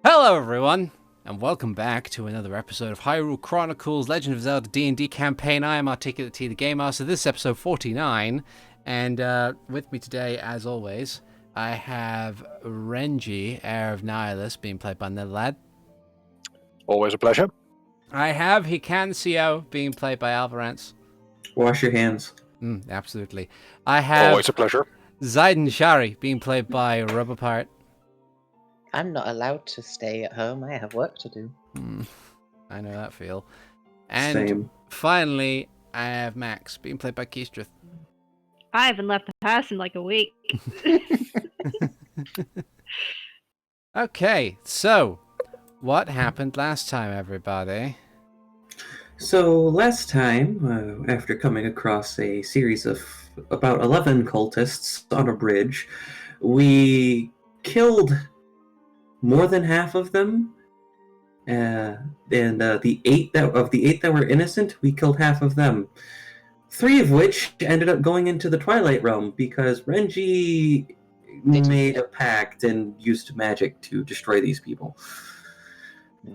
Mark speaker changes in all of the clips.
Speaker 1: Hello everyone, and welcome back to another episode of Hyrule Chronicles Legend of Zelda D&D campaign. I am ArticulateT, the Game Master. This is episode 49, and with me today, as always, I have Renji, Heir of Nihilus, being played by TheNetherlad.
Speaker 2: Always a pleasure.
Speaker 1: I have Hikan Sio, being played by Alvarance.
Speaker 3: Wash your hands.
Speaker 1: Absolutely. I have
Speaker 2: Always a pleasure.
Speaker 1: Ziden Shari, being played by Rubber Pirate.
Speaker 4: I'm not allowed to stay at home. I have work to do.
Speaker 1: I know that feel. And
Speaker 3: Same.
Speaker 1: finally, I have Max, being played by Keistrith.
Speaker 5: I haven't left the house in like a week.
Speaker 1: Okay, so what happened last time, everybody?
Speaker 3: So last time, after coming across a series of about 11 cultists on a bridge, we killed more than half of them. The eight that were innocent, we killed half of them. 3 of which ended up going into the Twilight Realm because Renji made a pact and used magic to destroy these people.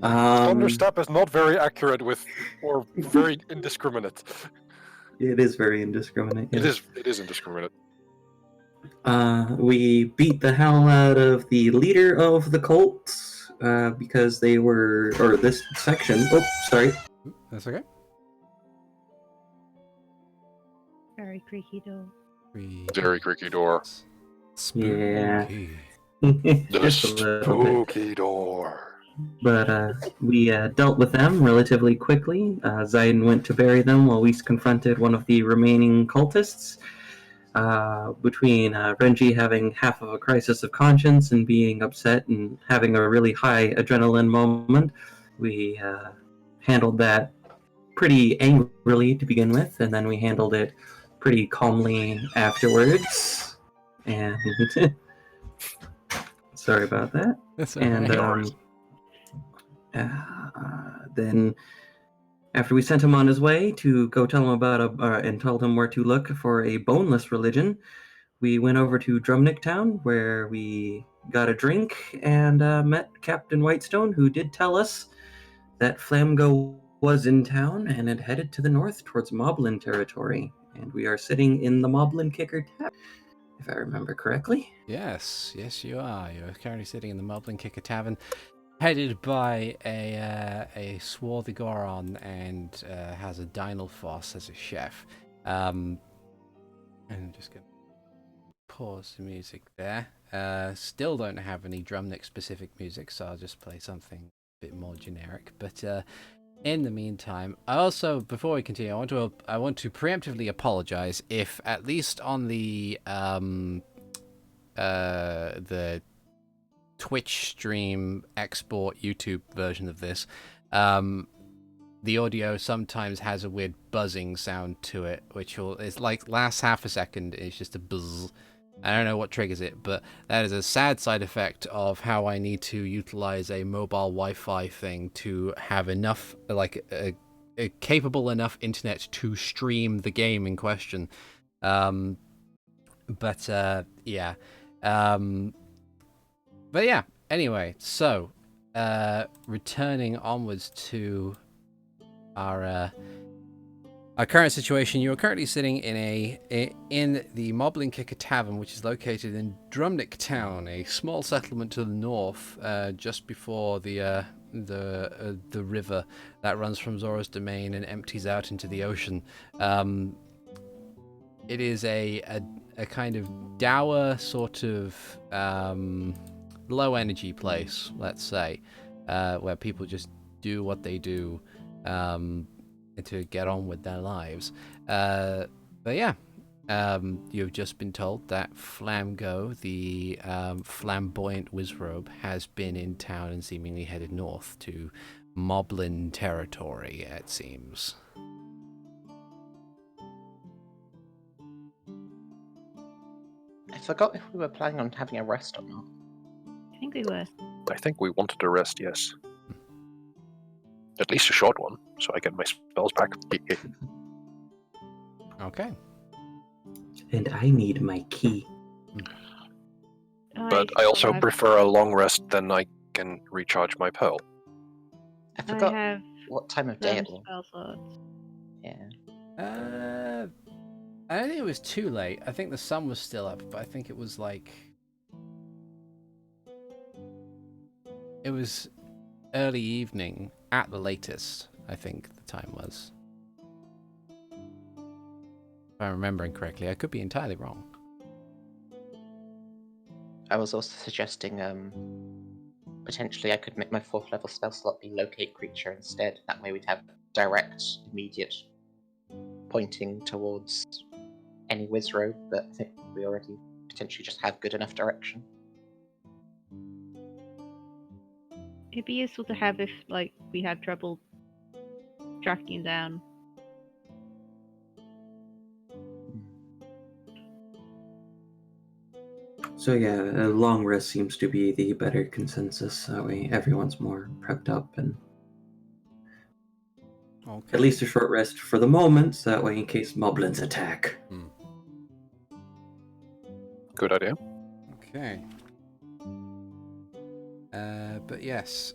Speaker 2: Thunderstep is not very accurate or very indiscriminate.
Speaker 3: It is very indiscriminate.
Speaker 2: It
Speaker 3: Yes.
Speaker 2: is indiscriminate.
Speaker 3: We beat the hell out of the leader of the cult because they were, or this section. Oh, sorry.
Speaker 1: That's okay.
Speaker 5: Very creaky door.
Speaker 2: Very creaky door.
Speaker 3: Yeah.
Speaker 1: Spooky.
Speaker 2: The
Speaker 3: Just a little bit.
Speaker 2: spooky door.
Speaker 3: But we dealt with them relatively quickly. Ziden went to bury them while we confronted one of the remaining cultists. Between Renji having half of a crisis of conscience and being upset and having a really high adrenaline moment, we handled that pretty angrily to begin with, and then we handled it pretty calmly afterwards. And sorry about that.
Speaker 1: That's
Speaker 3: And
Speaker 1: alright.
Speaker 3: then, after we sent him on his way to go tell him about and told him where to look for a boneless religion, we went over to Drumnick Town, where we got a drink and met Captain Whitestone, who did tell us that Flaamgo was in town and had headed to the north towards Moblin territory. And we are sitting in the Moblin Kicker Tavern, if I remember correctly.
Speaker 1: Yes, you are. You're currently sitting in the Moblin Kicker Tavern, headed by a swarthy Goron, and has a Dynalfoss as a chef. And I'm just going to pause the music there. Still don't have any Drumnick specific music, so I'll just play something a bit more generic. But in the meantime, I also, before we continue, I want to preemptively apologize if, at least on the Twitch stream export YouTube version of this, the audio sometimes has a weird buzzing sound to it, which is like last half a second, it's just a buzz. I don't know what triggers it, but that is a sad side effect of how I need to utilize a mobile Wi-Fi thing to have enough, like a capable enough internet to stream the game in question. Yeah. But yeah, anyway, so returning onwards to our current situation, you are currently sitting in the Moblin Kicker Tavern, which is located in Drumnick Town, a small settlement to the north, just before the river that runs from Zora's Domain and empties out into the ocean. It is a kind of dour sort of low energy place, let's say, where people just do what they do to get on with their lives. But yeah, you've just been told that Flaamgo, the flamboyant wizrobe, has been in town and seemingly headed north to Moblin territory, it seems.
Speaker 4: I forgot if we were planning on having a rest or not.
Speaker 5: I think we were.
Speaker 2: I think we wanted a rest, yes. At least a short one, so I get my spells back.
Speaker 1: Okay.
Speaker 3: And I need my key.
Speaker 2: But I also prefer a long rest than I can recharge my pearl.
Speaker 4: I
Speaker 5: I
Speaker 4: forgot
Speaker 5: have
Speaker 4: what time of day
Speaker 5: some
Speaker 4: it was.
Speaker 5: spell slots.
Speaker 4: Yeah.
Speaker 1: I don't think it was too late. I think the sun was still up, but I think it was like... It was early evening at the latest, I think the time was. If I'm remembering correctly, I could be entirely wrong.
Speaker 4: I was also suggesting potentially I could make my 4th level spell slot be locate creature instead. That way we'd have direct, immediate pointing towards any wizrobe, but I think we already potentially just have good enough direction.
Speaker 5: It'd be useful to have if, like, we have trouble tracking him down.
Speaker 3: So yeah, a long rest seems to be the better consensus. That way everyone's more prepped up, and
Speaker 1: Okay.
Speaker 3: at least a short rest for the moment, so that way in case moblins attack.
Speaker 2: Good idea.
Speaker 1: Okay. But yes,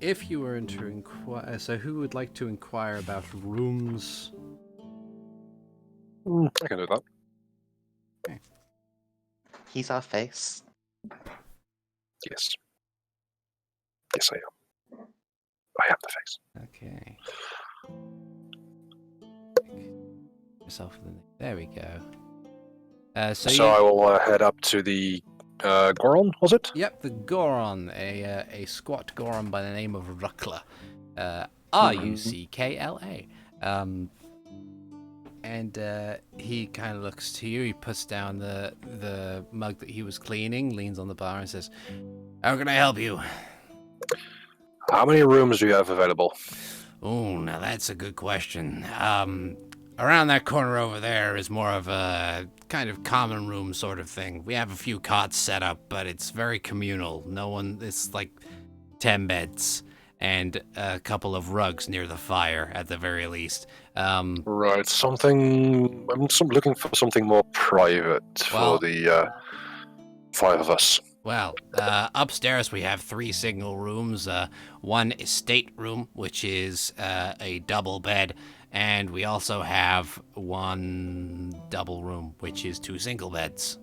Speaker 1: if you were to inquire... So who would like to inquire about rooms?
Speaker 2: I can do that.
Speaker 4: He's our face.
Speaker 2: Yes. Yes, I am. I have the face.
Speaker 1: Okay. Yourself in the... There we go.
Speaker 2: So I will head up to the Goron, was it?
Speaker 1: Yep, the Goron, a squat Goron by the name of Ruckla. Ruckla. And he kind of looks to you. He puts down the mug that he was cleaning, leans on the bar, and says, "How can I help you?"
Speaker 2: How many rooms do you have available?
Speaker 1: Oh, now that's a good question. Around that corner over there is more of a kind of common room sort of thing. We have a few cots set up, but it's very communal. It's like 10 beds and a couple of rugs near the fire at the very least.
Speaker 2: Right, I'm looking for something more private for the 5 of us.
Speaker 1: Well, upstairs we have 3 single rooms, one estate room, which is a double bed, and we also have 1 double room, which is 2 single beds.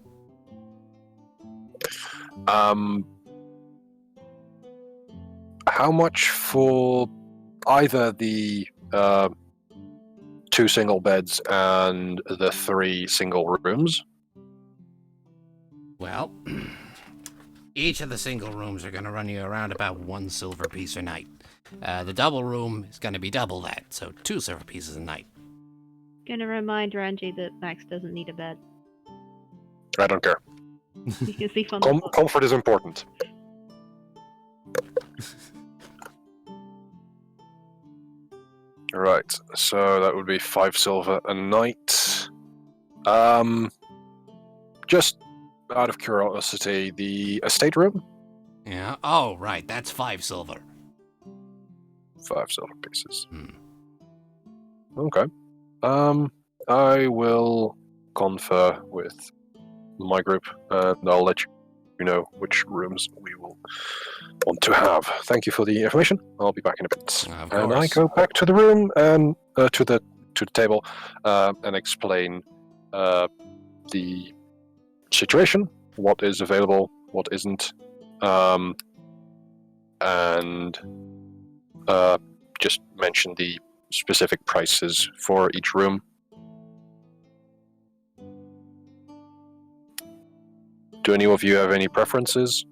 Speaker 2: How much for either the 2 single beds and the 3 single rooms?
Speaker 1: Well, each of the single rooms are going to run you around about 1 silver piece a night. The double room is going to be double that, so 2 silver pieces a night.
Speaker 5: Gonna remind Renji that Max doesn't need a bed.
Speaker 2: I don't care.
Speaker 5: He can sleep on the floor.
Speaker 2: Comfort is important. Right, so that would be 5 silver a night. Just out of curiosity, the estate room?
Speaker 1: Yeah. Oh, right. That's 5 silver.
Speaker 2: 5 silver pieces.
Speaker 1: Hmm.
Speaker 2: Okay. I will confer with my group, and I'll let you know which rooms we will want to have. Thank you for the information. I'll be back in a bit.
Speaker 1: Of
Speaker 2: And I
Speaker 1: course.
Speaker 2: go back to the room and to the table and explain the situation, what is available, what isn't, and just mention the specific prices for each room. Do any of you have any preferences?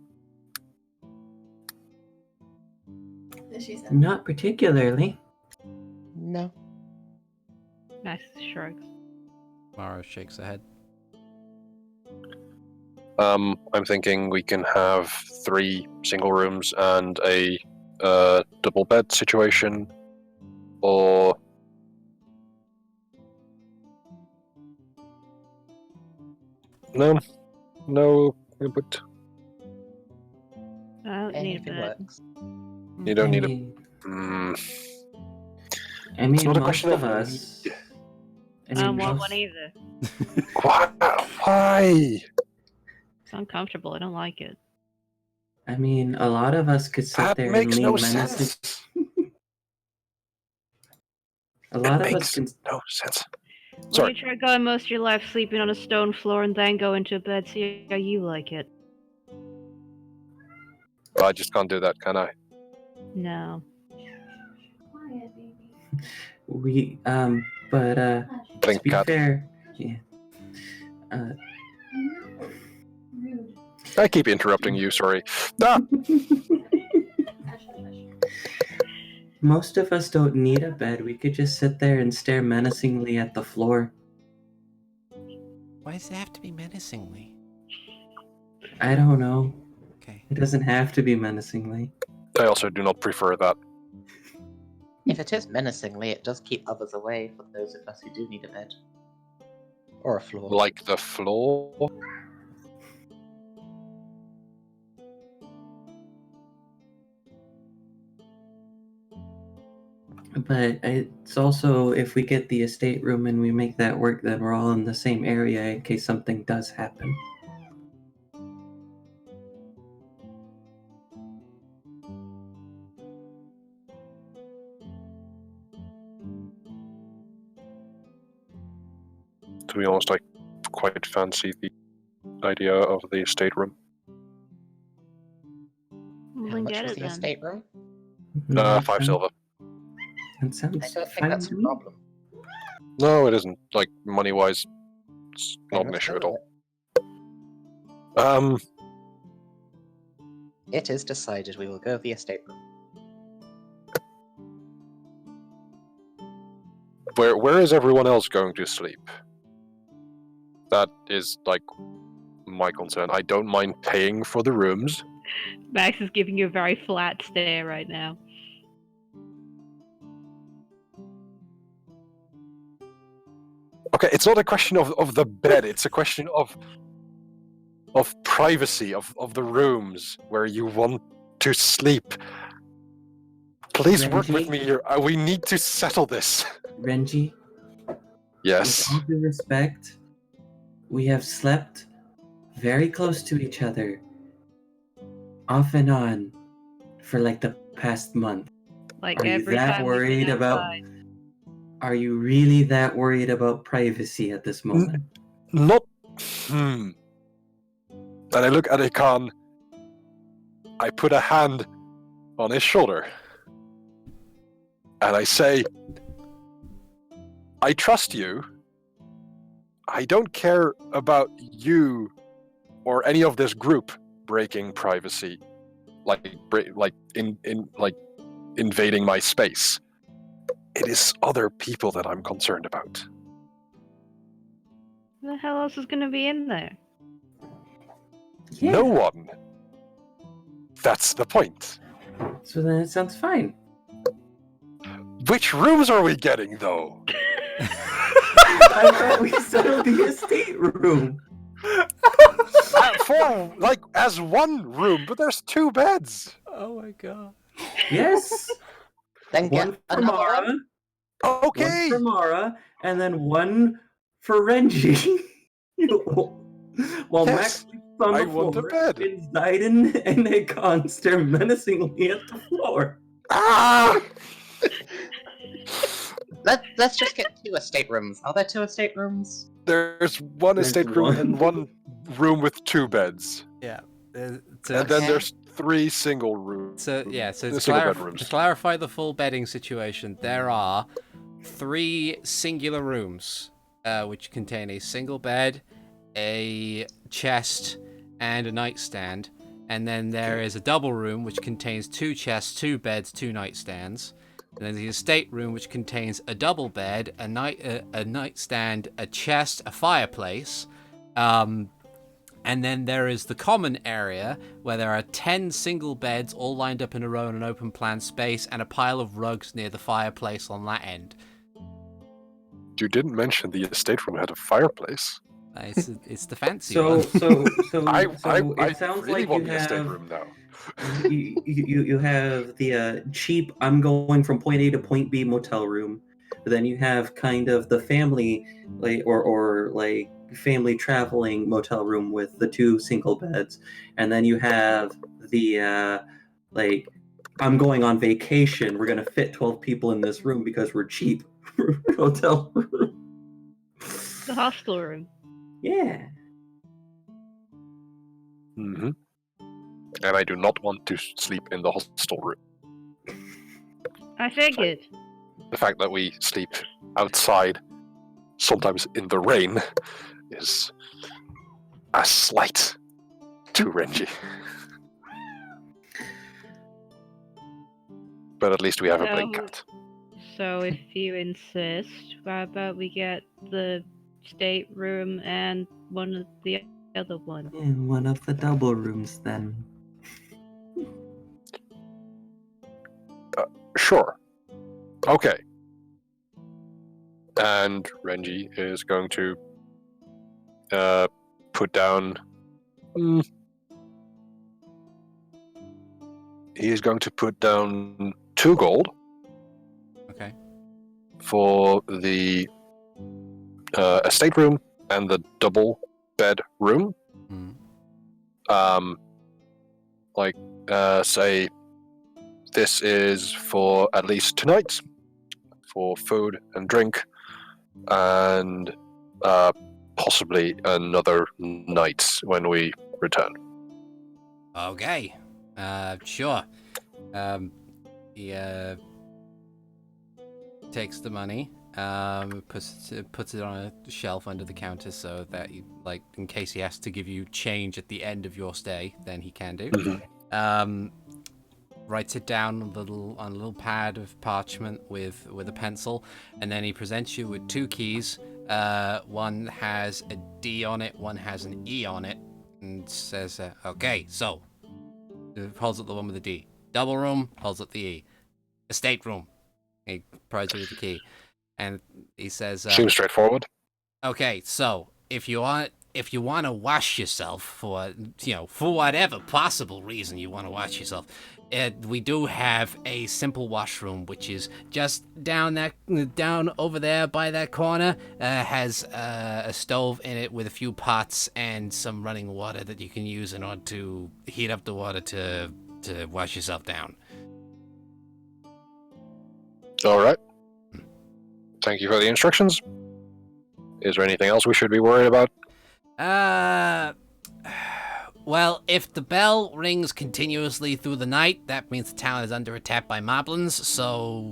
Speaker 3: Not particularly.
Speaker 4: No.
Speaker 5: Max shrugs.
Speaker 1: Mara shakes her head.
Speaker 2: I'm thinking we can have 3 single rooms and a double bed situation, or no input.
Speaker 5: I don't need a
Speaker 4: Anything
Speaker 5: bed.
Speaker 4: works.
Speaker 2: You don't need a.
Speaker 3: I mean,
Speaker 2: not a
Speaker 3: most
Speaker 2: question
Speaker 3: of
Speaker 2: of
Speaker 3: us.
Speaker 5: I don't want one either.
Speaker 2: Why?
Speaker 5: It's uncomfortable. I don't like it.
Speaker 3: I mean, a lot of us could sit
Speaker 2: That
Speaker 3: there and
Speaker 2: makes
Speaker 3: lean
Speaker 2: no
Speaker 3: menacing.
Speaker 2: sense.
Speaker 3: A lot
Speaker 2: It
Speaker 3: of us
Speaker 2: makes
Speaker 3: can.
Speaker 2: no sense.
Speaker 5: Why
Speaker 2: Sorry.
Speaker 5: don't you try going most of your life sleeping on a stone floor and then go into bed, see how you like it?
Speaker 2: I just can't do that, can I?
Speaker 5: No.
Speaker 3: We but to
Speaker 2: Blink
Speaker 3: be
Speaker 2: cat.
Speaker 3: fair, yeah.
Speaker 2: I keep interrupting you, sorry. Ah!
Speaker 3: Most of us don't need a bed. We could just sit there and stare menacingly at the floor.
Speaker 1: Why does it have to be menacingly?
Speaker 3: I don't know.
Speaker 1: Okay.
Speaker 3: It doesn't have to be menacingly.
Speaker 2: I also do not prefer that.
Speaker 4: If it is menacingly, it does keep others away for those of us who do need a bed. Or a floor.
Speaker 2: Like the floor.
Speaker 3: But it's also, if we get the estate room and we make that work, then we're all in the same area in case something does happen.
Speaker 2: To be honest, I quite fancy the idea of the estate room.
Speaker 5: Well,
Speaker 4: How
Speaker 5: then
Speaker 4: much
Speaker 5: get
Speaker 4: was
Speaker 5: it
Speaker 4: the
Speaker 5: then.
Speaker 4: estate room?
Speaker 2: 5 silver.
Speaker 3: That
Speaker 4: I
Speaker 3: sounds
Speaker 4: don't think
Speaker 3: fine
Speaker 4: that's
Speaker 3: to
Speaker 4: a
Speaker 3: me.
Speaker 4: problem.
Speaker 2: No, it isn't. Like, money-wise, it's
Speaker 4: Then
Speaker 2: not an
Speaker 4: let's
Speaker 2: issue
Speaker 4: go
Speaker 2: at
Speaker 4: with
Speaker 2: all.
Speaker 4: it. It is decided we will go with the estate room.
Speaker 2: Where is everyone else going to sleep? That is, like, my concern. I don't mind paying for the rooms.
Speaker 5: Max is giving you a very flat stare right now.
Speaker 2: Okay, it's not a question of the bed, it's a question of privacy, of the rooms where you want to sleep. Please work with
Speaker 3: Renji?
Speaker 2: me here. We need to settle this.
Speaker 3: Renji,
Speaker 2: Yes.
Speaker 3: with all due respect, we have slept very close to each other, off and on, for like the past month.
Speaker 5: Like
Speaker 3: Are you
Speaker 5: every
Speaker 3: that
Speaker 5: time we've
Speaker 3: worried
Speaker 5: been
Speaker 3: about?
Speaker 5: outside.
Speaker 3: Are you really that worried about privacy at this moment?
Speaker 2: Not. And I look at Hikan. I put a hand on his shoulder. And I say, I trust you. I don't care about you or any of this group breaking privacy, like invading my space. It is other people that I'm concerned about.
Speaker 5: Who the hell else is going to be in there?
Speaker 3: Yeah.
Speaker 2: No one. That's the point.
Speaker 3: So then it sounds fine.
Speaker 2: Which rooms are we getting, though?
Speaker 3: I thought we settled the estate room.
Speaker 2: For, like, as one room, but there's 2 beds.
Speaker 1: Oh my god.
Speaker 3: Yes.
Speaker 4: Then get
Speaker 3: One for
Speaker 4: another
Speaker 3: Mara,
Speaker 4: one.
Speaker 2: Okay.
Speaker 3: one for Mara, and then one for Renji. While
Speaker 2: Yes,
Speaker 3: Max sleeps on the
Speaker 2: I want a
Speaker 3: floor,
Speaker 2: bed.
Speaker 3: and Ziden and Hikan stare menacingly at the floor.
Speaker 2: Ah!
Speaker 4: Let's just get 2 estate rooms. Are there 2 estate rooms?
Speaker 2: There's one
Speaker 3: There's
Speaker 2: estate room
Speaker 3: one.
Speaker 2: and one room with 2 beds.
Speaker 1: Yeah.
Speaker 2: And
Speaker 1: So,
Speaker 2: then there's 3 single rooms.
Speaker 1: so to,
Speaker 2: single bedrooms.
Speaker 1: to clarify the full bedding situation, there are 3 singular rooms, which contain a single bed, a chest, and a nightstand. And then there is a double room, which contains 2 chests, 2 beds, 2 nightstands. And then the estate room, which contains a double bed, a nightstand, a chest, a fireplace. And then there is the common area, where there are 10 single beds all lined up in a row in an open plan space, and a pile of rugs near the fireplace on that end.
Speaker 2: You didn't mention the estate room had a fireplace.
Speaker 1: It's the fancy
Speaker 3: So
Speaker 1: one.
Speaker 3: it sounds
Speaker 2: really
Speaker 3: like
Speaker 2: want
Speaker 3: you
Speaker 2: the estate
Speaker 3: have
Speaker 2: room now.
Speaker 3: you have the cheap I'm going from point A to point B motel room. But then you have kind of the family or like family traveling motel room with the 2 single beds, and then you have the like, I'm going on vacation, we're gonna fit 12 people in this room because we're cheap hotel room.
Speaker 5: The hostel room.
Speaker 3: Yeah.
Speaker 2: Mm-hmm. And I do not want to sleep in the hostel room.
Speaker 5: I figured.
Speaker 2: The fact that we sleep outside, sometimes in the rain, is a slight to Renji. But at least we have a blanket.
Speaker 5: So if you insist, how about we get the stateroom and one of the other one?
Speaker 3: In one of the double rooms, then.
Speaker 2: Sure. Okay. And Renji is going to put down. He is going to put down 2 gold.
Speaker 1: Okay.
Speaker 2: For the estate room and the double bed room.
Speaker 1: Mm.
Speaker 2: Say this is for at least 2 nights for food and drink, and possibly another night when we return.
Speaker 1: Okay. Sure. He takes the money, puts it on a shelf under the counter so that, in case he has to give you change at the end of your stay, then he can do.
Speaker 2: Mm-hmm.
Speaker 1: Writes it down on a little pad of parchment with a pencil, and then he presents you with 2 keys. One has a D on it, one has an E on it, and says, "Okay, so." Holds up the one with the D. Double room, holds up the E. Estate room. He provides you with the key, and he says,
Speaker 2: Seems straightforward.
Speaker 1: "Okay, so if you want to wash yourself for whatever possible reason you want to wash yourself, we do have a simple washroom which is just down over there by that corner. Has a stove in it with a few pots and some running water that you can use in order to heat up the water to wash yourself down."
Speaker 2: All right. Thank you for the instructions. Is there anything else we should be worried about?
Speaker 1: Well, if the bell rings continuously through the night, that means the town is under attack by moblins, so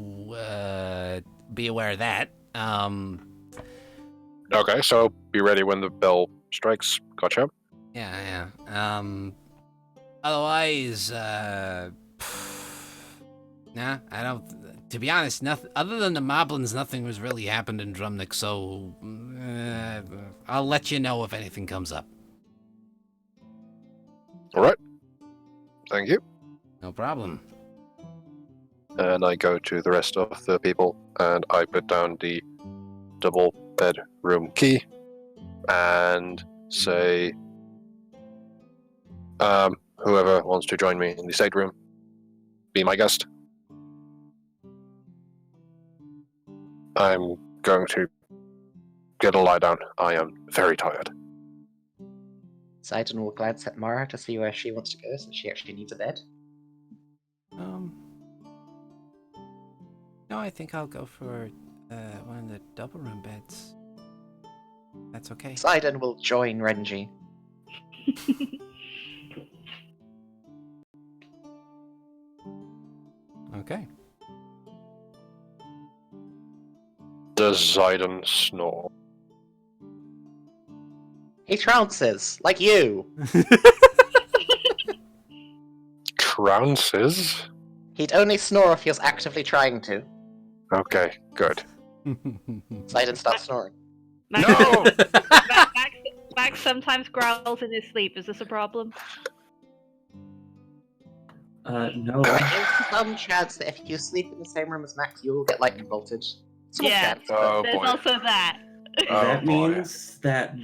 Speaker 1: be aware of that.
Speaker 2: Okay, so be ready when the bell strikes. Gotcha.
Speaker 1: Yeah. Otherwise, nah, I don't. To be honest, nothing other than the moblins. Nothing has really happened in Drumnik, so I'll let you know if anything comes up.
Speaker 2: All right. Thank you.
Speaker 1: No problem.
Speaker 2: And I go to the rest of the people, and I put down the double bedroom key, and say, whoever wants to join me in the estate room, be my guest. I'm going to get a lie down. I am very tired.
Speaker 4: Ziden will glance at Mara to see where she wants to go, since she actually needs a bed.
Speaker 1: No, I think I'll go for one of the double room beds. That's okay.
Speaker 4: Ziden will join Renji.
Speaker 1: Okay.
Speaker 2: Does Ziden snore?
Speaker 4: He trounces, like you!
Speaker 2: Trounces?
Speaker 4: He'd only snore if he was actively trying to.
Speaker 2: Okay, good.
Speaker 4: Ziden starts snoring.
Speaker 5: Max,
Speaker 2: No!
Speaker 5: Max sometimes growls in his sleep. Is this a problem?
Speaker 3: No.
Speaker 4: There's some chance that if you sleep in the same room as Max, you will get lightning bolted. Small
Speaker 5: Yeah.
Speaker 4: chance,
Speaker 2: Oh,
Speaker 5: There's
Speaker 2: boy.
Speaker 5: also that.
Speaker 3: That
Speaker 2: boy.
Speaker 3: means that,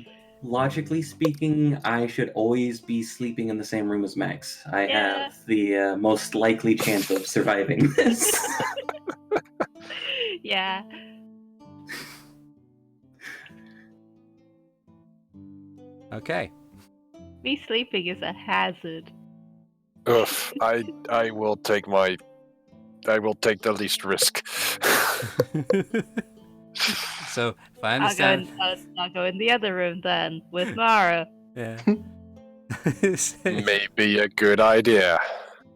Speaker 3: logically speaking, I should always be sleeping in the same room as Max. I
Speaker 5: Yeah.
Speaker 3: have the most likely chance of surviving this.
Speaker 5: Yeah.
Speaker 1: Okay.
Speaker 5: Me sleeping is a hazard.
Speaker 2: Ugh, I will take the least risk.
Speaker 1: So, if I
Speaker 5: I'll go,
Speaker 1: understand...
Speaker 5: I'll go in the other room then, with Mara.
Speaker 1: Yeah.
Speaker 2: Maybe a good idea.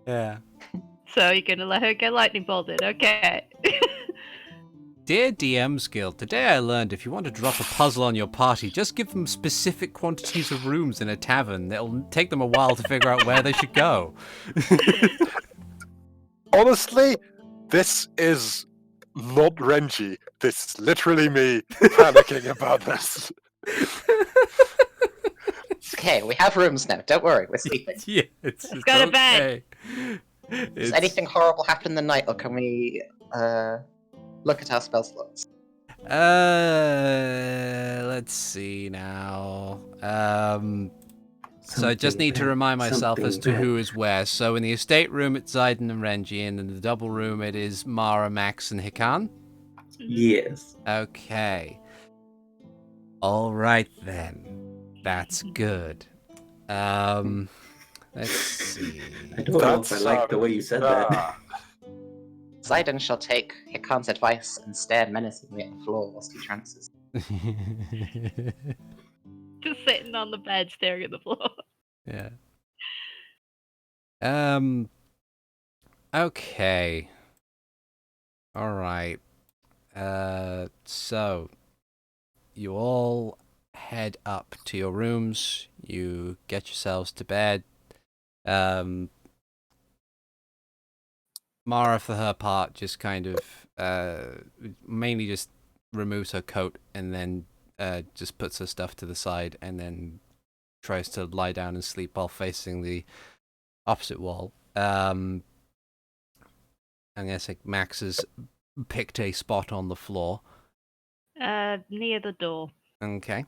Speaker 1: Yeah.
Speaker 5: So you're gonna let her get lightning bolted, okay.
Speaker 1: Dear DM's Guild, today I learned if you want to drop a puzzle on your party, just give them specific quantities of rooms in a tavern. It'll take them a while to figure out where they should go.
Speaker 2: Honestly, this is not Renji. This is literally me panicking about this.
Speaker 4: Okay, we have rooms now. Don't worry, we're sleeping.
Speaker 1: Yeah, it's
Speaker 5: go to bed.
Speaker 4: Does anything horrible happen in the night, or can we look at our spell slots?
Speaker 1: Let's see now. So I just
Speaker 3: Something
Speaker 1: need to
Speaker 3: bad,
Speaker 1: remind myself as
Speaker 3: something
Speaker 1: to who
Speaker 3: bad.
Speaker 1: is where. So in the estate room, it's Ziden and Renji, and in the double room, it is Mara, Max, and Hikan.
Speaker 3: Yes.
Speaker 1: Okay. All right then. That's good. Let's see.
Speaker 3: I don't know if I like the way you said that.
Speaker 4: Ziden shall take Hikan's advice and stare menacingly at the floor whilst he trances.
Speaker 5: Just sitting on the bed staring at the floor.
Speaker 1: Yeah. Okay. All right. So you all head up to your rooms. You get yourselves to bed. Mara, for her part, just kind of mainly just removes her coat and then just puts her stuff to the side and then tries to lie down and sleep while facing the opposite wall. I'm guessing Max has picked a spot on the floor.
Speaker 5: Near the door.
Speaker 1: Okay.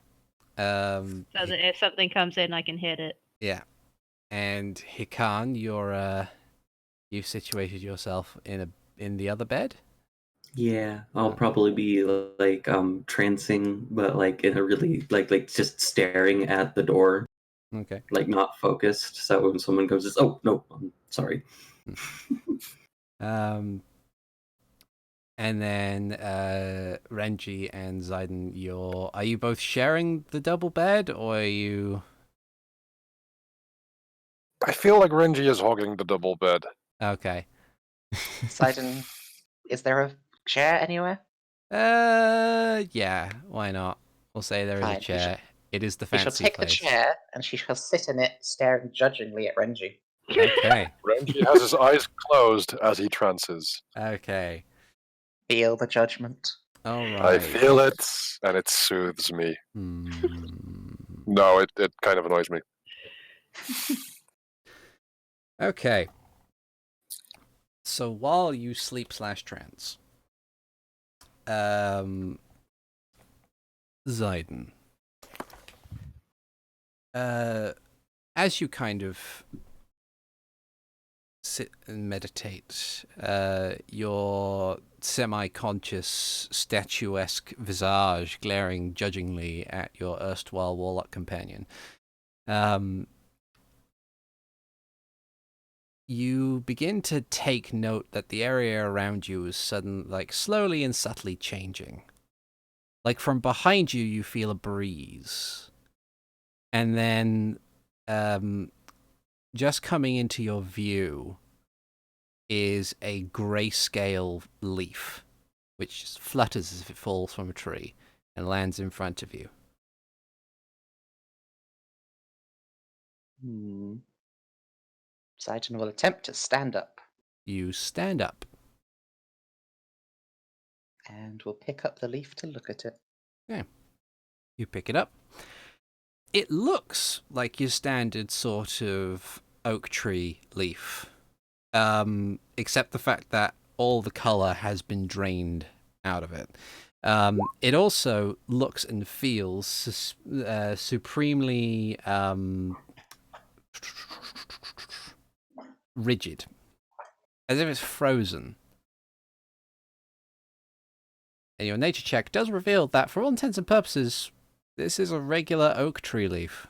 Speaker 5: So that if something comes in, I can hit it.
Speaker 1: Yeah. And Hikan, you've situated yourself in the other bed?
Speaker 3: Yeah, I'll probably be like trancing, but like in a really like just staring at the door,
Speaker 1: Okay.
Speaker 3: like not focused. So when someone goes, just, "Oh no, I'm sorry."
Speaker 1: And then Renji and Ziden, are you both sharing the double bed, or are you?
Speaker 2: I feel like Renji is hogging the double bed.
Speaker 1: Okay.
Speaker 4: Ziden, is there a chair anywhere?
Speaker 1: Yeah. Why not? We'll say there is a
Speaker 4: Fine,
Speaker 1: chair. It is the
Speaker 4: We shall
Speaker 1: fancy
Speaker 4: take
Speaker 1: place.
Speaker 4: the chair, and she shall sit in it, staring judgingly at Renji.
Speaker 1: Okay.
Speaker 2: Renji has his eyes closed as he trances.
Speaker 1: Okay.
Speaker 4: Feel the judgment.
Speaker 1: All right.
Speaker 2: I feel it, and it soothes me. No, it kind of annoys me.
Speaker 1: Okay. So while you sleep/trance, Ziden, as you kind of sit and meditate, your semi-conscious, statuesque visage glaring judgingly at your erstwhile warlock companion, you begin to take note that the area around you is slowly and subtly changing. Like from behind you, you feel a breeze. And then, just coming into your view is a grayscale leaf, which just flutters as if it falls from a tree and lands in front of you.
Speaker 4: Ziden will attempt to stand up.
Speaker 1: You stand up.
Speaker 4: And we'll pick up the leaf to look at it.
Speaker 1: Okay. You pick it up. It looks like your standard sort of oak tree leaf, except the fact that all the color has been drained out of it. It also looks and feels supremely rigid, as if it's frozen. And your nature check does reveal that, for all intents and purposes, this is a regular oak tree leaf.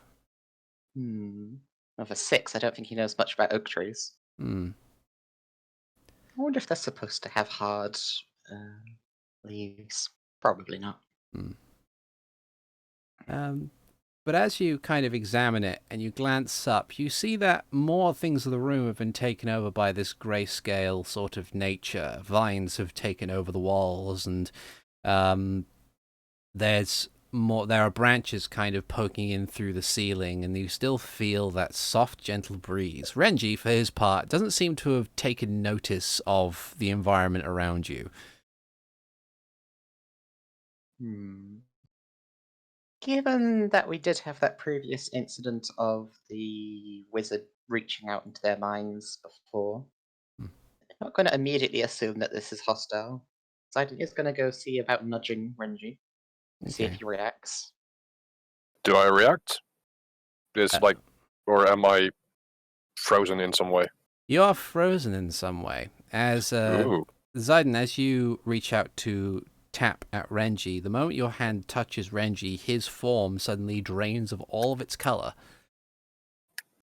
Speaker 4: Of a 6, I don't think he knows much about oak trees.
Speaker 1: Hmm.
Speaker 4: I wonder if they're supposed to have hard leaves. Probably not.
Speaker 1: But as you kind of examine it and you glance up, you see that more things of the room have been taken over by this grayscale sort of nature. Vines have taken over the walls, and there's more. There are branches kind of poking in through the ceiling, and you still feel that soft, gentle breeze. Renji, for his part, doesn't seem to have taken notice of the environment around you.
Speaker 4: Given that we did have that previous incident of the wizard reaching out into their minds before, I'm not going to immediately assume that this is hostile. Ziden is going to go see about nudging Renji, see if
Speaker 1: Okay.
Speaker 4: he reacts.
Speaker 2: Do I react? Or am I frozen in some way?
Speaker 1: You are frozen in some way. As
Speaker 2: Ooh.
Speaker 1: Ziden, as you reach out to tap at Renji, the moment your hand touches Renji, his form suddenly drains of all of its color,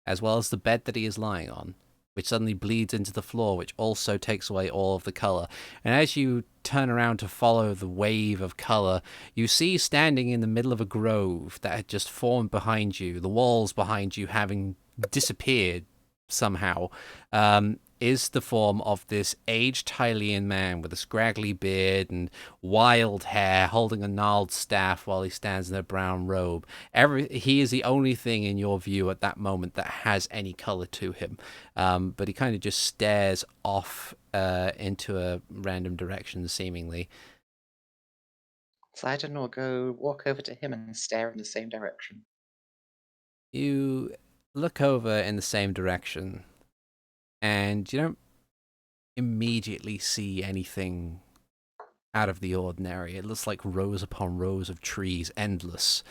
Speaker 1: as well as the bed that he is lying on, which suddenly bleeds into the floor, which also takes away all of the color. And as you turn around to follow the wave of color, you see standing in the middle of a grove that had just formed behind you, the walls behind you having disappeared somehow, is the form of this aged Hylian man with a scraggly beard and wild hair, holding a gnarled staff while he stands in a brown robe. He is the only thing in your view at that moment that has any color to him, but he kind of just stares off into a random direction, seemingly.
Speaker 4: Ziden will go walk over to him and stare in the same direction.
Speaker 1: You look over in the same direction, and you don't immediately see anything out of the ordinary. It looks like rows upon rows of trees, endless.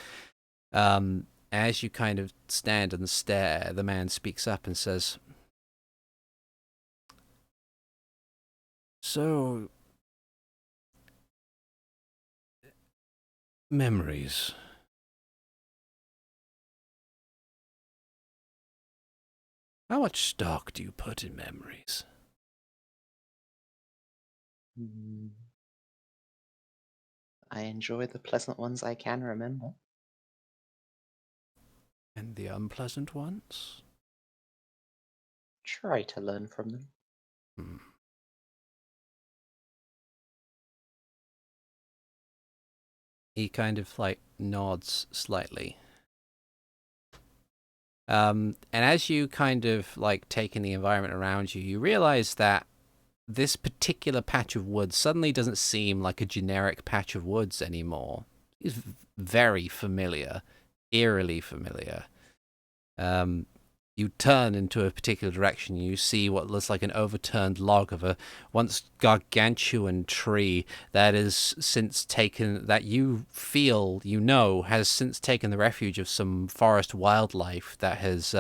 Speaker 1: As you kind of stand and stare, the man speaks up and says, "So, memories. How much stock do you put in memories?"
Speaker 4: I enjoy the pleasant ones I can remember.
Speaker 1: And the unpleasant ones?
Speaker 4: Try to learn from them.
Speaker 1: He kind of like nods slightly. And as you kind of like take in the environment around you, you realize that this particular patch of woods suddenly doesn't seem like a generic patch of woods anymore. It's very familiar, eerily familiar. You turn into a particular direction, you see what looks like an overturned log of a once gargantuan tree that has since taken, that you feel, you know, has since taken the refuge of some forest wildlife that has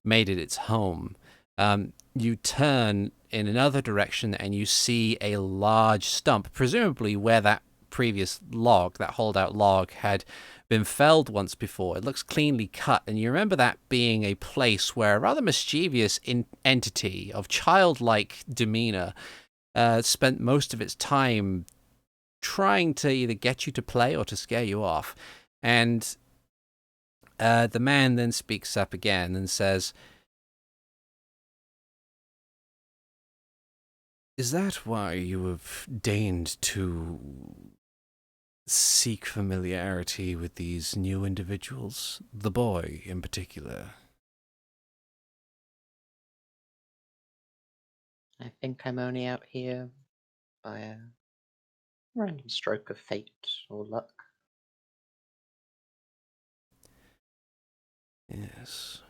Speaker 1: made it its home. You turn in another direction and you see a large stump, presumably where that previous log, that holdout log, had been felled once before. It looks cleanly cut, and you remember that being a place where a rather mischievous entity of childlike demeanor spent most of its time trying to either get you to play or to scare you off. And the man then speaks up again and says, "Is that why you have deigned to seek familiarity with these new individuals, the boy in particular?"
Speaker 4: I think I'm only out here by a random stroke of fate or luck.
Speaker 1: Yes,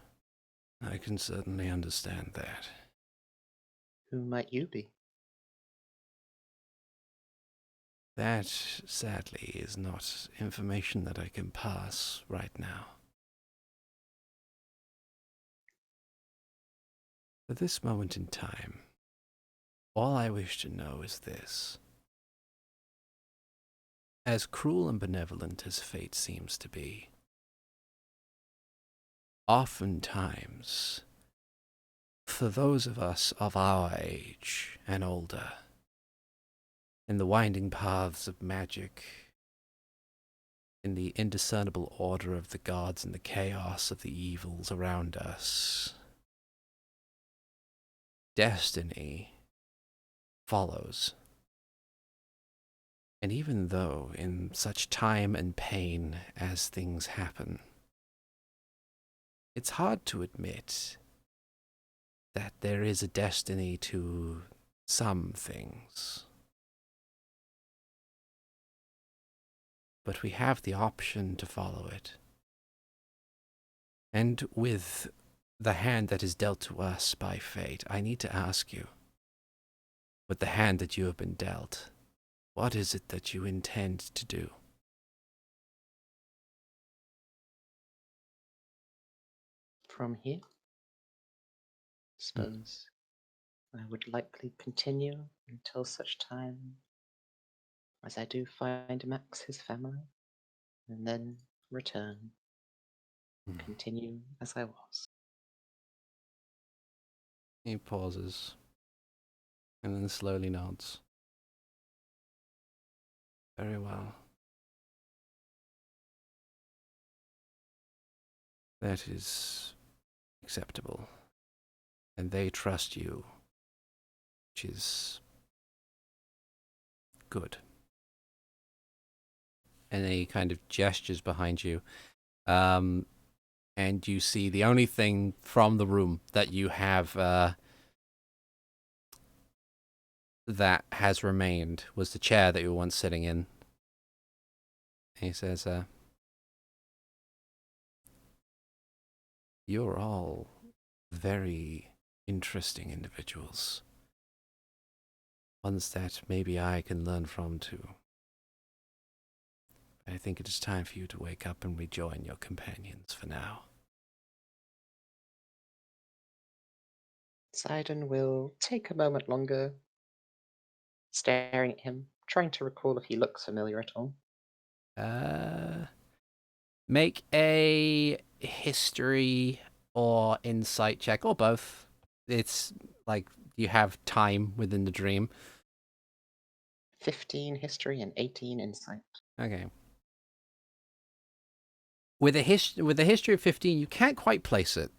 Speaker 1: I can certainly understand that.
Speaker 4: Who might you be?
Speaker 1: That, sadly, is not information that I can pass right now. At this moment in time, all I wish to know is this. As cruel and benevolent as fate seems to be, oftentimes, for those of us of our age and older, in the winding paths of magic, in the indiscernible order of the gods and the chaos of the evils around us, destiny follows. And even though in such time and pain as things happen, it's hard to admit that there is a destiny to some things. But we have the option to follow it. And with the hand that is dealt to us by fate, I need to ask you, with the hand that you have been dealt, what is it that you intend to do?
Speaker 4: From here, suppose I would likely continue until such time as I do find Max his family, and then return, continue as I was.
Speaker 1: He pauses, and then slowly nods. Very well. That is acceptable. And they trust you, which is good. And then he kind of gestures behind you. And you see the only thing from the room that you have that has remained was the chair that you were once sitting in. And he says, you're all very interesting individuals. Ones that maybe I can learn from too. I think it is time for you to wake up and rejoin your companions for now.
Speaker 4: Ziden will take a moment longer, staring at him, trying to recall if he looks familiar at all.
Speaker 1: Make a history or insight check, or both. It's like you have time within the dream.
Speaker 4: 15 history and 18 insight.
Speaker 1: Okay. With a history of 15, you can't quite place it.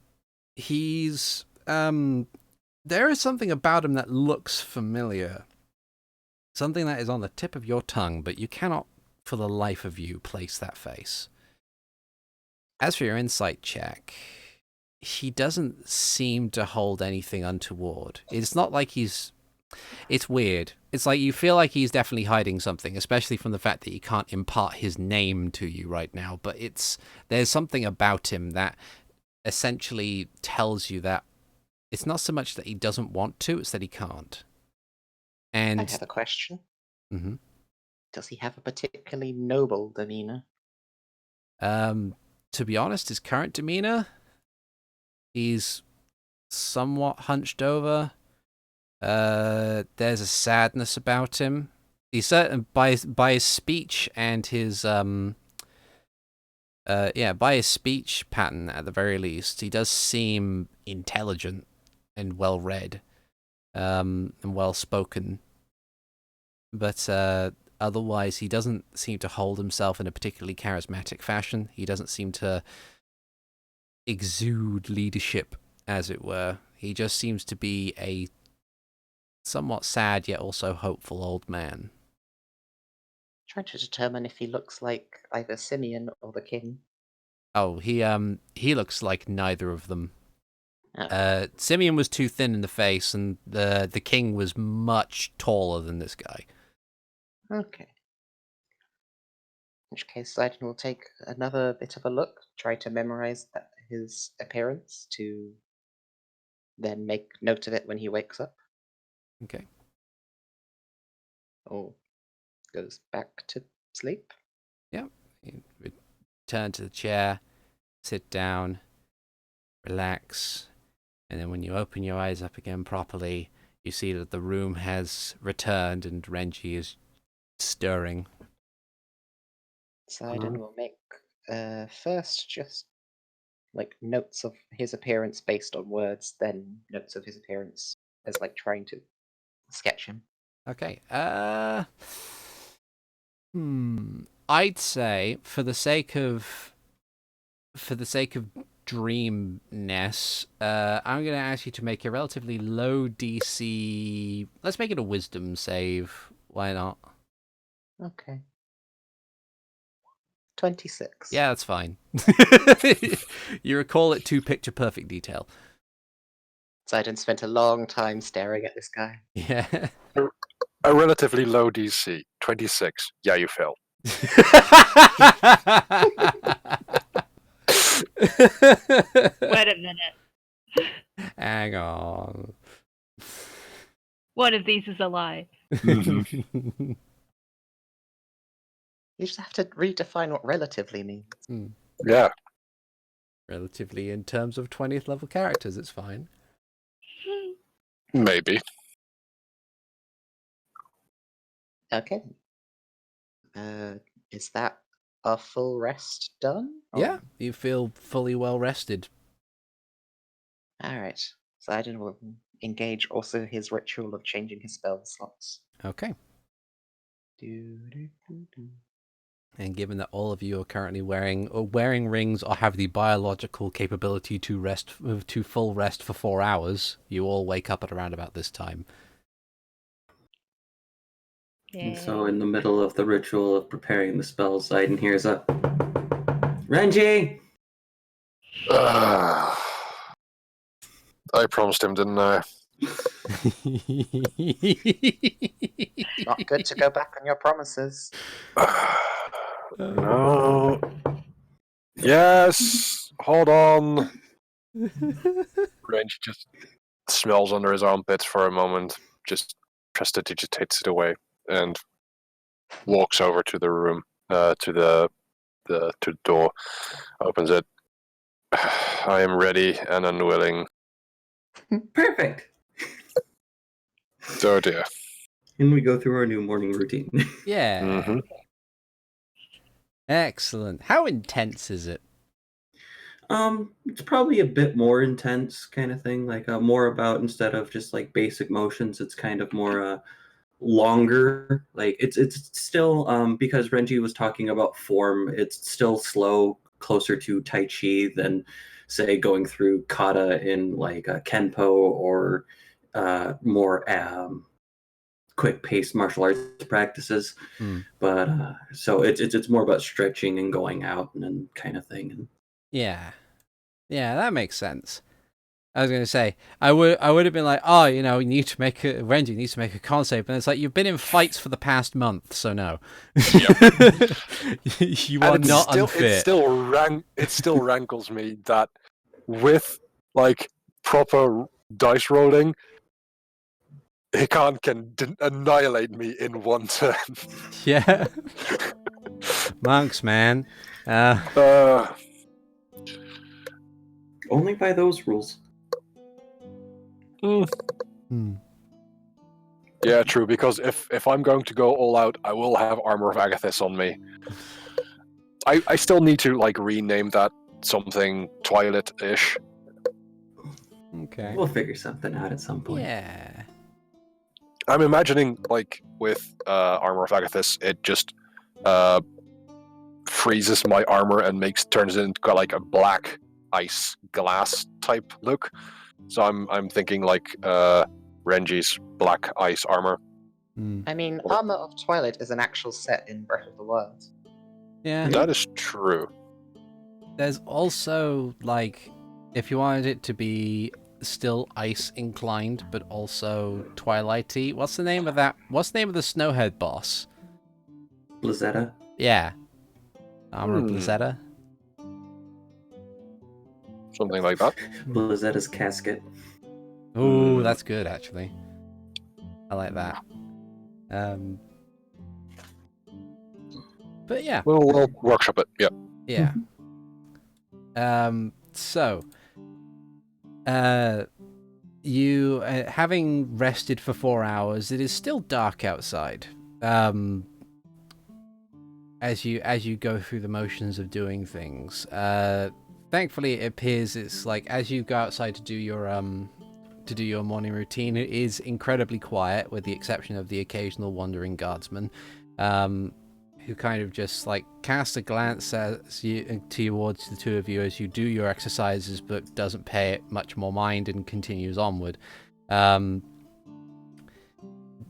Speaker 1: He's there is something about him that looks familiar. Something that is on the tip of your tongue, but you cannot for the life of you place that face. As for your insight check, he doesn't seem to hold anything untoward. It's not like he's... It's weird. It's like you feel like he's definitely hiding something, especially from the fact that he can't impart his name to you right now. But there's something about him that essentially tells you that it's not so much that he doesn't want to, it's that he can't. And
Speaker 4: I have a question.
Speaker 1: Mm-hmm.
Speaker 4: Does he have a particularly noble demeanor?
Speaker 1: To be honest, his current demeanor, he's somewhat hunched over. There's a sadness about him. He's certain by his speech and his by his speech pattern at the very least, he does seem intelligent and well read, and well spoken. But otherwise, he doesn't seem to hold himself in a particularly charismatic fashion. He doesn't seem to exude leadership, as it were. He just seems to be a somewhat sad yet also hopeful old man.
Speaker 4: Trying to determine if he looks like either Simeon or the king.
Speaker 1: Oh, he looks like neither of them.
Speaker 4: Oh.
Speaker 1: Simeon was too thin in the face, and the king was much taller than this guy.
Speaker 4: Okay. In which case, Ziden will take another bit of a look, try to memorize his appearance to then make note of it when he wakes up.
Speaker 1: Okay.
Speaker 4: Or goes back to sleep.
Speaker 1: Yeah. You return to the chair, sit down, relax, and then when you open your eyes up again properly, you see that the room has returned and Renji is stirring.
Speaker 4: Ziden will make first just like notes of his appearance based on words, then notes of his appearance as like trying to sketch him.
Speaker 1: Okay. I'd say for the sake of dreamness, I'm going to ask you to make a relatively low DC. Let's make it a wisdom save. Why not?
Speaker 4: Okay. 26.
Speaker 1: Yeah, that's fine. You recall it to picture perfect detail.
Speaker 4: Ziden spent a long time staring at this guy.
Speaker 1: Yeah.
Speaker 2: A relatively low DC, 26. Yeah, you fail.
Speaker 5: Wait a minute.
Speaker 1: Hang on.
Speaker 5: One of these is a lie.
Speaker 4: You just have to redefine what relatively means.
Speaker 2: Yeah.
Speaker 1: Relatively in terms of 20th level characters, it's fine.
Speaker 2: Maybe.
Speaker 4: Okay. Is that a full rest done?
Speaker 1: Yeah, you feel fully well rested.
Speaker 4: Alright. Ziden will engage also his ritual of changing his spell slots.
Speaker 1: Okay.
Speaker 4: Do-do-do-do.
Speaker 1: And given that all of you are currently wearing rings or have the biological capability to full rest for 4 hours, you all wake up at around about this time.
Speaker 3: And so in the middle of the ritual of preparing the spells, Ziden hears up, Renji!
Speaker 2: I promised him, didn't I?
Speaker 4: Not good to go back on your promises.
Speaker 2: No. Yes. Hold on. Range just smells under his armpits for a moment, just prestidigitates it away, and walks over to the room, to the door, opens it. I am ready and unwilling.
Speaker 3: Perfect!
Speaker 2: Oh dear.
Speaker 3: And we go through our new morning routine.
Speaker 1: Yeah.
Speaker 2: Mm-hmm.
Speaker 1: Excellent. How intense is it?
Speaker 3: It's probably a bit more intense kind of thing, like more about, instead of just like basic motions, it's kind of more longer. Like it's still because Renji was talking about form, it's still slow, closer to Tai Chi than say going through kata in like Kenpo or more quick paced martial arts practices. But so it's more about stretching and going out and kind of thing. And
Speaker 1: Yeah, that makes sense. I was going to say, I would have been like, oh, you Renji needs to make a con save, and it's like, you've been in fights for the past month, so no. You are not unfit.
Speaker 2: It still rankles me that with like proper dice rolling, Hikan can annihilate me in one turn.
Speaker 1: Yeah. Monks, man.
Speaker 3: only by those rules.
Speaker 2: Yeah, true, because if I'm going to go all out, I will have Armor of Agathis on me. I still need to like rename that something Twilight-ish.
Speaker 1: Okay.
Speaker 3: We'll figure something out at some point.
Speaker 1: Yeah.
Speaker 2: I'm imagining like with Armor of Agathis, it just freezes my armor and turns it into like a black ice glass type look. So I'm thinking like Renji's black ice armor.
Speaker 4: I mean, Armor of Twilight is an actual set in Breath of the Wild.
Speaker 1: Yeah.
Speaker 2: That is true.
Speaker 1: There's also, like, if you wanted it to be still ice inclined, but also twilighty, what's the name of the snowhead boss?
Speaker 3: Blizzetta.
Speaker 1: Yeah. Armor of Blizzetta?
Speaker 2: Something like that.
Speaker 3: Blizzetta's casket.
Speaker 1: Ooh, that's good, actually. I like that. But yeah.
Speaker 2: We'll workshop it, yeah.
Speaker 1: Yeah. So, you having rested for 4 hours, it is still dark outside. As you go through the motions of doing things, thankfully, it appears it's like as you go outside to do your morning routine, it is incredibly quiet, with the exception of the occasional wandering guardsman, who kind of just like casts a glance towards the two of you as you do your exercises, but doesn't pay it much more mind and continues onward.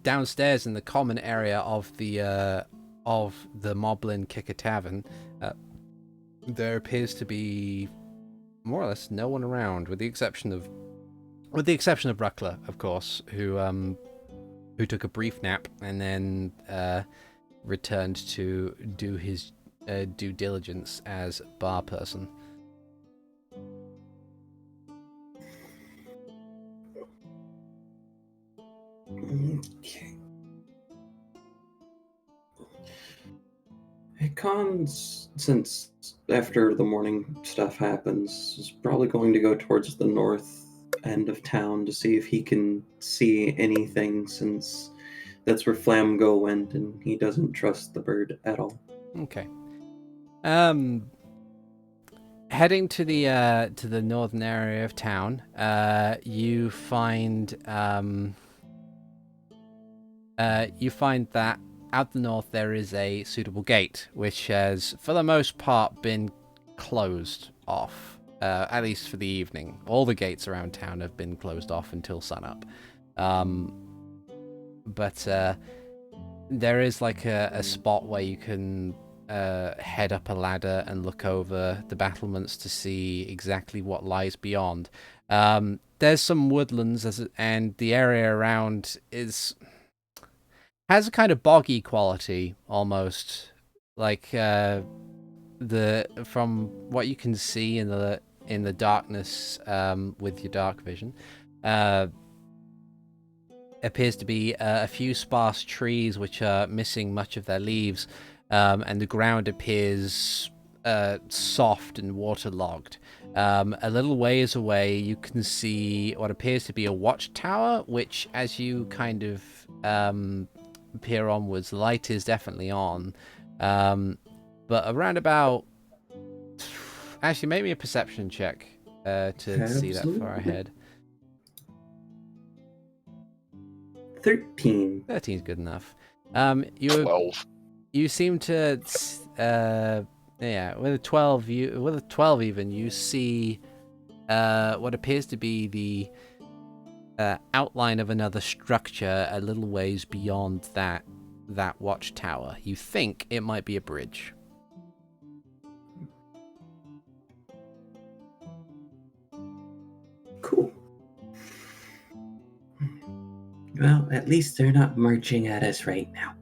Speaker 1: Downstairs in the common area of the Moblin Kicker Tavern, there appears to be more or less no one around, with the exception of Ruckler, of course, who took a brief nap and then returned to do his due diligence as bar person.
Speaker 3: Okay. Hikan's, since after the morning stuff happens, is probably going to go towards the north end of town to see if he can see anything, since that's where Flaamgo went and he doesn't trust the bird at all.
Speaker 1: Okay. Heading to the northern area of town, you find that out the north there is a suitable gate, which has, for the most part, been closed off, at least for the evening. All the gates around town have been closed off until sunup. But there is like a spot where you can head up a ladder and look over the battlements to see exactly what lies beyond. There's some woodlands, and the area around has a kind of boggy quality, almost like from what you can see in the darkness with your dark vision. Appears to be a few sparse trees which are missing much of their leaves, and the ground appears soft and waterlogged. A little ways away, you can see what appears to be a watchtower, which, as you kind of peer onwards, the light is definitely on. But around about... Actually, maybe a perception check to see that far ahead.
Speaker 3: 13.
Speaker 1: 13 is good enough.
Speaker 2: 12.
Speaker 1: You seem to, with a 12 even, you see what appears to be the outline of another structure a little ways beyond that watchtower. You think it might be a bridge.
Speaker 3: Cool. Well, at least they're not marching at us right now.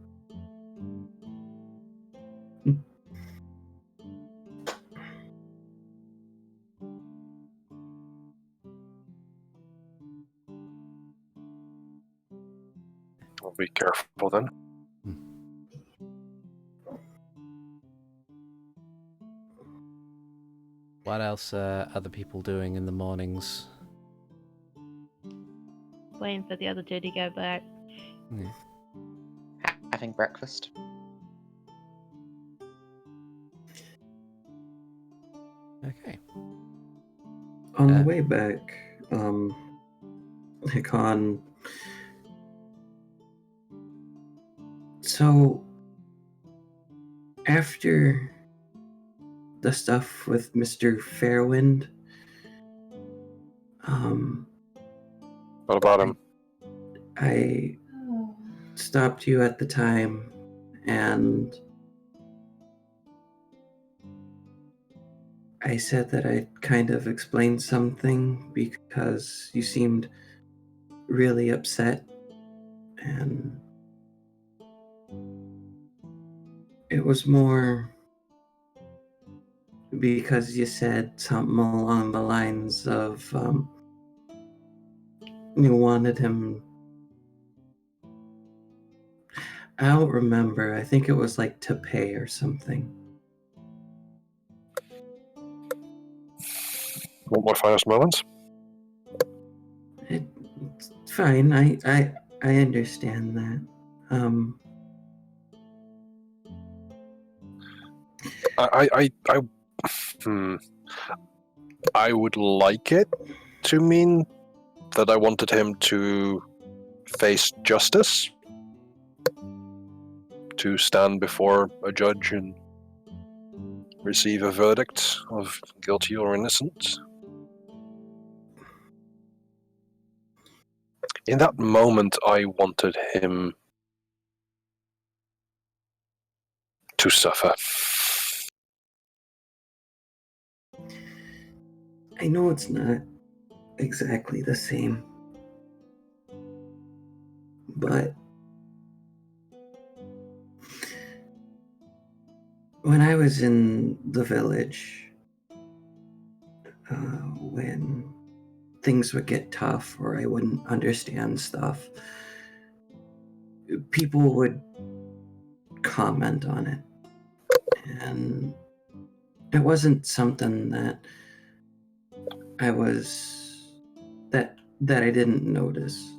Speaker 2: I'll be careful then.
Speaker 1: What else are other people doing in the mornings?
Speaker 5: Waiting for the other two to go back.
Speaker 1: Yeah.
Speaker 4: Having breakfast.
Speaker 1: Okay.
Speaker 3: On the way back, Hikan. So, after the stuff with Mr. Fairwind,
Speaker 2: What about him?
Speaker 3: I stopped you at the time, and I said that I kind of explained something because you seemed really upset, and it was more because you said something along the lines of you wanted him. I don't remember. I think it was like to pay or something.
Speaker 2: Want my finest moments?
Speaker 3: It's fine. I understand that.
Speaker 2: I would like it to mean that I wanted him to face justice, to stand before a judge and receive a verdict of guilty or innocent. In that moment, I wanted him to suffer.
Speaker 3: I know it's not exactly the same, but when I was in the village, when things would get tough or I wouldn't understand stuff, people would comment on it. And it wasn't something that that I didn't notice.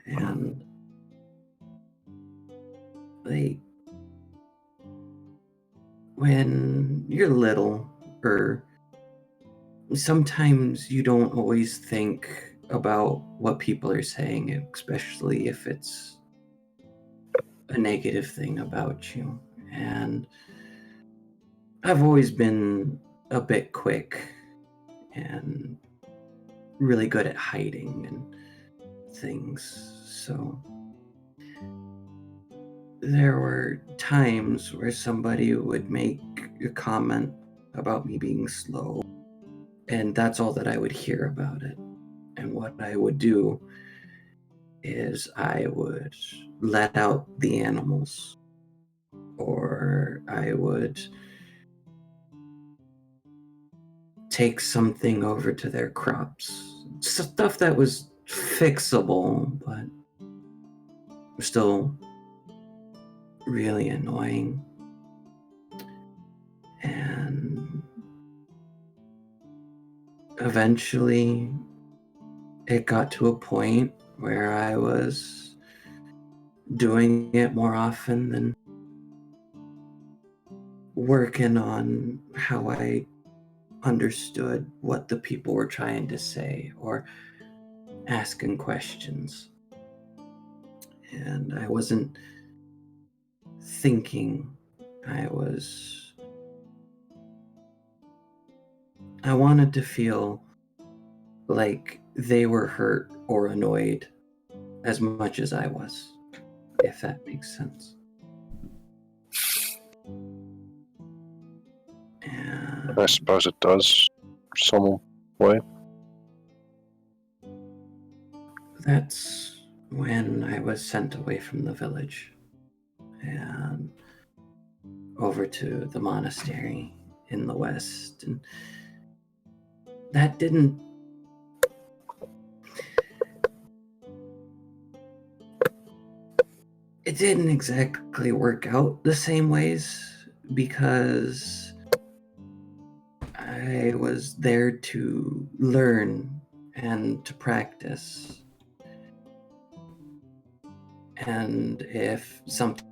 Speaker 3: And like when you're little, or sometimes you don't always think about what people are saying, especially if it's a negative thing about you. And I've always been a bit quick and really good at hiding and things. So there were times where somebody would make a comment about me being slow, and that's all that I would hear about it. And what I would do is I would let out the animals, or I would take something over to their crops. Stuff that was fixable, but still really annoying. And eventually it got to a point where I was doing it more often than working on how I understood what the people were trying to say, or asking questions. And I wasn't thinking, I wanted to feel like they were hurt or annoyed as much as I was, if that makes sense. And
Speaker 2: I suppose it does, some way.
Speaker 3: that's when I was sent away from the village and over to the monastery in the west. And that didn't exactly work out the same ways, because I was there to learn and to practice. And if something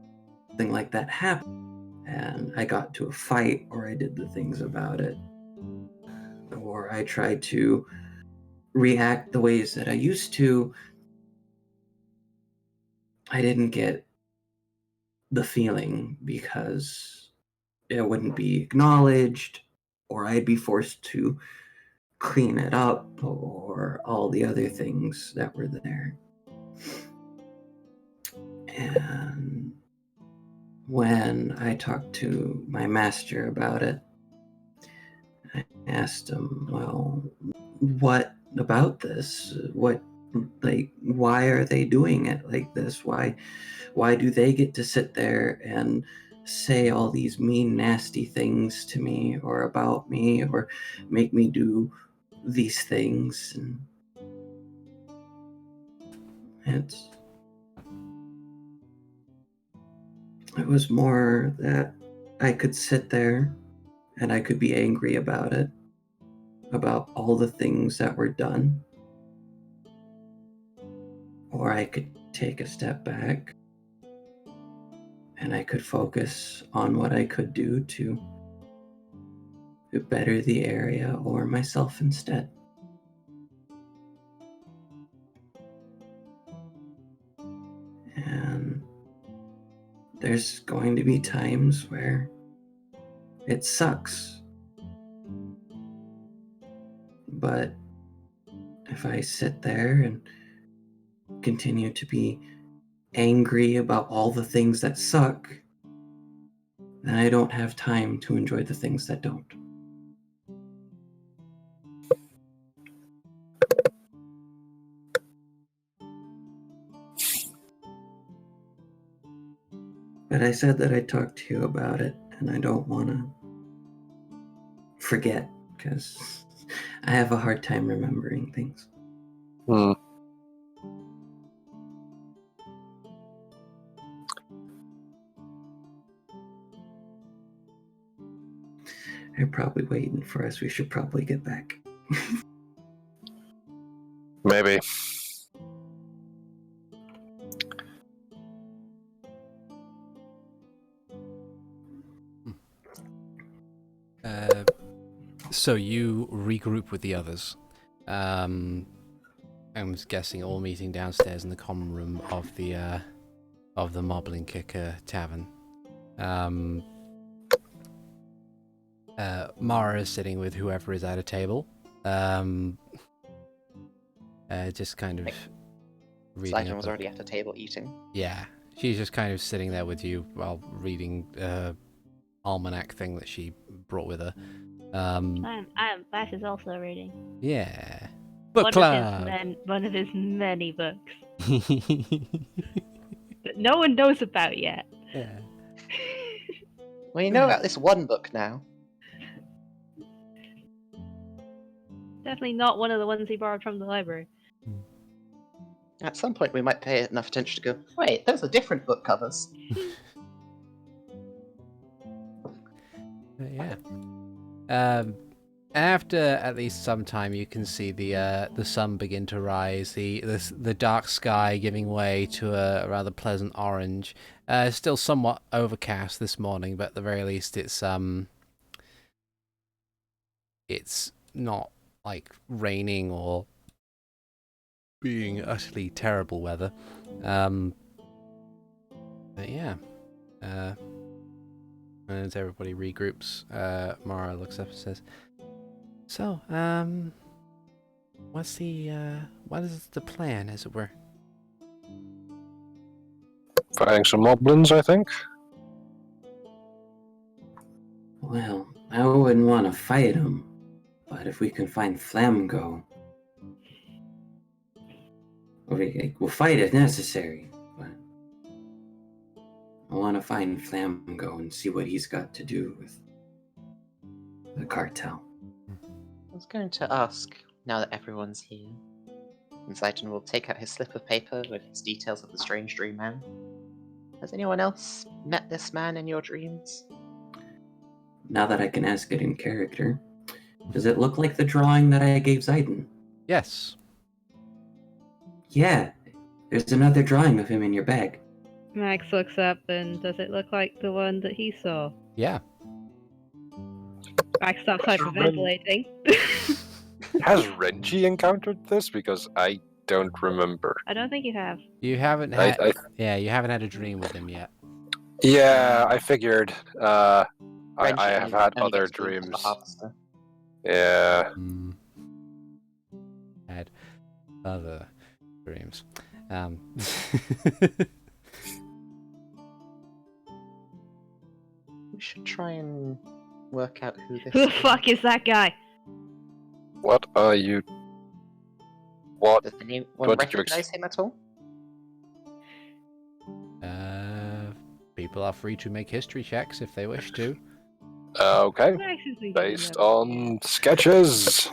Speaker 3: like that happened and I got to a fight, or I did the things about it, or I tried to react the ways that I used to, I didn't get the feeling, because it wouldn't be acknowledged, or I'd be forced to clean it up, or all the other things that were there. And when I talked to my master about it, I asked him, well, what about this? Why are they doing it like this? Why do they get to sit there and say all these mean, nasty things to me or about me, or make me do these things? And it was more that I could sit there and I could be angry about it, about all the things that were done. Or I could take a step back and I could focus on what I could do to to better the area or myself instead. And there's going to be times where it sucks. But if I sit there and continue to be angry about all the things that suck, then I don't have time to enjoy the things that don't. But I said that I'd talk to you about it, and I don't want to forget, because I have a hard time remembering things. They're probably waiting for us. We should probably get back.
Speaker 2: Maybe.
Speaker 1: So you regroup with the others. I'm guessing all meeting downstairs in the common room of the Moblin Kicker Tavern. Mara is sitting with whoever is at a table. Just kind of reading.
Speaker 4: Ziden was already at a table eating.
Speaker 1: Yeah, she's just kind of sitting there with you while reading almanac thing that she brought with her.
Speaker 5: Bash is also reading.
Speaker 1: Yeah. Book club.
Speaker 5: One of his many books that no one knows about yet.
Speaker 1: Yeah.
Speaker 4: Well, you know about this one book now.
Speaker 5: Definitely not one of the ones he borrowed from the library.
Speaker 4: At some point, we might pay enough attention to go, wait, those are different book covers.
Speaker 1: Yeah. After at least some time, you can see the sun begin to rise. The dark sky giving way to a rather pleasant orange. Still somewhat overcast this morning, but at the very least, it's not like raining or being utterly terrible weather. But yeah. And as everybody regroups, Mara looks up and says, "So, what is the plan, as it were?"
Speaker 2: Fighting some moblins, I think.
Speaker 3: Well, I wouldn't want to fight him, but if we can find Flaamgo, we'll fight if necessary. But I want to find Flaamgo and see what he's got to do with the cartel.
Speaker 4: I was going to ask, now that everyone's here, and Ziden will take out his slip of paper with his details of the strange dream man. Has anyone else met this man in your dreams?
Speaker 3: Now that I can ask it in character, does it look like the drawing that I gave Ziden?
Speaker 1: Yes.
Speaker 3: Yeah, there's another drawing of him in your bag.
Speaker 5: Max looks up and does it look like the one that he saw?
Speaker 1: Yeah.
Speaker 5: Max stops hyperventilating.
Speaker 2: Has Renji encountered this? Because I don't remember.
Speaker 5: I don't think you have.
Speaker 1: You haven't had. Yeah, you haven't had a dream with him yet.
Speaker 2: Yeah, I figured. I
Speaker 4: Renji
Speaker 2: have had
Speaker 4: only
Speaker 2: other
Speaker 4: gets dreams of the
Speaker 2: dreams.
Speaker 4: harvester.
Speaker 2: Yeah.
Speaker 1: Had other dreams.
Speaker 4: We should try and work out who this
Speaker 5: Who the
Speaker 4: is.
Speaker 5: fuck is that guy?
Speaker 2: What are you? What?
Speaker 4: Does anyone
Speaker 2: What did you
Speaker 4: recognize him at all?
Speaker 1: People are free to make history checks if they wish to.
Speaker 2: Okay.
Speaker 5: Max is thinking
Speaker 2: Based
Speaker 5: of-
Speaker 2: on sketches,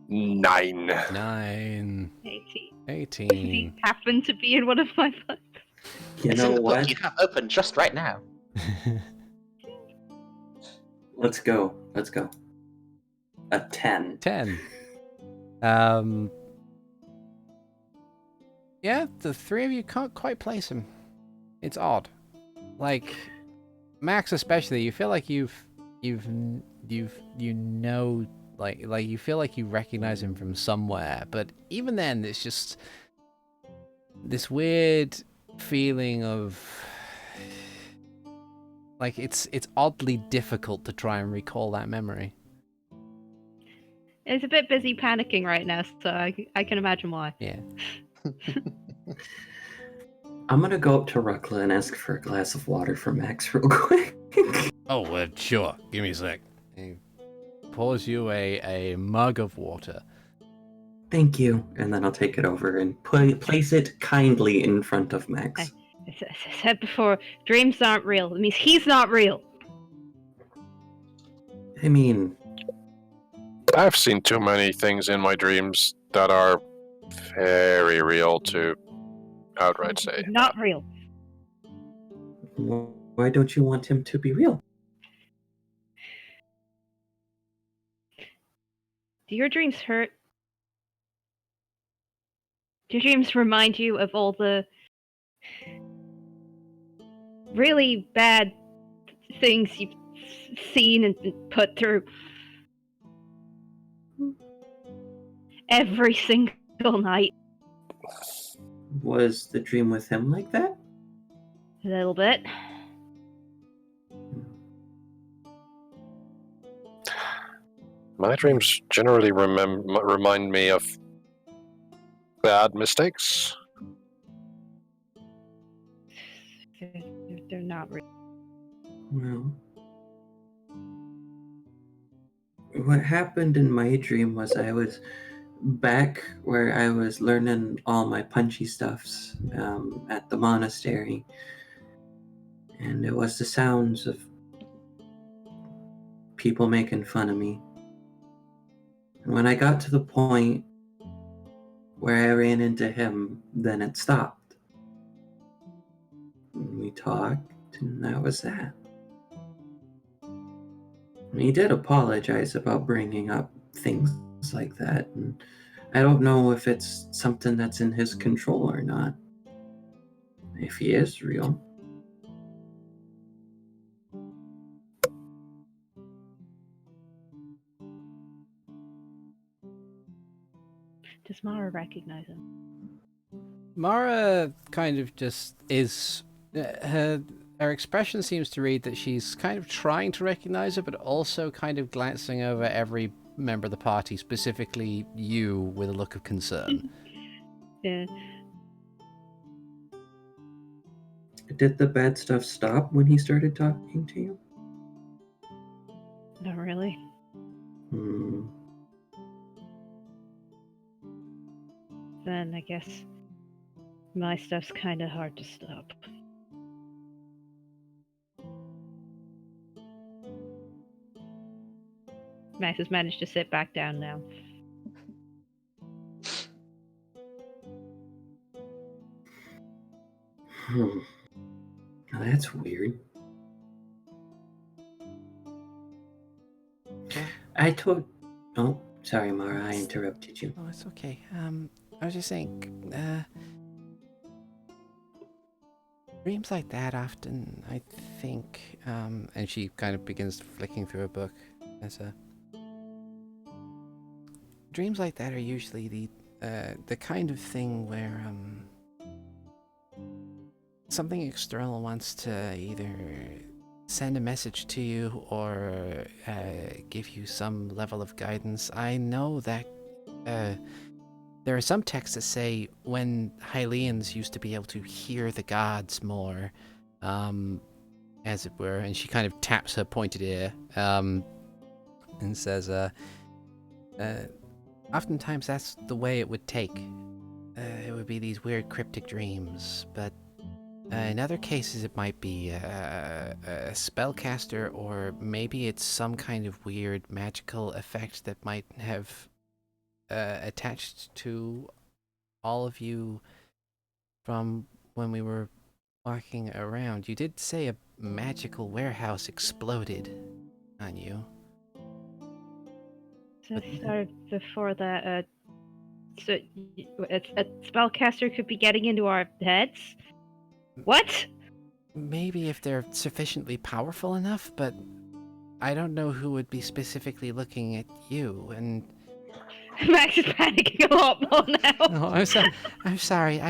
Speaker 2: 9.
Speaker 1: 9.
Speaker 5: 18.
Speaker 1: 18.
Speaker 5: Does he happen to be in one of my books?
Speaker 3: You
Speaker 4: It's
Speaker 3: know
Speaker 4: in the
Speaker 3: what?
Speaker 4: book you have open just right now.
Speaker 3: Let's go. A 10.
Speaker 1: 10. Yeah, the three of you can't quite place him. It's odd. Like, Max especially, you feel like you've you know, like you feel like you recognize him from somewhere, but even then, it's just this weird feeling of like it's oddly difficult to try and recall that memory.
Speaker 5: He's a bit busy panicking right now, so I can imagine why.
Speaker 1: Yeah.
Speaker 3: I'm gonna go up to Rukla and ask for a glass of water for Max real quick.
Speaker 1: Oh, sure. Give me a sec. He pours you a mug of water.
Speaker 3: Thank you. And then I'll take it over and place it kindly in front of Max.
Speaker 5: As I said before, dreams aren't real. It means he's not real.
Speaker 3: I mean,
Speaker 2: I've seen too many things in my dreams that are very real to outright say.
Speaker 5: Not real.
Speaker 3: why don't you want him to be real?
Speaker 5: Do your dreams hurt? Do your dreams remind you of all the really bad things you've seen and put through? Every single night.
Speaker 3: Was the dream with him like that?
Speaker 5: A little bit.
Speaker 2: My dreams generally remind me of bad mistakes.
Speaker 5: They're not real.
Speaker 3: Well, what happened in my dream was I was back where I was learning all my punchy stuffs at the monastery. And it was the sounds of people making fun of me. And when I got to the point where I ran into him, then it stopped. And we talked, and that was that. And he did apologize about bringing up things like that, and I don't know if it's something that's in his control or not. If he is real.
Speaker 5: Does Mara recognize him?
Speaker 1: Mara kind of just is. Her expression seems to read that she's kind of trying to recognize it, but also kind of glancing over every member of the party, specifically you, with a look of concern.
Speaker 5: Yeah.
Speaker 3: Did the bad stuff stop when he started talking to you?
Speaker 5: Not really. Then I guess my stuff's kind of hard to stop. Max has managed to sit back down now.
Speaker 3: Now that's weird. I told... Oh, sorry, Mara, I interrupted you.
Speaker 1: Oh, it's okay. I was just saying, dreams like that often, I think, and she kind of begins flicking through a book as a... Dreams like that are usually the kind of thing where, something external wants to either send a message to you or give you some level of guidance. I know that there are some texts that say when Hylians used to be able to hear the gods more, as it were, and she kind of taps her pointed ear and says, oftentimes that's the way it would take. It would be these weird cryptic dreams, but in other cases it might be a spellcaster, or maybe it's some kind of weird magical effect that might have attached to all of you from when we were walking around. You did say a magical warehouse exploded on you.
Speaker 5: So before that, so a spellcaster could be getting into our heads? What?
Speaker 1: Maybe if they're sufficiently powerful enough, but I don't know who would be specifically looking at you, and
Speaker 5: Max is panicking a lot more now.
Speaker 1: oh, I'm sorry.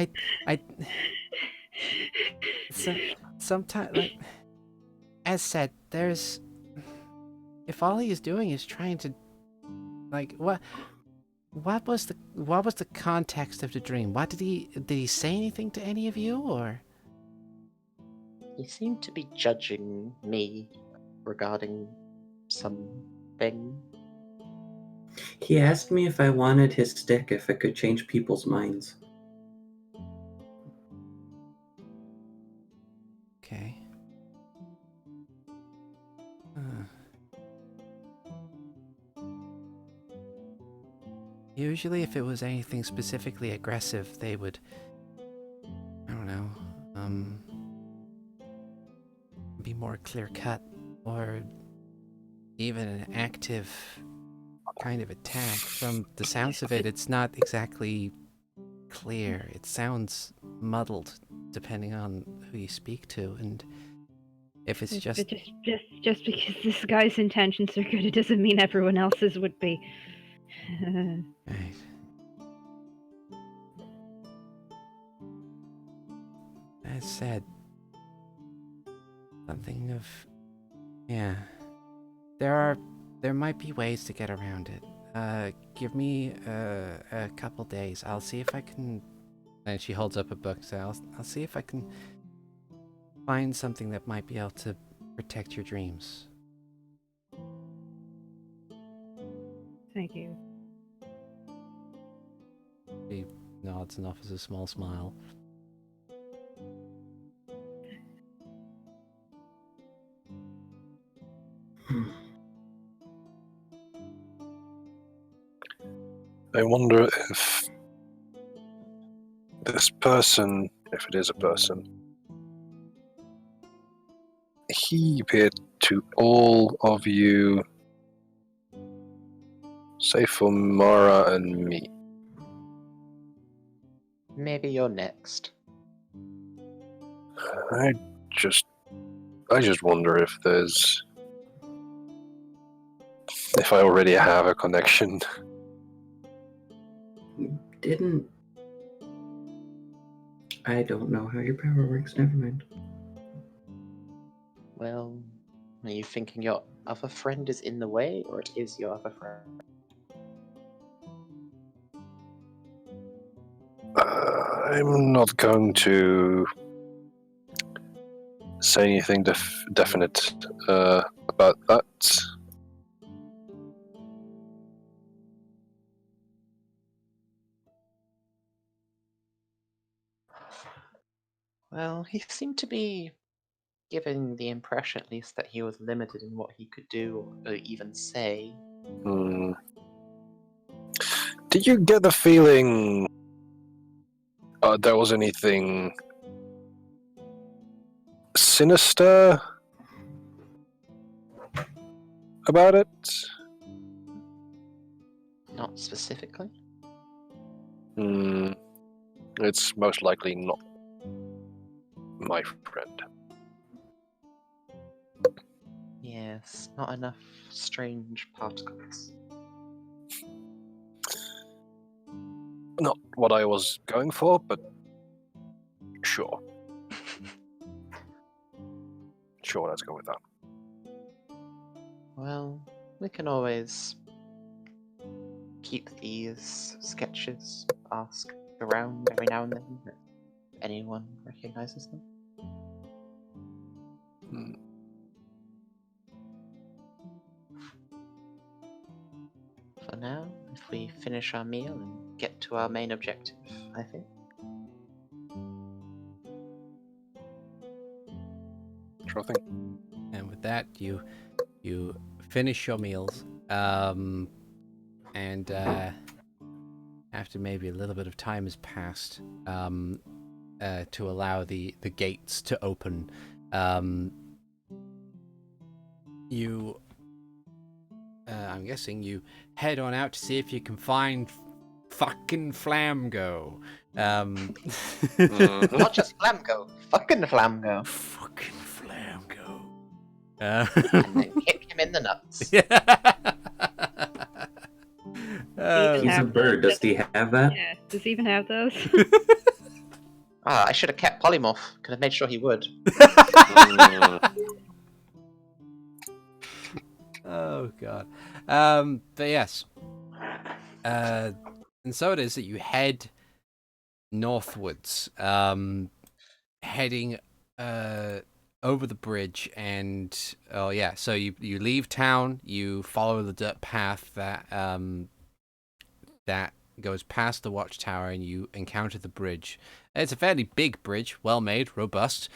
Speaker 1: Sometimes, like, as said, there's. If all he is doing is trying to, like, what was the context of the dream? Did he say anything to any of you, or?
Speaker 4: He seemed to be judging me regarding something.
Speaker 3: He asked me if I wanted his stick if it could change people's minds.
Speaker 1: Okay. Usually, if it was anything specifically aggressive, they would, I don't know, be more clear-cut, or even an active kind of attack. From the sounds of it, it's not exactly clear. It sounds muddled, depending on who you speak to, and if it's just...
Speaker 5: Just because this guy's intentions are good, it doesn't mean everyone else's would be.
Speaker 1: Right. As said, something of... Yeah. There might be ways to get around it. Give me a couple days. I'll see if I can... And she holds up a book, so I'll see if I can find something that might be able to protect your dreams.
Speaker 5: Thank you.
Speaker 1: She nods and offers a small smile.
Speaker 2: I wonder if this person, if it is a person, he appeared to all of you, save for Mara and me.
Speaker 4: Maybe you're next.
Speaker 2: I just wonder if I already have a connection.
Speaker 3: I don't know how your power works, never mind.
Speaker 4: Well, are you thinking your other friend is in the way, or it is your other friend?
Speaker 2: I'm not going to say anything definite about that.
Speaker 4: Well, he seemed to be giving the impression, at least, that he was limited in what he could do or even say.
Speaker 2: Did you get the feeling there was anything sinister about it?
Speaker 4: Not specifically.
Speaker 2: It's most likely not my friend.
Speaker 4: Yes, not enough strange particles.
Speaker 2: Not what I was going for, but sure. Sure, let's go with that.
Speaker 4: Well, we can always keep these sketches asked around every now and then if anyone recognizes them. For now, if we finish our meal and get to our main objective, I think.
Speaker 2: Sure thing.
Speaker 1: And with that, you finish your meals, and after maybe a little bit of time has passed, to allow the gates to open, I'm guessing you head on out to see if you can find fucking Flaamgo.
Speaker 4: Not just Flaamgo, fucking Flaamgo.
Speaker 1: Fucking Flaamgo.
Speaker 4: And then kick him him in the nuts.
Speaker 1: Oh.
Speaker 3: He's a bird. Does he have that?
Speaker 5: Yeah. Does he even have those?
Speaker 4: Ah, I should have kept polymorph. Could have made sure he would.
Speaker 1: Oh god. But yes. And so it is that you head northwards, heading over the bridge, and so you leave town, you follow the dirt path that that goes past the watchtower, and you encounter the bridge. It's a fairly big bridge, well made, robust,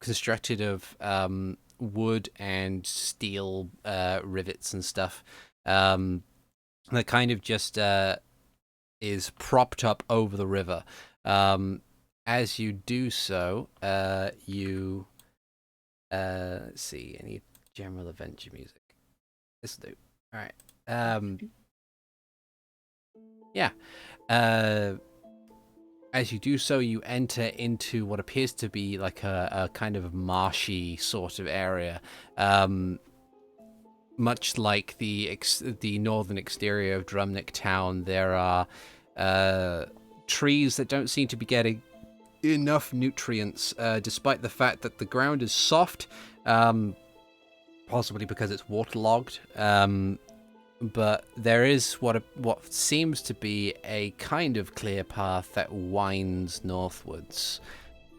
Speaker 1: constructed of wood and steel rivets and stuff. That kind of just is propped up over the river. As you do so, you let's see, any general adventure music. This will do. All right. Yeah. As you do so, you enter into what appears to be like a kind of marshy sort of area. Much like the northern exterior of Drumnik Town, there are trees that don't seem to be getting enough nutrients, despite the fact that the ground is soft, possibly because it's waterlogged. But there is what seems to be a kind of clear path that winds northwards.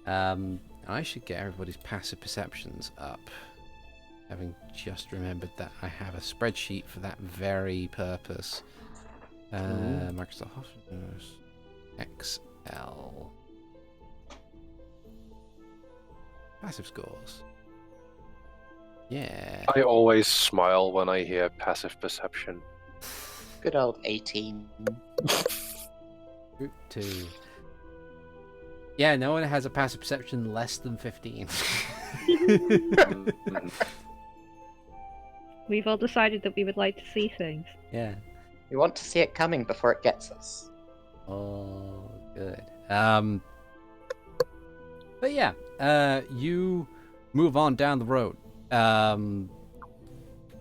Speaker 1: I should get everybody's passive perceptions up, having just remembered that I have a spreadsheet for that very purpose. Microsoft Office Excel. Passive scores. Yeah.
Speaker 2: I always smile when I hear passive perception.
Speaker 4: Good old 18.
Speaker 1: Group 2. Yeah, no one has a passive perception less than 15.
Speaker 5: We've all decided that we would like to see things.
Speaker 1: Yeah.
Speaker 4: We want to see it coming before it gets us.
Speaker 1: Oh, good. But yeah, you move on down the road. And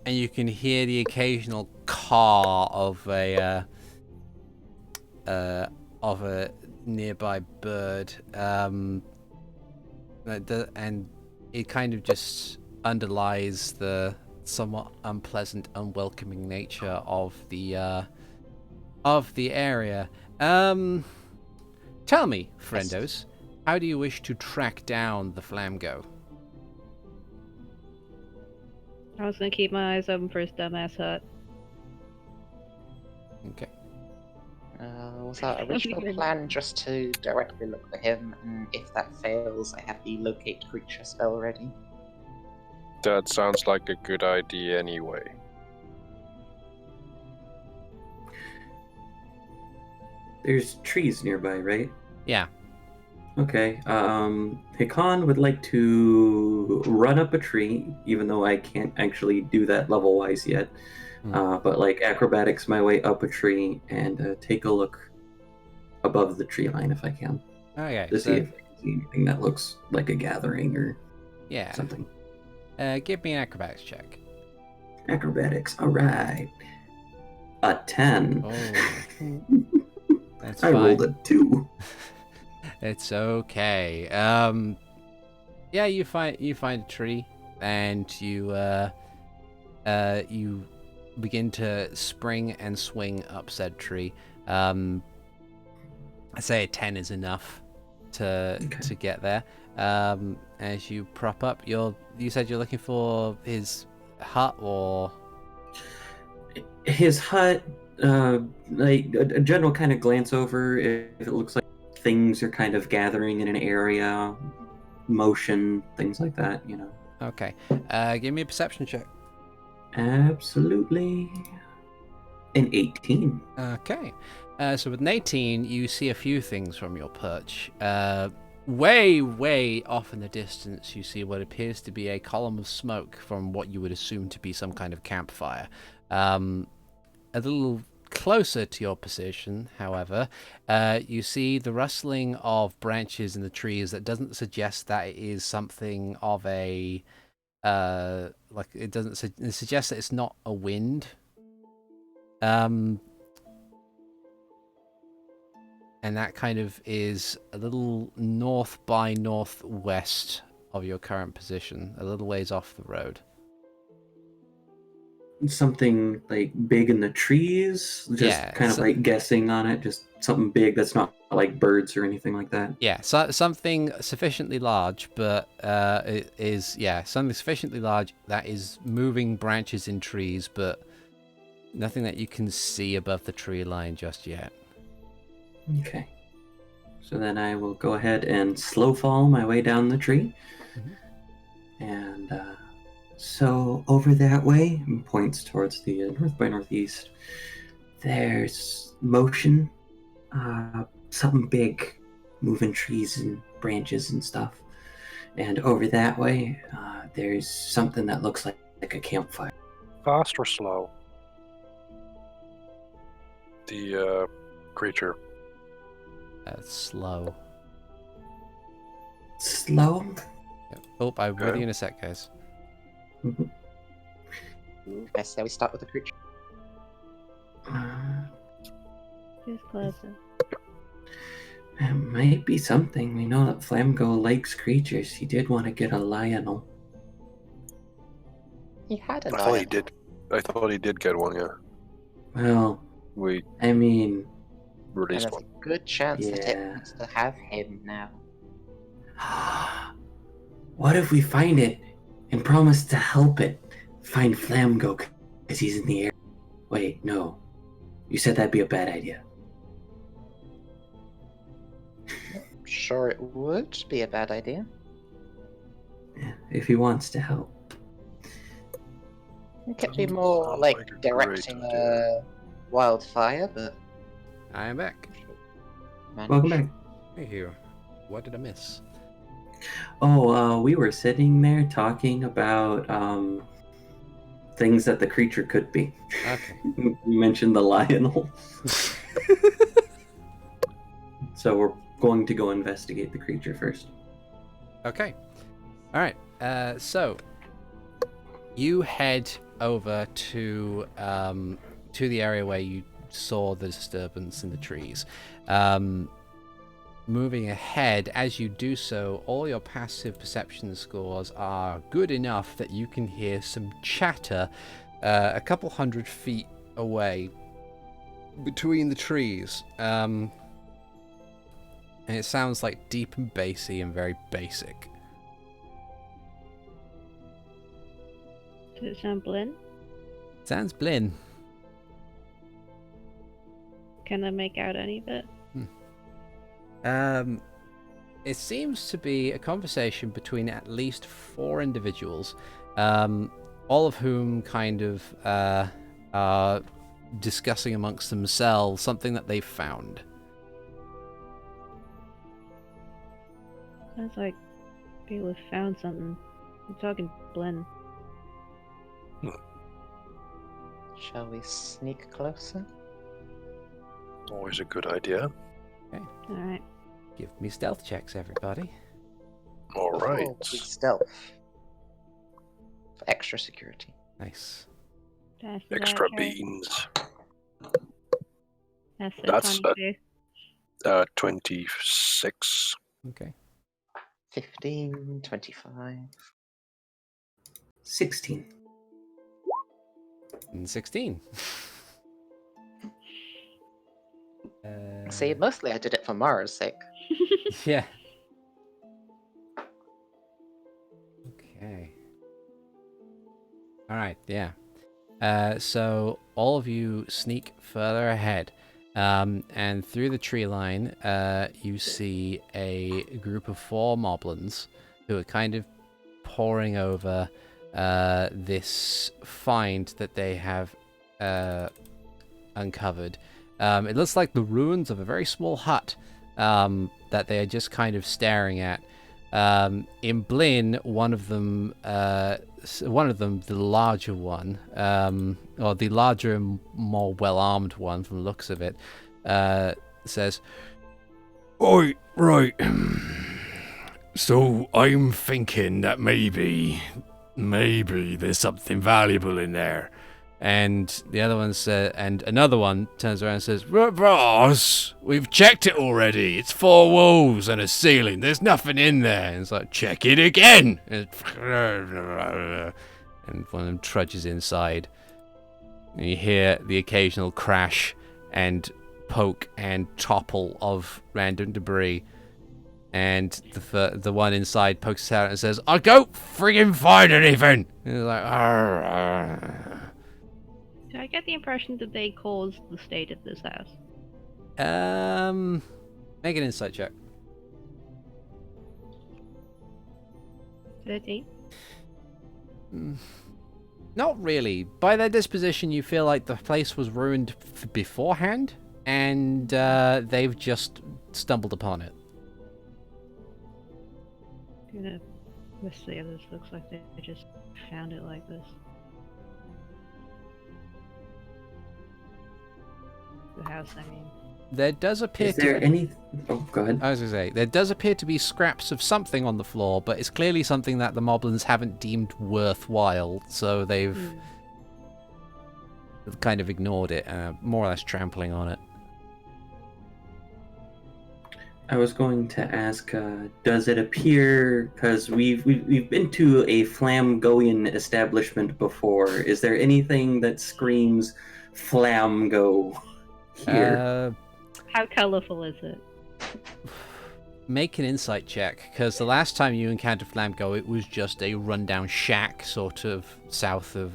Speaker 1: you can hear the occasional caw of a nearby bird, and it kind of just underlies the somewhat unpleasant, unwelcoming nature of the area. Tell me, friendos, how do you wish to track down the Flaamgo?
Speaker 5: I was gonna keep my eyes open for his dumbass hut.
Speaker 1: Okay.
Speaker 4: Was our original plan just to directly look for him, and if that fails, I have the locate creature spell ready?
Speaker 2: That sounds like a good idea anyway.
Speaker 3: There's trees nearby, right?
Speaker 1: Yeah.
Speaker 3: Okay. Hikan would like to run up a tree, even though I can't actually do that level-wise yet. But like acrobatics my way up a tree and take a look above the tree line if I can.
Speaker 1: Okay.
Speaker 3: To see if I can see anything that looks like a gathering or something.
Speaker 1: Give me an acrobatics check.
Speaker 3: Acrobatics. All right. A 10.
Speaker 1: Oh. That's
Speaker 3: I
Speaker 1: fine.
Speaker 3: rolled a 2.
Speaker 1: It's okay. Yeah, you find a tree, and you begin to spring and swing up said tree. I say a 10 is enough to get there. As you prop up, you said you're looking for his hut, or
Speaker 3: his hut. Like a general kind of glance over if it looks like things are kind of gathering in an area, motion, things like that, you know.
Speaker 1: Okay. Give me a perception check.
Speaker 3: Absolutely. An 18.
Speaker 1: Okay. So with an 18, you see a few things from your perch. Way, way off in the distance, you see what appears to be a column of smoke from what you would assume to be some kind of campfire. A little closer to your position, however, you see the rustling of branches in the trees that doesn't suggest that it is something of a like it doesn't. It suggests that it's not a wind. And that kind of is a little north by northwest of your current position, a little ways off the road.
Speaker 3: Something like big in the trees, just
Speaker 1: Yeah,
Speaker 3: kind of like guessing on it, just something big that's not like birds or anything like that.
Speaker 1: Yeah, so something sufficiently large, but it is something sufficiently large that is moving branches in trees, but nothing that you can see above the tree line just yet.
Speaker 3: Okay. So then I will go ahead and slow fall my way down the tree.
Speaker 1: Mm-hmm.
Speaker 3: And so over that way, and points towards the north by northeast, there's motion, something big moving trees and branches and stuff. And over that way, there's something that looks like a campfire.
Speaker 2: Fast or slow? The creature.
Speaker 1: Slow.
Speaker 3: Slow?
Speaker 1: Yep. Oh, I'm with you in a sec, guys.
Speaker 4: I say we start with the creature.
Speaker 5: Who's closer?
Speaker 3: It might be something. We know that Flaamgo likes creatures. He did want to get a lionel.
Speaker 4: He had a
Speaker 2: I thought he did. I thought he did get one. Yeah.
Speaker 3: Well,
Speaker 2: We
Speaker 3: I mean,
Speaker 4: And
Speaker 2: released
Speaker 4: there's
Speaker 2: one.
Speaker 4: a good chance that it
Speaker 3: Yeah.
Speaker 4: wants to have him now.
Speaker 3: what if we find it and promise to help it find Flaamgo because he's in the air? Wait, no. You said that'd be a bad idea.
Speaker 4: Sure, it would be a bad idea.
Speaker 3: Yeah, if he wants to help.
Speaker 4: It could be more
Speaker 2: Sounds
Speaker 4: like
Speaker 2: like a great
Speaker 4: directing
Speaker 2: idea.
Speaker 4: a wildfire, but
Speaker 1: I am back.
Speaker 3: Welcome back.
Speaker 1: Hey, here. What did I miss?
Speaker 3: Oh, we were sitting there talking about things that the creature could be.
Speaker 1: Okay.
Speaker 3: You mentioned the lionel. So we're going to go investigate the creature first.
Speaker 1: Okay. All right. So you head over to the area where you saw the disturbance in the trees. Moving ahead, as you do so, all your passive perception scores are good enough that you can hear some chatter a couple 100 feet away between the trees. And it sounds like deep and bassy and very basic.
Speaker 5: Does it sound Blinn?
Speaker 1: Sounds Blinn.
Speaker 5: Can I make out any of it?
Speaker 1: It seems to be a conversation between at least 4 individuals, all of whom kind of are discussing amongst themselves something that they've found.
Speaker 5: Sounds like people have found something. I'm talking Blinn.
Speaker 4: shall we sneak closer?
Speaker 2: Always a good idea.
Speaker 5: Alright.
Speaker 1: Give me stealth checks, everybody.
Speaker 2: All right.
Speaker 4: Oh, with stealth. For extra security.
Speaker 1: Nice.
Speaker 5: That's the
Speaker 2: Extra
Speaker 5: bad guy.
Speaker 2: beans.
Speaker 5: That's the
Speaker 2: That's
Speaker 5: 22.
Speaker 2: 26.
Speaker 1: Okay.
Speaker 4: 15, 25.
Speaker 3: 16.
Speaker 1: And 16.
Speaker 4: See, mostly I did it for Mara's sake.
Speaker 1: Yeah. Okay. All right. Yeah. So all of you sneak further ahead, and through the tree line, you see a group of 4 moblins who are kind of poring over this find that they have uncovered. It looks like the ruins of a very small hut that they are just kind of staring at. In Blinn, one of them, the larger one, or the larger and more well-armed one from the looks of it, says, "Oi, right. So I'm thinking that maybe maybe there's something valuable in there. And the other one said, and another one turns around and says, "Boss, we've checked it already. It's 4 walls and a ceiling. There's nothing in there." And it's like, "Check it again." And one of them trudges inside. And you hear the occasional crash and poke and topple of random debris. And the one inside pokes out and says, "I don't friggin' find anything." And it's like, "Arr, arr."
Speaker 5: Do I get the impression that they caused the state of this house?
Speaker 1: Make an insight check.
Speaker 5: 13?
Speaker 1: Not really. By their disposition, you feel like the place was ruined beforehand, and they've just stumbled upon it.
Speaker 5: Gonna miss the others. Looks like they just found it like this. The house, I mean.
Speaker 1: There does appear
Speaker 3: Is there any... Oh, go ahead.
Speaker 1: I was going to say, there does appear to be scraps of something on the floor, but it's clearly something that the moblins haven't deemed worthwhile, so they've kind of ignored it, more or less trampling on it.
Speaker 3: I was going to ask, does it appear, because we've been to a Flaamgoian establishment before, is there anything that screams Flaamgo here?
Speaker 5: How colourful is it?
Speaker 1: Make an insight check, because the last time you encountered Flaamgo, it was just a rundown shack, sort of south of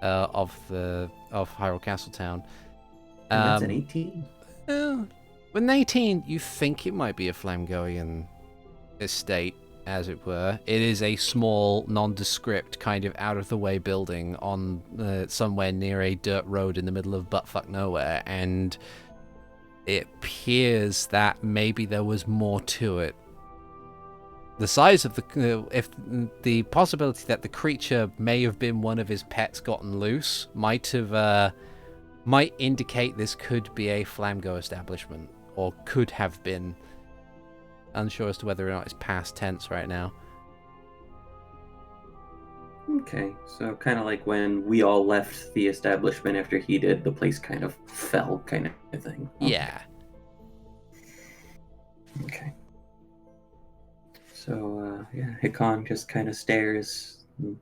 Speaker 1: Hyrule Castletown.
Speaker 3: And that's an 18.
Speaker 1: With an 18, you think it might be a Flaamgoian estate, as it were. It is a small, nondescript, kind of out-of-the-way building on somewhere near a dirt road in the middle of buttfuck nowhere, and it appears that maybe there was more to it. The size of the possibility that the creature may have been one of his pets gotten loose might indicate this could be a Flaamgo establishment, or could have been. Unsure as to whether or not it's past tense right now.
Speaker 3: Okay, so kind of like when we all left the establishment after he did, the place kind of fell, kind of thing.
Speaker 1: Yeah.
Speaker 3: Okay. So, yeah, Hikan just kind of stares. I'm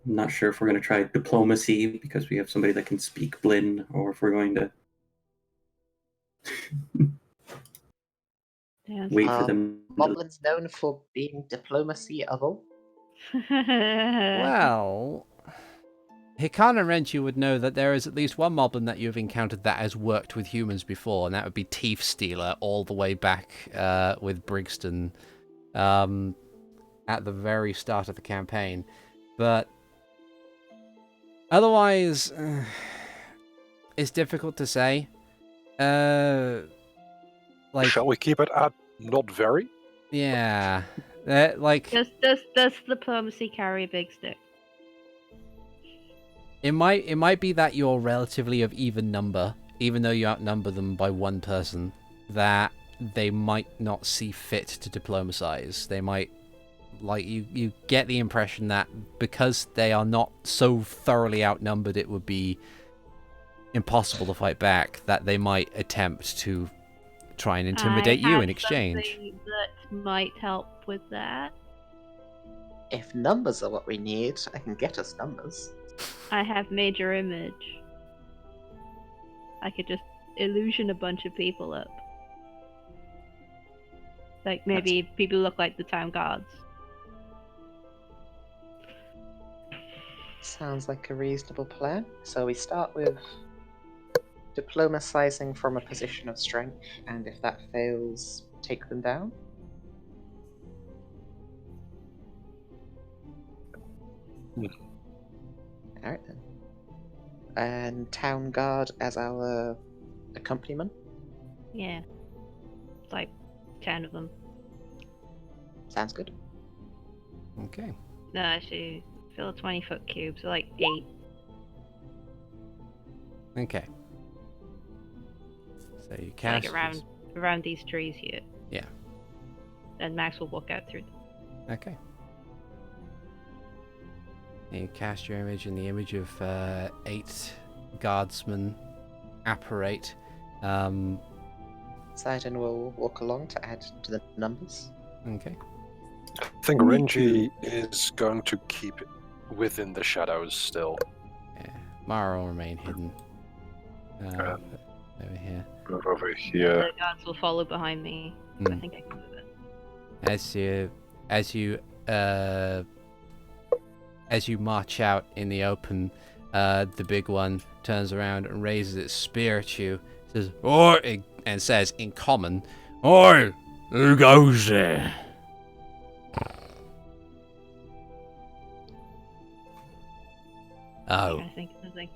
Speaker 3: not sure if we're going to try diplomacy because we have somebody that can speak Blin, or if we're going to wait for them.
Speaker 4: Moblins known for being diplomacy-able.
Speaker 1: Well, Hikan and Renji would know that there is at least one moblin that you've encountered that has worked with humans before, and that would be Thief Stealer, all the way back with Briggston at the very start of the campaign. But otherwise, it's difficult to say.
Speaker 2: Shall we keep it at not very?
Speaker 1: Yeah.
Speaker 5: Does diplomacy carry a big stick?
Speaker 1: It might be that you're relatively of even number, even though you outnumber them by one person, that they might not see fit to diplomatize. They might, you get the impression that because they are not so thoroughly outnumbered it would be impossible to fight back, that they might attempt to try and intimidate you in exchange.
Speaker 5: That might help with that.
Speaker 4: If numbers are what we need, I can get us numbers.
Speaker 5: I have major image. I could just illusion a bunch of people up. Like maybe people look like the town guards.
Speaker 4: Sounds like a reasonable plan. So we start with diplomatizing from a position of strength, and if that fails, take them down. Alright then. And town guard as our accompaniment.
Speaker 5: Yeah. It's like 10 of them.
Speaker 4: Sounds good.
Speaker 1: Okay.
Speaker 5: No, actually, fill a 20-foot cube, so like 8.
Speaker 1: Okay. So you cast
Speaker 5: Like around these trees here.
Speaker 1: Yeah.
Speaker 5: And Max will walk out through them.
Speaker 1: Okay. You cast your image, and the image of 8 guardsmen apparate.
Speaker 4: Ziden will walk along to add to the numbers.
Speaker 1: Okay.
Speaker 2: I think Renji is going to keep it within the shadows still.
Speaker 1: Yeah. Mara will remain hidden. Over here.
Speaker 2: Move over here.
Speaker 5: The guards will follow behind me. I think I can move it.
Speaker 1: As you march out in the open, the big one turns around and raises its spear at you. Says, "Oi!" and says in common, "Oi! Who goes there?" Oh.
Speaker 5: I think something.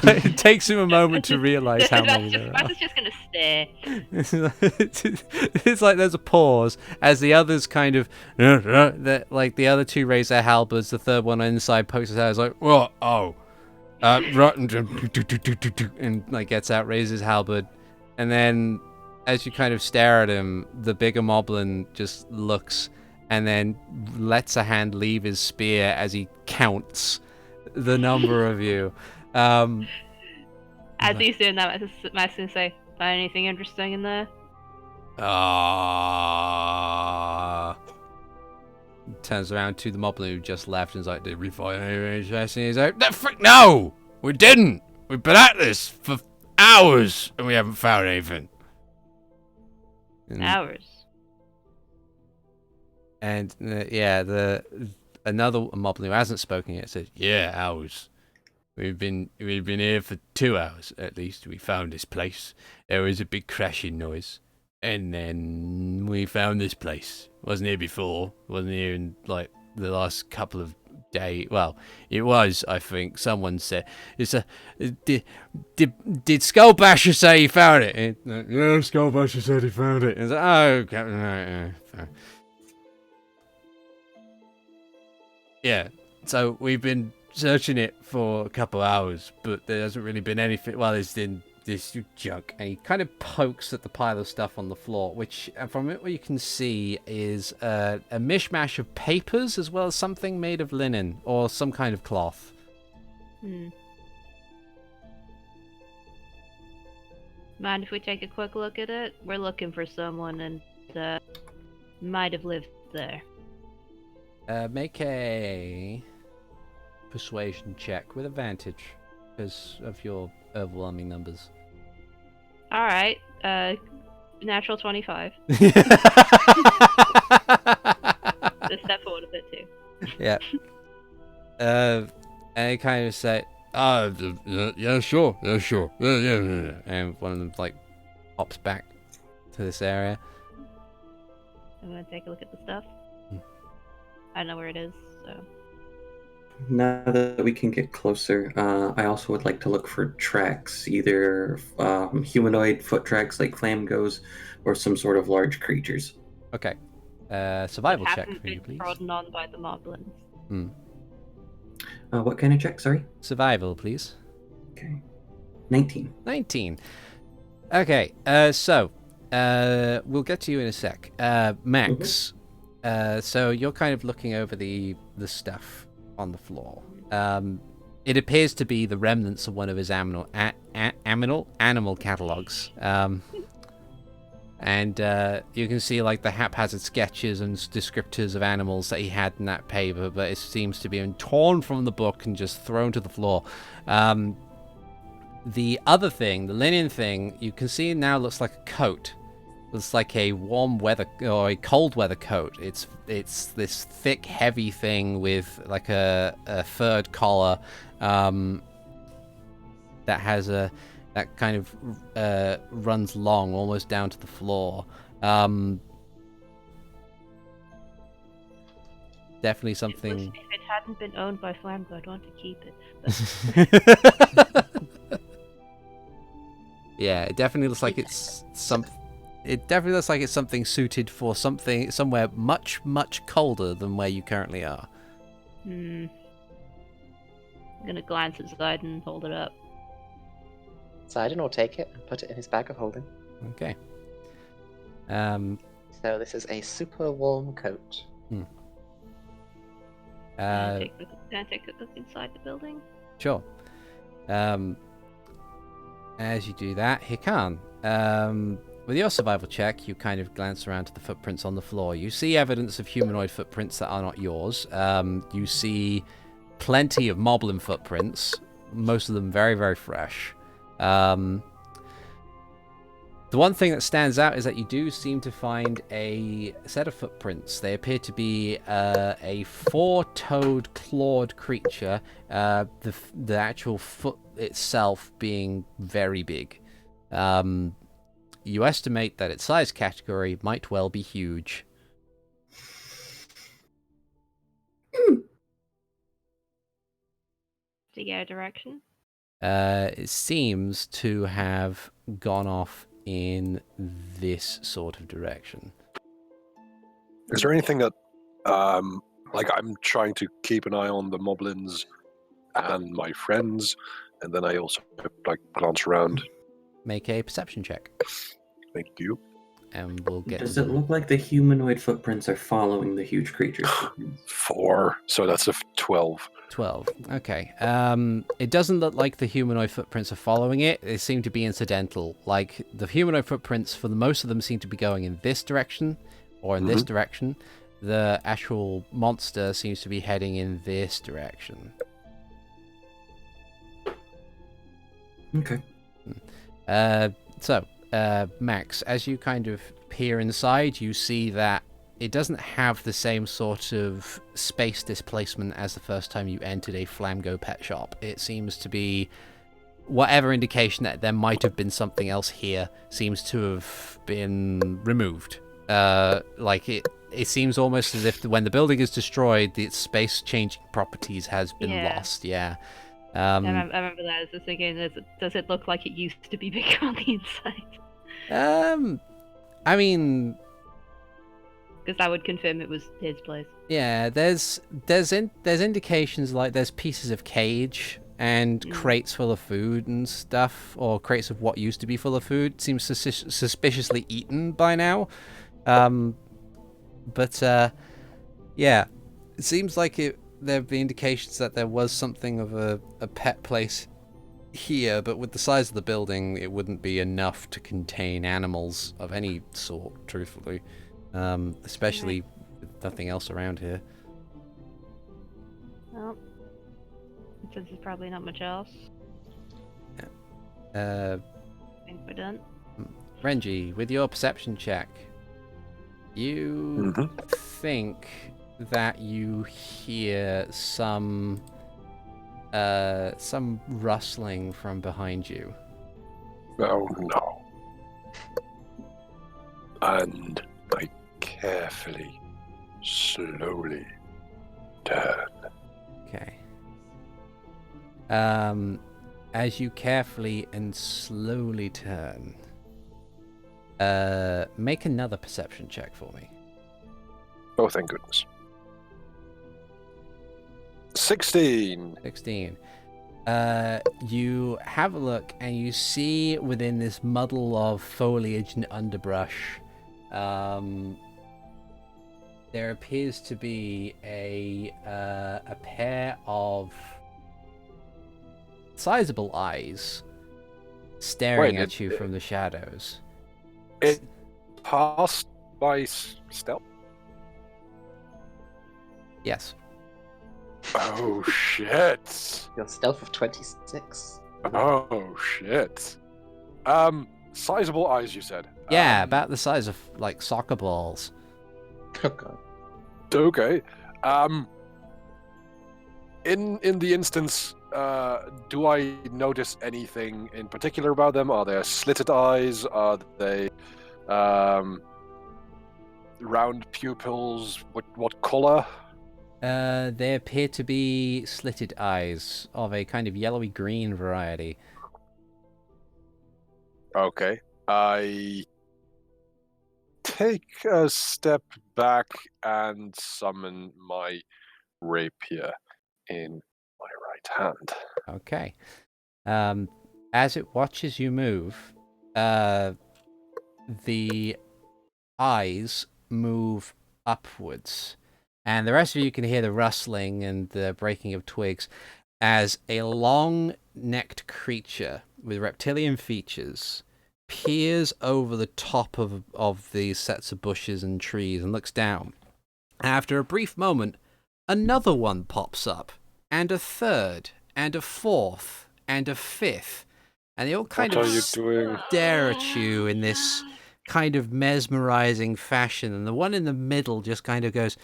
Speaker 1: It takes him a moment to realize how many there are.
Speaker 5: Master's just gonna stare.
Speaker 1: It's like there's a pause as the others kind of, like the other 2 raise their halberds. The third one inside pokes his head. Is like, "What? Oh, right," and like gets out, raises his halberd, and then as you kind of stare at him, the bigger moblin just looks and then lets a hand leave his spear as he counts the number of you.
Speaker 5: As he's doing that, Master's gonna say, "Find anything interesting in there?"
Speaker 1: Turns around to the moblin who just left and is like, "Did we find anything interesting?" He's like, "No, we didn't. We've been at this for hours and we haven't found anything."
Speaker 5: Hours.
Speaker 1: And another moblin who hasn't spoken yet says, "Yeah, hours. We've been here for 2 hours at least. We found this place. There was a big crashing noise, and then we found this place. Wasn't here before. Wasn't here in like the last couple of days. Well, it was. I think someone said it's a. Did Skullbasher say he found it? And, yeah, Skullbasher said he found it. And it's like, oh, okay. Yeah, so we've been searching it for a couple hours, but there hasn't really been anything. Well, there's been this junk, and he kind of pokes at the pile of stuff on the floor, which, from it, what you can see is a mishmash of papers as well as something made of linen or some kind of cloth.
Speaker 5: Mind if we take a quick look at it? We're looking for someone and might have lived there.
Speaker 1: Make a persuasion check with advantage because of your overwhelming numbers.
Speaker 5: Alright, natural 25. Just step forward a bit too.
Speaker 1: Yeah. And he kind of say, yeah, sure. Yeah. And one of them, like, hops back to this area.
Speaker 5: I'm gonna take a look at the stuff. I know where it is, so.
Speaker 3: Now that we can get closer, I also would like to look for tracks, either humanoid foot tracks like Flaamgo's, or some sort of large creatures.
Speaker 1: Okay. Survival check
Speaker 5: Haven't
Speaker 1: for you,
Speaker 5: been
Speaker 1: please.
Speaker 5: trodden on by the moblins.
Speaker 3: What kind of check, sorry?
Speaker 1: Survival, please.
Speaker 3: Okay. 19.
Speaker 1: 19. Okay, so, we'll get to you in a sec. Max, so you're kind of looking over the stuff on the floor. It appears to be the remnants of one of his animal catalogs. And you can see like the haphazard sketches and descriptors of animals that he had in that paper, but it seems to be torn from the book and just thrown to the floor. The other thing, the linen thing, you can see now looks like a coat. It's like a warm weather or a cold weather coat. It's this thick, heavy thing with like a furred collar that has that kind of runs long, almost down to the floor. Definitely something.
Speaker 5: If it hadn't been owned by Flaamgo, I'd want to keep it.
Speaker 1: Yeah, it definitely looks like it's something. It definitely looks like it's something suited for somewhere much, much colder than where you currently are.
Speaker 5: I'm gonna glance at Ziden and hold it up.
Speaker 4: Ziden will take it and put it in his bag of holding.
Speaker 1: Okay.
Speaker 4: So this is a super warm coat.
Speaker 5: Can I take a look inside the building?
Speaker 1: Sure. As you do that, Hikan, with your survival check, you kind of glance around to the footprints on the floor. You see evidence of humanoid footprints that are not yours. You see plenty of moblin footprints, most of them very, very fresh. The one thing that stands out is that you do seem to find a set of footprints. They appear to be a four-toed, clawed creature, the actual foot itself being very big. You estimate that its size category might well be huge.
Speaker 5: Do you get a direction?
Speaker 1: It seems to have gone off in this sort of direction.
Speaker 2: Is there anything that, like, I'm trying to keep an eye on the moblins and my friends, and then I also like glance around.
Speaker 1: Make a perception check,
Speaker 2: Thank you.
Speaker 1: and we'll get.
Speaker 3: Does it look like the humanoid footprints are following the huge creatures?
Speaker 2: 4, so that's a 12.
Speaker 1: 12. Okay. It doesn't look like the humanoid footprints are following it. They seem to be incidental. Like, the humanoid footprints, for the most of them, seem to be going in this direction, or in this direction. The actual monster seems to be heading in this direction.
Speaker 3: Okay.
Speaker 1: So, Max, as you kind of peer inside, you see that it doesn't have the same sort of space displacement as the first time you entered a Flaamgo pet shop. It seems to be whatever indication that there might have been something else here seems to have been removed. Like it seems almost as if when the building is destroyed, its space-changing properties has been lost. Yeah.
Speaker 5: I remember that. I was thinking, does it look like it used to be bigger on the inside?
Speaker 1: I mean,
Speaker 5: because that would confirm it was his place.
Speaker 1: Yeah, there's indications like there's pieces of cage and crates full of food and stuff, or crates of what used to be full of food. Seems suspiciously eaten by now. But yeah, it seems like there'd be indications that there was something of a pet place here, but with the size of the building, it wouldn't be enough to contain animals of any sort, truthfully. Especially with nothing else around here.
Speaker 5: Well, since there's probably not much else.
Speaker 1: Yeah.
Speaker 5: I think we're done.
Speaker 1: Renji, with your perception check, you think that you hear some rustling from behind you.
Speaker 2: Oh no. And I carefully, slowly turn.
Speaker 1: Okay. As you carefully and slowly turn, make another perception check for me.
Speaker 2: Oh, thank goodness. 16.
Speaker 1: 16. You have a look and you see within this muddle of foliage and underbrush, there appears to be a pair of sizable eyes staring at you from the shadows.
Speaker 2: It passed by stealth?
Speaker 1: Yes.
Speaker 2: Oh shit!
Speaker 4: Your stealth of 26.
Speaker 2: Oh shit! Sizable eyes, you said?
Speaker 1: Yeah, about the size of like soccer balls.
Speaker 4: Oh god.
Speaker 2: Okay. In the instance, do I notice anything in particular about them? Are there slitted eyes? Are they round pupils? What color?
Speaker 1: They appear to be slitted eyes of a kind of yellowy green variety.
Speaker 2: Okay. I take a step back and summon my rapier in my right hand.
Speaker 1: Okay. As it watches you move, the eyes move upwards, And the rest of you can hear the rustling and the breaking of twigs as a long-necked creature with reptilian features peers over the top of these sets of bushes and trees and looks down. After a brief moment, another one pops up, and a third, and a fourth, and a fifth, and they all kind
Speaker 2: What
Speaker 1: of
Speaker 2: are you doing?
Speaker 1: stare at you in this kind of mesmerizing fashion, and the one in the middle just kind of goes...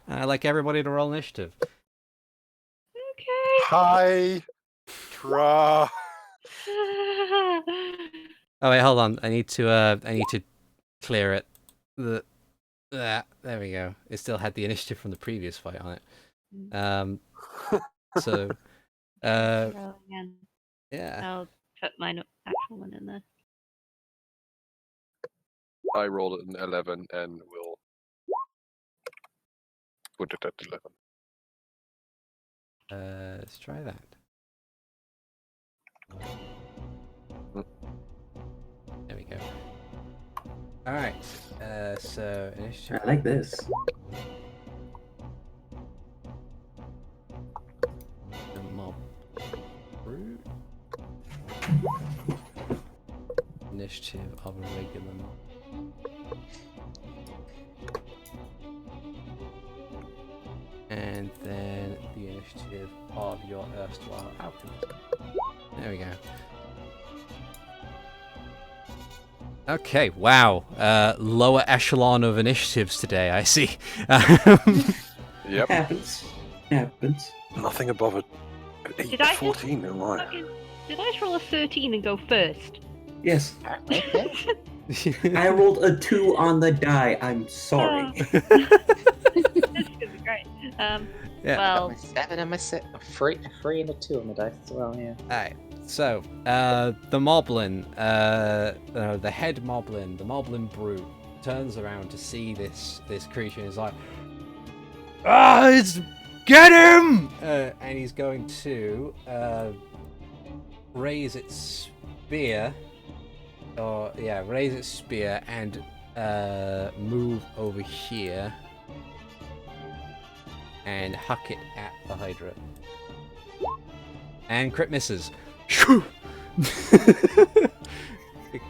Speaker 1: I'd like everybody to roll initiative.
Speaker 5: Okay.
Speaker 2: Hi, Tra.
Speaker 1: Oh wait, hold on. I need to clear it. There we go. It still had the initiative from the previous fight on it. So,
Speaker 5: Roll again.
Speaker 1: yeah.
Speaker 5: I'll put my actual one in there.
Speaker 2: I rolled an 11 and will put it at 11.
Speaker 1: Let's try that. There we go. All right. So initiative.
Speaker 3: I like this.
Speaker 1: The mob brute. Initiative of a regular mob. And then the initiative of your erstwhile alchemist. There we go. Okay, wow. Lower echelon of initiatives today, I see.
Speaker 2: Yep.
Speaker 3: Happens.
Speaker 2: Nothing above a
Speaker 5: Did I
Speaker 2: 14 in mine.
Speaker 5: Did I just roll a 13 and go first?
Speaker 3: Yes.
Speaker 4: Okay.
Speaker 3: I rolled a 2 on the die. I'm sorry.
Speaker 5: This is gonna be great.
Speaker 1: Yeah.
Speaker 5: Well,
Speaker 4: My 7 and my 6. A 3 and a 2 on the dice as well, yeah.
Speaker 1: Alright, so, the Moblin, the head Moblin, the Moblin brute, turns around to see this creature and is like, get him! And he's going to raise its spear, and move over here and huck it at the Hydra. And crit misses. It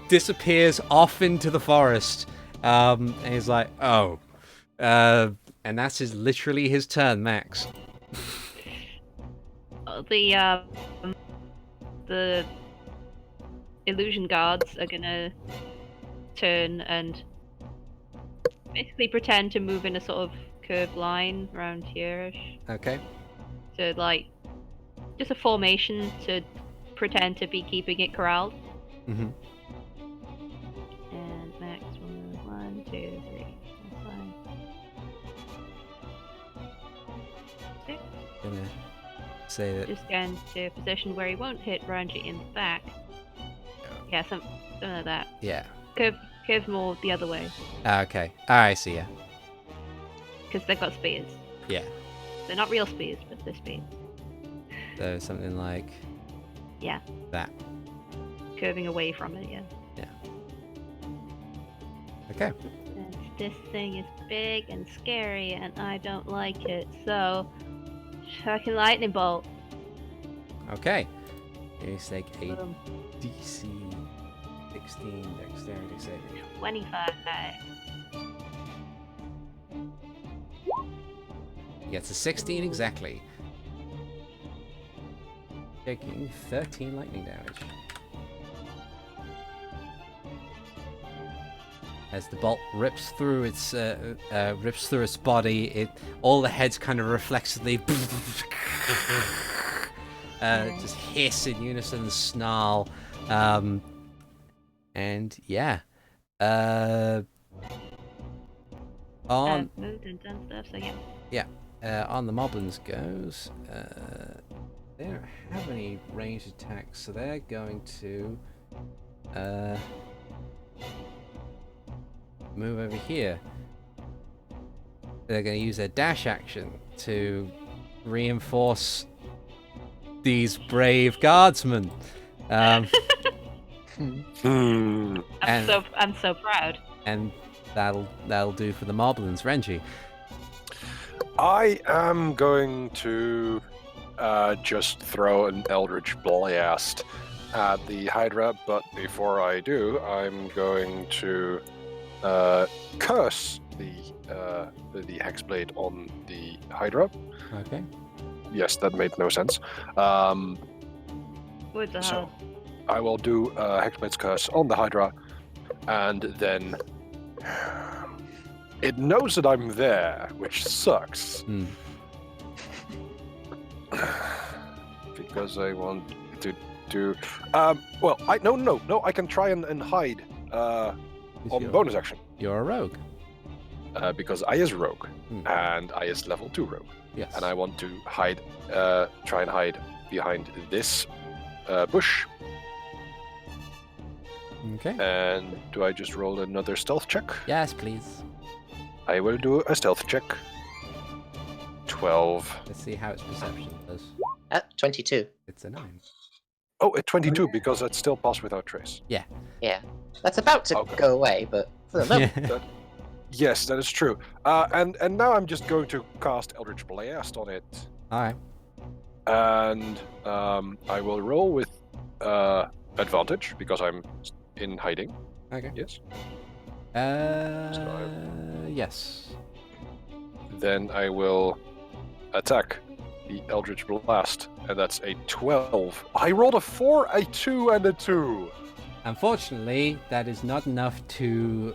Speaker 1: disappears off into the forest. And he's like, oh. And that's literally his turn, Max.
Speaker 5: The illusion guards are gonna turn and basically pretend to move in a sort of curved line around here-ish.
Speaker 1: Okay.
Speaker 5: So, like, just a formation to pretend to be keeping it corralled.
Speaker 1: Mm-hmm.
Speaker 5: And Max, 1, 2, 3, 4, 5, 6.
Speaker 1: Gonna say that.
Speaker 5: Just get into a position where he won't hit Renji in the back. Yeah, something like that.
Speaker 1: Yeah.
Speaker 5: Curve more the other way,
Speaker 1: Okay. I see ya.
Speaker 5: because they've got spears.
Speaker 1: Yeah.
Speaker 5: They're not real spears, but they're spears.
Speaker 1: So something like
Speaker 5: Yeah,
Speaker 1: that.
Speaker 5: curving away from it, yeah.
Speaker 1: Okay.
Speaker 5: And this thing is big and scary, and I don't like it, so fucking lightning bolt.
Speaker 1: Okay. You take a
Speaker 5: Boom.
Speaker 1: DC 16 dexterity saving.
Speaker 5: 25.
Speaker 1: He gets a 16 exactly. Taking 13 lightning damage. As the bolt rips through its body, all the heads kind of reflexively just hiss in unison, snarl, and yeah. On
Speaker 5: Moved and done stuff, so yeah.
Speaker 1: on the Moblins goes. They don't have any ranged attacks, so they're going to move over here. They're going to use their dash action to reinforce these brave guardsmen.
Speaker 2: Hmm.
Speaker 5: I'm so proud.
Speaker 1: And That'll do for the Moblins. Renji.
Speaker 2: I am going to just throw an Eldritch Blast at the Hydra, but before I do, I'm going to curse the Hexblade on the Hydra.
Speaker 1: Okay.
Speaker 2: Yes, that made no sense.
Speaker 5: What the
Speaker 2: So
Speaker 5: hell?
Speaker 2: I will do Hexblade's Curse on the Hydra, and then it knows that I'm there, which sucks.
Speaker 1: Hmm.
Speaker 2: Because I want to do... well, no, I can try and hide on bonus action.
Speaker 1: You're a rogue.
Speaker 2: Because I is rogue,
Speaker 1: Hmm.
Speaker 2: and I is level 2 rogue.
Speaker 1: Yes.
Speaker 2: And I want to hide, try and hide behind this bush.
Speaker 1: Okay.
Speaker 2: And do I just roll another stealth check?
Speaker 1: Yes, please.
Speaker 2: I will do a stealth check. 12.
Speaker 1: Let's see how its perception does.
Speaker 4: 22.
Speaker 1: It's a 9.
Speaker 2: Oh, a 22 because it's still pass without trace.
Speaker 4: Yeah. That's about to
Speaker 2: Okay.
Speaker 4: go away, but for the moment.
Speaker 2: Yes, that is true. And now I'm just going to cast Eldritch Blast on it.
Speaker 1: All right.
Speaker 2: And I will roll with advantage because I'm in hiding.
Speaker 1: Okay.
Speaker 2: Yes.
Speaker 1: Yes.
Speaker 2: Then I will attack the Eldritch Blast, and that's a 12. I rolled a 4, a 2, and a 2.
Speaker 1: Unfortunately, that is not enough to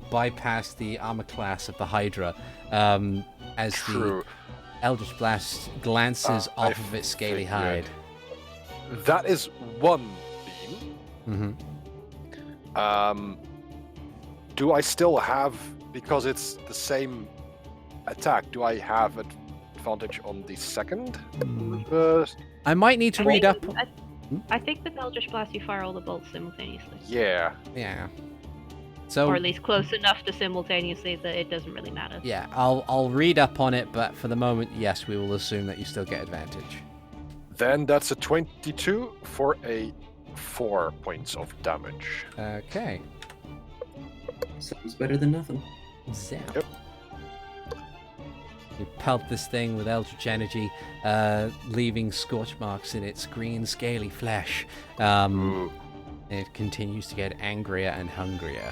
Speaker 1: bypass the armor class of the Hydra, as
Speaker 2: True.
Speaker 1: the Eldritch Blast glances off of its scaly hide.
Speaker 2: That is one beam.
Speaker 1: Mm-hmm.
Speaker 2: Do I still have, because it's the same attack, do I have advantage on the second?
Speaker 1: I might need to read up.
Speaker 5: I think with Eldritch Blast you fire all the bolts simultaneously.
Speaker 2: Yeah.
Speaker 1: Yeah. So.
Speaker 5: Or at least close enough to simultaneously that it doesn't really matter.
Speaker 1: Yeah, I'll read up on it, but for the moment, yes, we will assume that you still get advantage.
Speaker 2: Then that's a 22 for a 4 points of damage.
Speaker 1: Okay.
Speaker 3: Sounds better than nothing.
Speaker 1: Zap.
Speaker 2: Yep.
Speaker 1: You pelt this thing with Eldritch Energy, leaving scorch marks in its green, scaly flesh. It continues to get angrier and hungrier.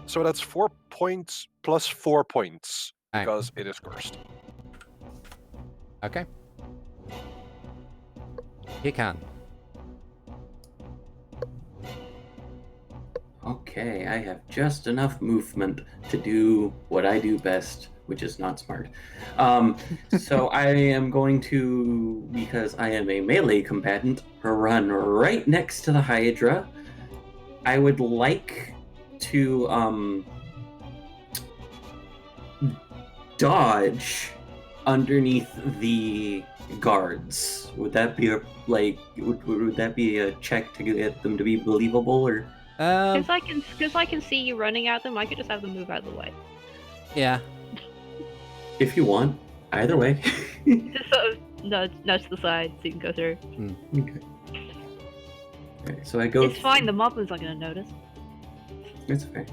Speaker 2: So that's 4 points plus 4 points because it is cursed.
Speaker 1: Okay. Hikan.
Speaker 3: Okay, I have just enough movement to do what I do best, which is not smart. So I am going to, because I am a melee combatant, run right next to the Hydra. I would like to dodge underneath the guards. Would that be would that be a check to get them to be believable, or?
Speaker 5: Because I can see you running at them, I could just have them move out of the way.
Speaker 1: Yeah.
Speaker 3: If you want, either way.
Speaker 5: Just sort of nudge to the side so you can go through.
Speaker 3: Okay. Alright, so I go.
Speaker 5: It's fine. The moblins aren't going to notice.
Speaker 3: It's okay.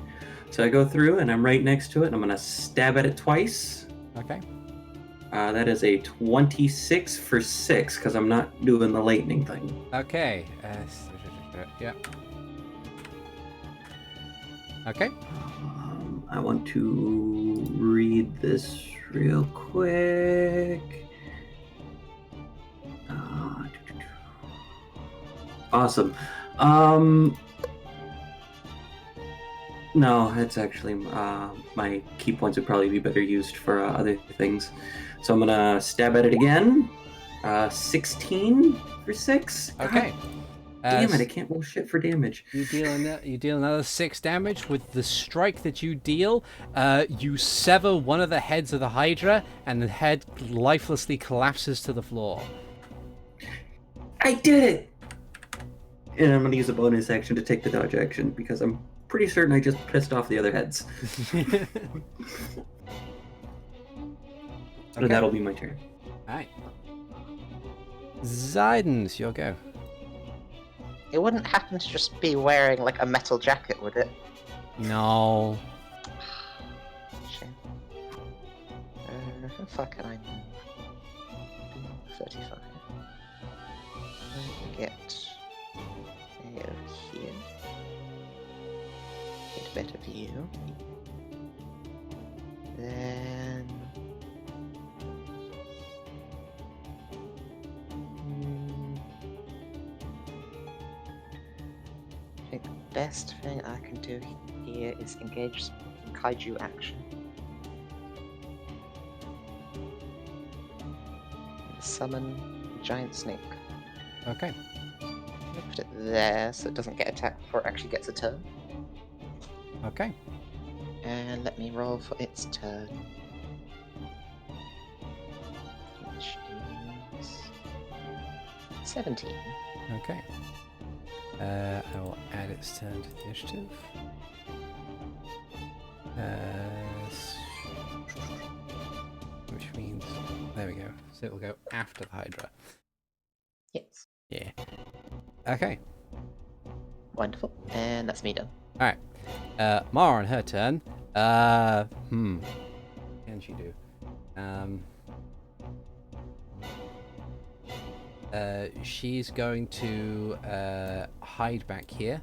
Speaker 3: So I go through and I'm right next to it and I'm going to stab at it twice.
Speaker 1: Okay.
Speaker 3: That is a 26 for 6 because I'm not doing the lightning thing.
Speaker 1: Okay. Yeah. Okay.
Speaker 3: I want to read this real quick. Awesome. No, it's actually my key points would probably be better used for other things. So I'm gonna stab at it again. 16 for 6.
Speaker 1: Okay.
Speaker 3: God damn it! I can't roll shit for damage.
Speaker 1: You deal another 6 damage. With the strike that you deal, you sever one of the heads of the Hydra, and the head lifelessly collapses to the floor.
Speaker 3: I did it! And I'm going to use a bonus action to take the dodge action, because I'm pretty certain I just pissed off the other heads. So that'll be my turn.
Speaker 1: Alright. Ziden, it's your go.
Speaker 4: It wouldn't happen to just be wearing like a metal jacket, would it?
Speaker 1: No.
Speaker 4: Shame. How far can I move? 35. Get over here. Get a better view. Then... I think the best thing I can do here is engage some kaiju action. Summon a giant snake.
Speaker 1: Okay.
Speaker 4: I'll put it there so it doesn't get attacked before it actually gets a turn.
Speaker 1: Okay.
Speaker 4: And let me roll for its turn. Which is 17.
Speaker 1: Okay. I will add its turn to the initiative. Which means... There we go. So it will go after the Hydra.
Speaker 4: Yes.
Speaker 1: Yeah. Okay.
Speaker 4: Wonderful. And that's me done.
Speaker 1: Alright. Mara on her turn. What can she do? She's going to hide back here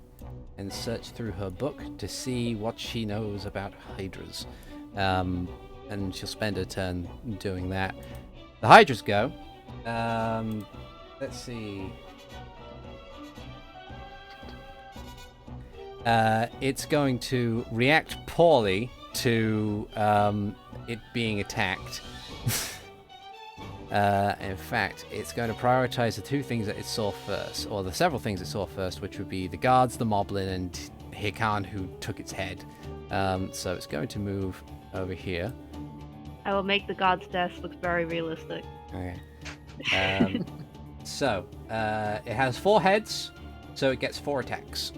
Speaker 1: and search through her book to see what she knows about Hydras. And she'll spend her turn doing that. The Hydras go. Let's see. It's going to react poorly to it being attacked. In fact, it's going to prioritize the two things that it saw first, or the several things it saw first, which would be the guards, the moblin, and Hikan, who took its head. So it's going to move over here.
Speaker 5: I will make the god's desk look very realistic.
Speaker 1: Okay. So it has 4 heads, so it gets 4 attacks.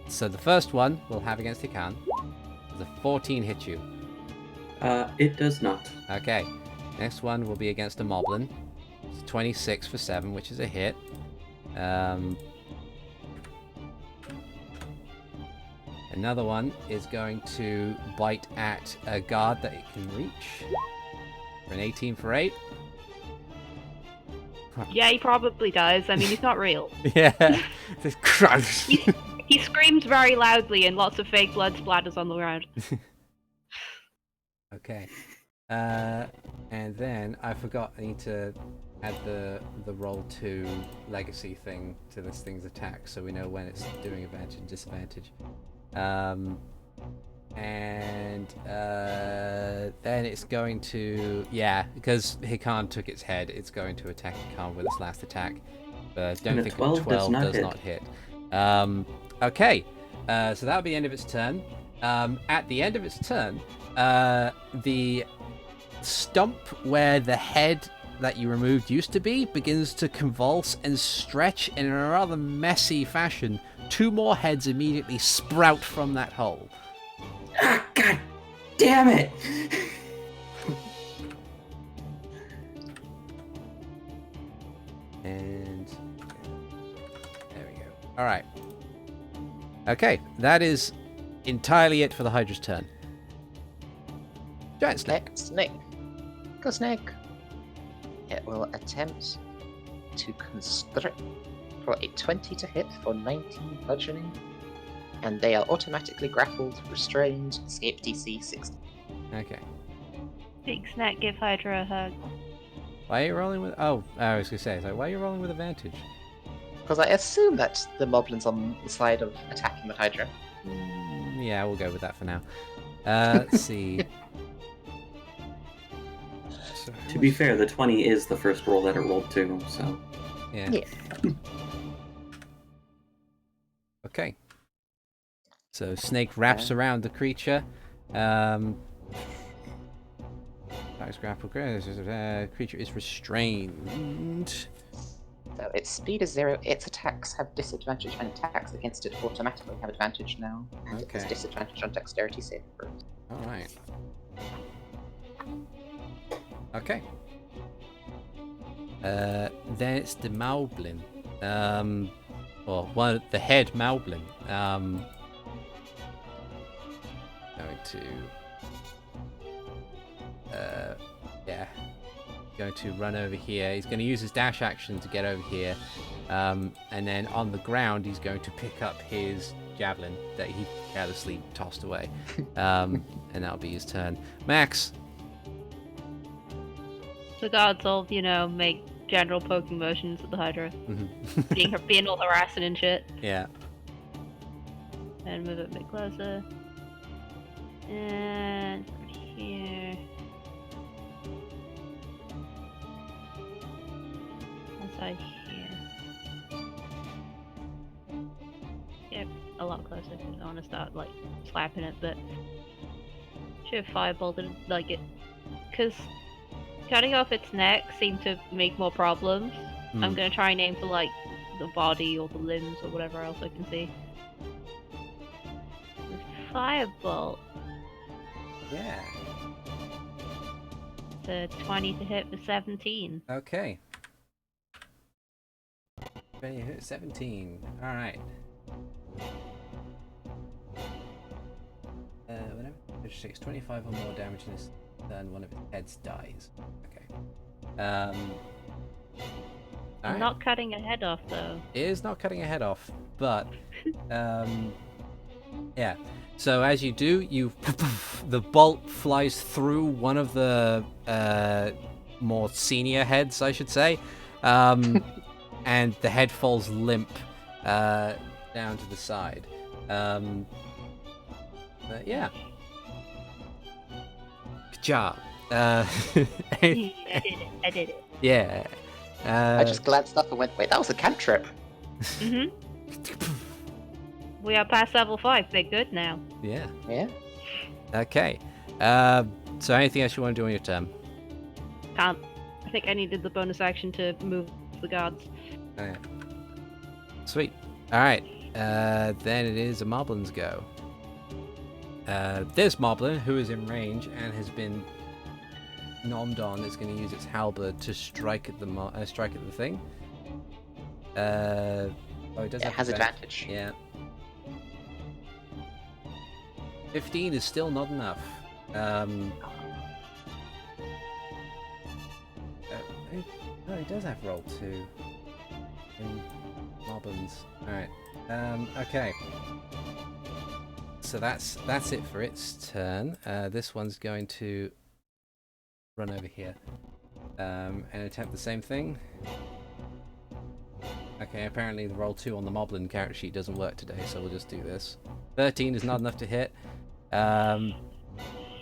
Speaker 1: So the first one we'll have against Hikan. Does a 14 hit you?
Speaker 3: It does not.
Speaker 1: Okay. Next one will be against a moblin. It's 26 for 7, which is a hit. Another one is going to bite at a guard that it can reach. For an 18 for 8.
Speaker 5: Yeah, he probably does. I mean, he's not real.
Speaker 1: Yeah. This crunch.
Speaker 5: He screams very loudly and lots of fake blood splatters on the ground.
Speaker 1: Okay. And then I forgot I need to add the roll 2 legacy thing to this thing's attack so we know when it's doing advantage and disadvantage. And then it's going to, because Hikan took its head, it's going to attack Hikan with its last attack. But don't think 12 does not hit. Okay, so that'll be the end of its turn. At the end of its turn, the stump where the head that you removed used to be begins to convulse and stretch in a rather messy fashion. 2 more heads immediately sprout from that hole.
Speaker 3: Ah, God damn it!
Speaker 1: And there we go. All right. Okay, that is entirely it for the Hydra's turn. Giant snake.
Speaker 4: Snake. Go snake. It will attempt to constrict for a 20 to hit for 19 bludgeoning. And they are automatically grappled, restrained, escape DC 60.
Speaker 1: Okay.
Speaker 5: Big snack, give Hydra a hug.
Speaker 1: Why are you rolling with... Oh, I was going to say, why are you rolling with advantage?
Speaker 4: Because I assume that the Moblin's on the side of attacking the Hydra.
Speaker 1: Yeah, we'll go with that for now. Let's see. So,
Speaker 3: To be fair, the 20 is the first roll that it rolled too, so...
Speaker 1: Yeah. Okay. So snake wraps around the creature. Grapple. Creature is restrained.
Speaker 4: So its speed is 0, its attacks have disadvantage, and attacks against it automatically have advantage now. And it has
Speaker 1: Okay.
Speaker 4: disadvantage on dexterity save throws.
Speaker 1: Alright. Okay. Then it's the Moblin. or the head Moblin. Going to, going to run over here. He's going to use his dash action to get over here, and then on the ground he's going to pick up his javelin that he carelessly tossed away, and that'll be his turn. Max.
Speaker 5: The guards all, make general poking motions at the Hydra, being all harassing and shit.
Speaker 1: Yeah.
Speaker 5: And move it a bit closer. And here. Inside here. Yep, a lot closer because I want to start slapping it, but should have firebolted it, because cutting off its neck seemed to make more problems. I'm gonna try and aim for the body or the limbs or whatever else I can see. The firebolt.
Speaker 1: Yeah.
Speaker 5: The 20 to hit for 17.
Speaker 1: Okay. 20 hit 17. All right. Whenever it takes 25 or more damage in this turn, one of its heads dies. Okay.
Speaker 5: I'm not cutting a head off though.
Speaker 1: It is not cutting a head off, but yeah. So as you do, the bolt flies through one of the more senior heads, I should say, and the head falls limp down to the side. Yeah. Good job.
Speaker 5: I did it.
Speaker 1: Yeah.
Speaker 4: I just glanced up and went, wait, that was a cantrip.
Speaker 5: Mm-hmm. We are past level 5. They're good now.
Speaker 1: Yeah.
Speaker 4: Yeah.
Speaker 1: Okay. So anything else you want to do on your turn?
Speaker 5: Can't. I think I needed the bonus action to move the guards.
Speaker 1: Okay. Sweet. All right. Then it is a Moblin's go. This Moblin, who is in range and has been nommed on, is going to use its halberd to strike at the thing. It does
Speaker 4: has advantage.
Speaker 1: Yeah. 15 is still not enough. No, he does have roll 2 in Moblins. Alright. Okay. So that's it for its turn. This one's going to run over here and attempt the same thing. Okay, apparently the roll 2 on the Moblin character sheet doesn't work today, so we'll just do this. 13 is not enough to hit.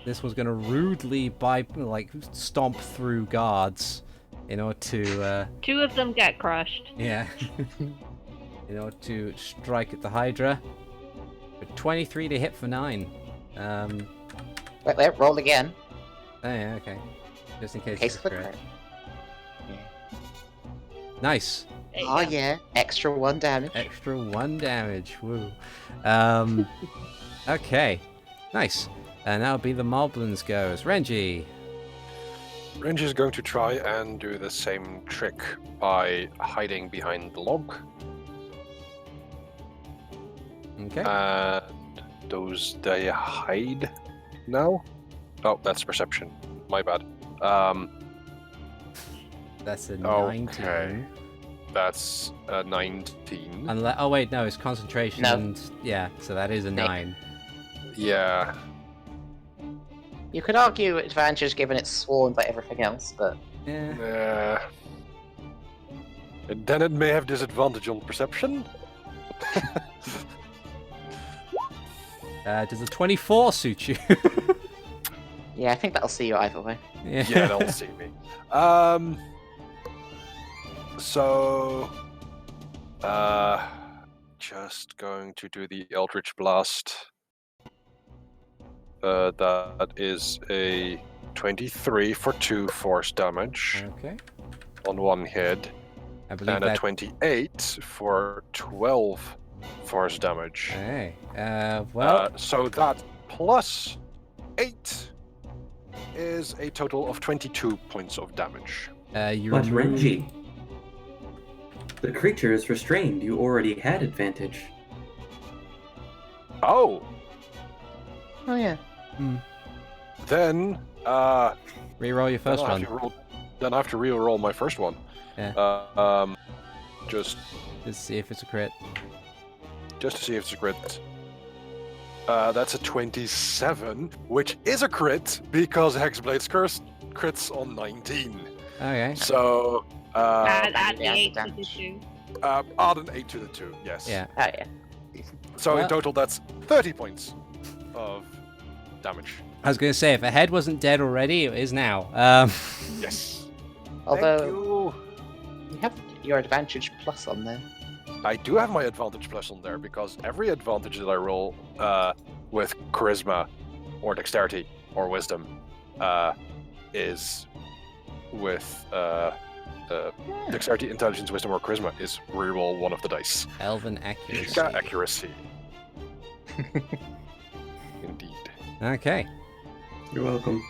Speaker 1: This one's going to rudely stomp through guards in order to...
Speaker 5: 2 of them get crushed.
Speaker 1: Yeah. In order to strike at the Hydra. With 23 to hit for 9.
Speaker 4: Wait, roll again.
Speaker 1: Oh yeah, okay. Just in case
Speaker 4: Case
Speaker 1: it's
Speaker 4: of
Speaker 1: a
Speaker 4: the
Speaker 1: crit.
Speaker 4: crit.
Speaker 1: Nice.
Speaker 4: Oh yeah, extra 1 damage.
Speaker 1: Extra 1 damage. Woo. Okay. Nice. And that'll be the Moblin's goes. Renji.
Speaker 2: Renji's going to try and do the same trick by hiding behind the log.
Speaker 1: Okay.
Speaker 2: And those they hide now? Oh, that's perception. My bad.
Speaker 1: That's a 19.
Speaker 2: Okay. That's a 19.
Speaker 1: Oh wait, no, it's concentration.
Speaker 4: No.
Speaker 1: And, yeah, so that is a 9.
Speaker 2: Yeah.
Speaker 4: You could argue advantage given it's sworn by everything else, but...
Speaker 1: Yeah.
Speaker 2: And then it may have disadvantage on perception.
Speaker 1: Does a 24 suit you?
Speaker 4: Yeah, I think that'll see you either way.
Speaker 1: Yeah,
Speaker 2: Yeah, they'll see me. So... just going to do the Eldritch Blast. That is a 23 for 2 force damage
Speaker 1: Okay.
Speaker 2: on 1 hit,
Speaker 1: I believe
Speaker 2: and a
Speaker 1: that...
Speaker 2: 28 for 12 force damage.
Speaker 1: Hey. Well...
Speaker 2: So that plus 8 is a total of 22 points of damage.
Speaker 1: you
Speaker 3: But
Speaker 1: remove...
Speaker 3: Renji, The creature is restrained. You already had advantage.
Speaker 2: Oh,
Speaker 4: Oh yeah.
Speaker 2: then
Speaker 1: Reroll your first one.
Speaker 2: Then I have to re-roll my first one.
Speaker 1: Yeah.
Speaker 2: Just
Speaker 1: Let's see if it's a crit.
Speaker 2: to see if it's a crit. That's a 27, which is a crit because Hexblade's Curse crits on 19.
Speaker 1: Okay.
Speaker 2: So
Speaker 5: Add the
Speaker 4: yeah,
Speaker 5: 8 to the
Speaker 4: damage.
Speaker 5: 2.
Speaker 2: add an 8 to the 2, yes.
Speaker 1: Yeah.
Speaker 4: Oh yeah.
Speaker 2: So
Speaker 1: Well-
Speaker 2: in total, that's 30 points of damage.
Speaker 1: I was gonna say if a head wasn't dead already, it is now.
Speaker 2: Yes.
Speaker 4: Although
Speaker 2: Thank you.
Speaker 4: you have your advantage plus on there.
Speaker 2: I do have my advantage plus on there because every advantage that I roll with charisma or dexterity or wisdom is with dexterity, intelligence, wisdom, or charisma is reroll one of the dice.
Speaker 1: Elven accuracy.
Speaker 2: Sheikah accuracy. Indeed.
Speaker 1: Okay.
Speaker 3: You're welcome.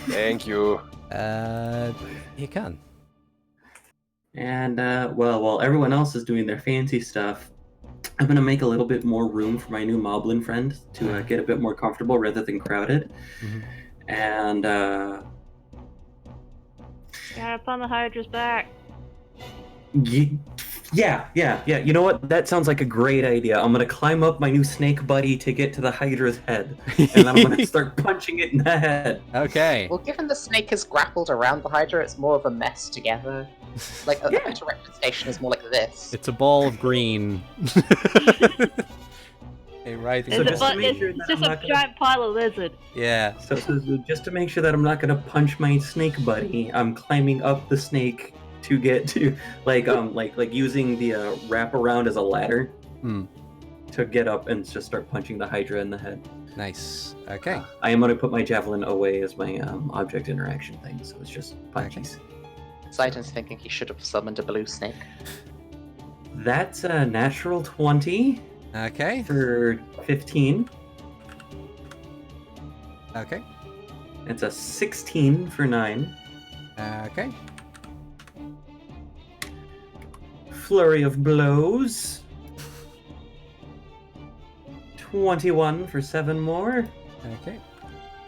Speaker 2: Thank you.
Speaker 1: Hikan.
Speaker 3: And while everyone else is doing their fancy stuff, I'm gonna make a little bit more room for my new Moblin friend to get a bit more comfortable rather than crowded.
Speaker 1: Mhm.
Speaker 3: And
Speaker 5: Got up on the Hydra's back.
Speaker 3: yeah. You know what? That sounds like a great idea. I'm gonna climb up my new snake buddy to get to the Hydra's head, and then I'm gonna start punching it in the head.
Speaker 1: Okay.
Speaker 4: Well, given the snake is grappled around the Hydra, it's more of a mess together. Like a better representation is more like this.
Speaker 1: It's a ball of green. A writhing
Speaker 3: So
Speaker 5: It's,
Speaker 3: just
Speaker 5: a,
Speaker 3: to make sure
Speaker 5: it's
Speaker 3: that
Speaker 5: just
Speaker 3: I'm
Speaker 5: a
Speaker 3: not gonna-
Speaker 5: giant pile of lizard.
Speaker 1: Yeah.
Speaker 3: So just to make sure that I'm not gonna punch my snake buddy, I'm climbing up the snake to get to like using the wrap around as a ladder to get up and just start punching the Hydra in the head.
Speaker 1: Nice. Okay.
Speaker 3: I am gonna put my javelin away as my object interaction thing, so it's just punches.
Speaker 4: Ziden's thinking he should have summoned a blue snake.
Speaker 3: That's a natural 20
Speaker 1: Okay.
Speaker 3: for 15.
Speaker 1: Okay.
Speaker 3: It's a 16 for 9.
Speaker 1: Okay.
Speaker 3: Flurry of blows. 21 for 7 more.
Speaker 1: Okay.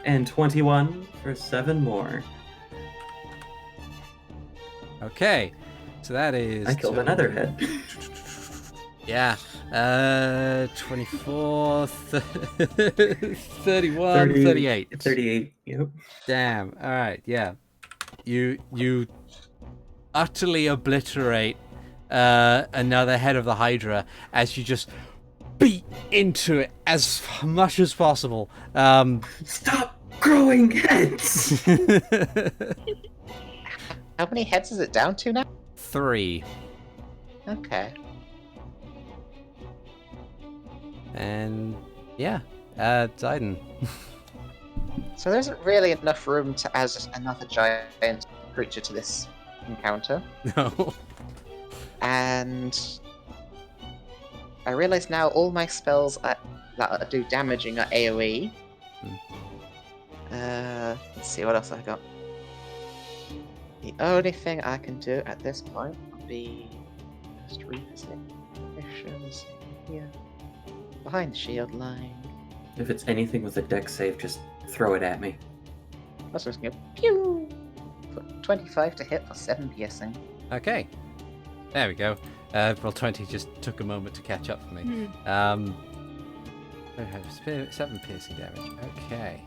Speaker 3: And 21 for 7 more.
Speaker 1: Okay. So that is.
Speaker 3: I killed another head.
Speaker 1: Yeah. 24, 31,
Speaker 3: 30,
Speaker 1: 38.
Speaker 3: 38, yep.
Speaker 1: Damn. All right. Yeah. You utterly obliterate another head of the Hydra as you just beat into it as much as possible.
Speaker 3: Stop growing heads!
Speaker 4: How many heads is it down to now?
Speaker 1: 3.
Speaker 4: Okay.
Speaker 1: And yeah, Ziden.
Speaker 4: So there isn't really enough room to add another giant creature to this encounter.
Speaker 1: No.
Speaker 4: And I realize now all my spells that do damaging are AoE. Let's see what else I got. The only thing I can do at this point would be just revisit missions here behind the shield line.
Speaker 3: If it's anything with a dex save, just throw it at me.
Speaker 4: That's just gonna pew. 25 to hit for 7 piercing.
Speaker 1: Okay. There we go. Roll 20 just took a moment to catch up for me. 7 piercing damage. Okay.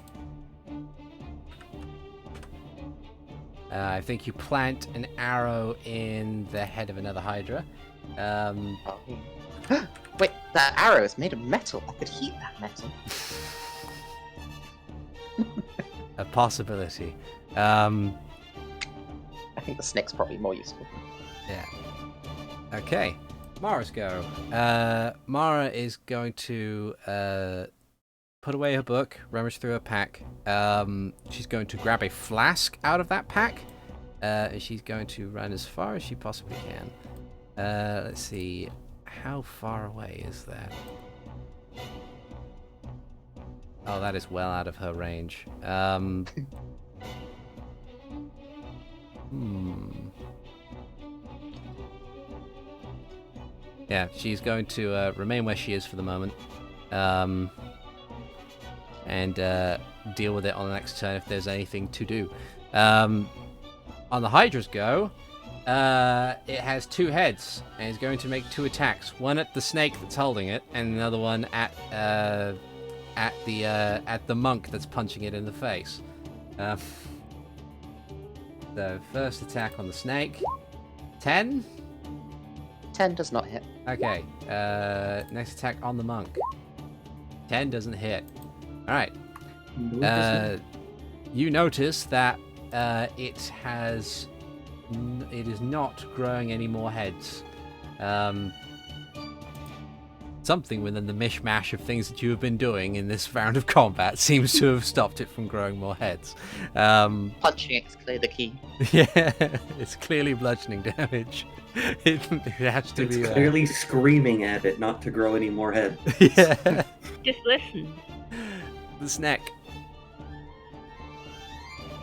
Speaker 1: I think you plant an arrow in the head of another Hydra.
Speaker 4: Oh. Wait, that arrow is made of metal. I could heat that metal.
Speaker 1: A possibility.
Speaker 4: I think the snake's probably more useful.
Speaker 1: Yeah. Okay. Mara's go. Mara is going to put away her book, rummage through her pack. She's going to grab a flask out of that pack. And she's going to run as far as she possibly can. Let's see. How far away is that? Oh, that is well out of her range. Yeah, she's going to remain where she is for the moment. And deal with it on the next turn if there's anything to do. On the Hydra's go, it has 2 heads and is going to make 2 attacks. One at the snake that's holding it, and another one at the monk that's punching it in the face. The first attack on the snake, 10.
Speaker 4: 10 does not hit.
Speaker 1: Okay. Next attack on the monk, 10 doesn't hit. All right. You notice that it is not growing any more heads. Something within the mishmash of things that you have been doing in this round of combat seems to have stopped it from growing more heads.
Speaker 4: Punching is clearly the key.
Speaker 1: Yeah, it's clearly bludgeoning damage. It has to
Speaker 3: It's
Speaker 1: be
Speaker 3: clearly screaming at it not to grow any more head.
Speaker 1: Yeah.
Speaker 5: Just listen.
Speaker 1: The snack.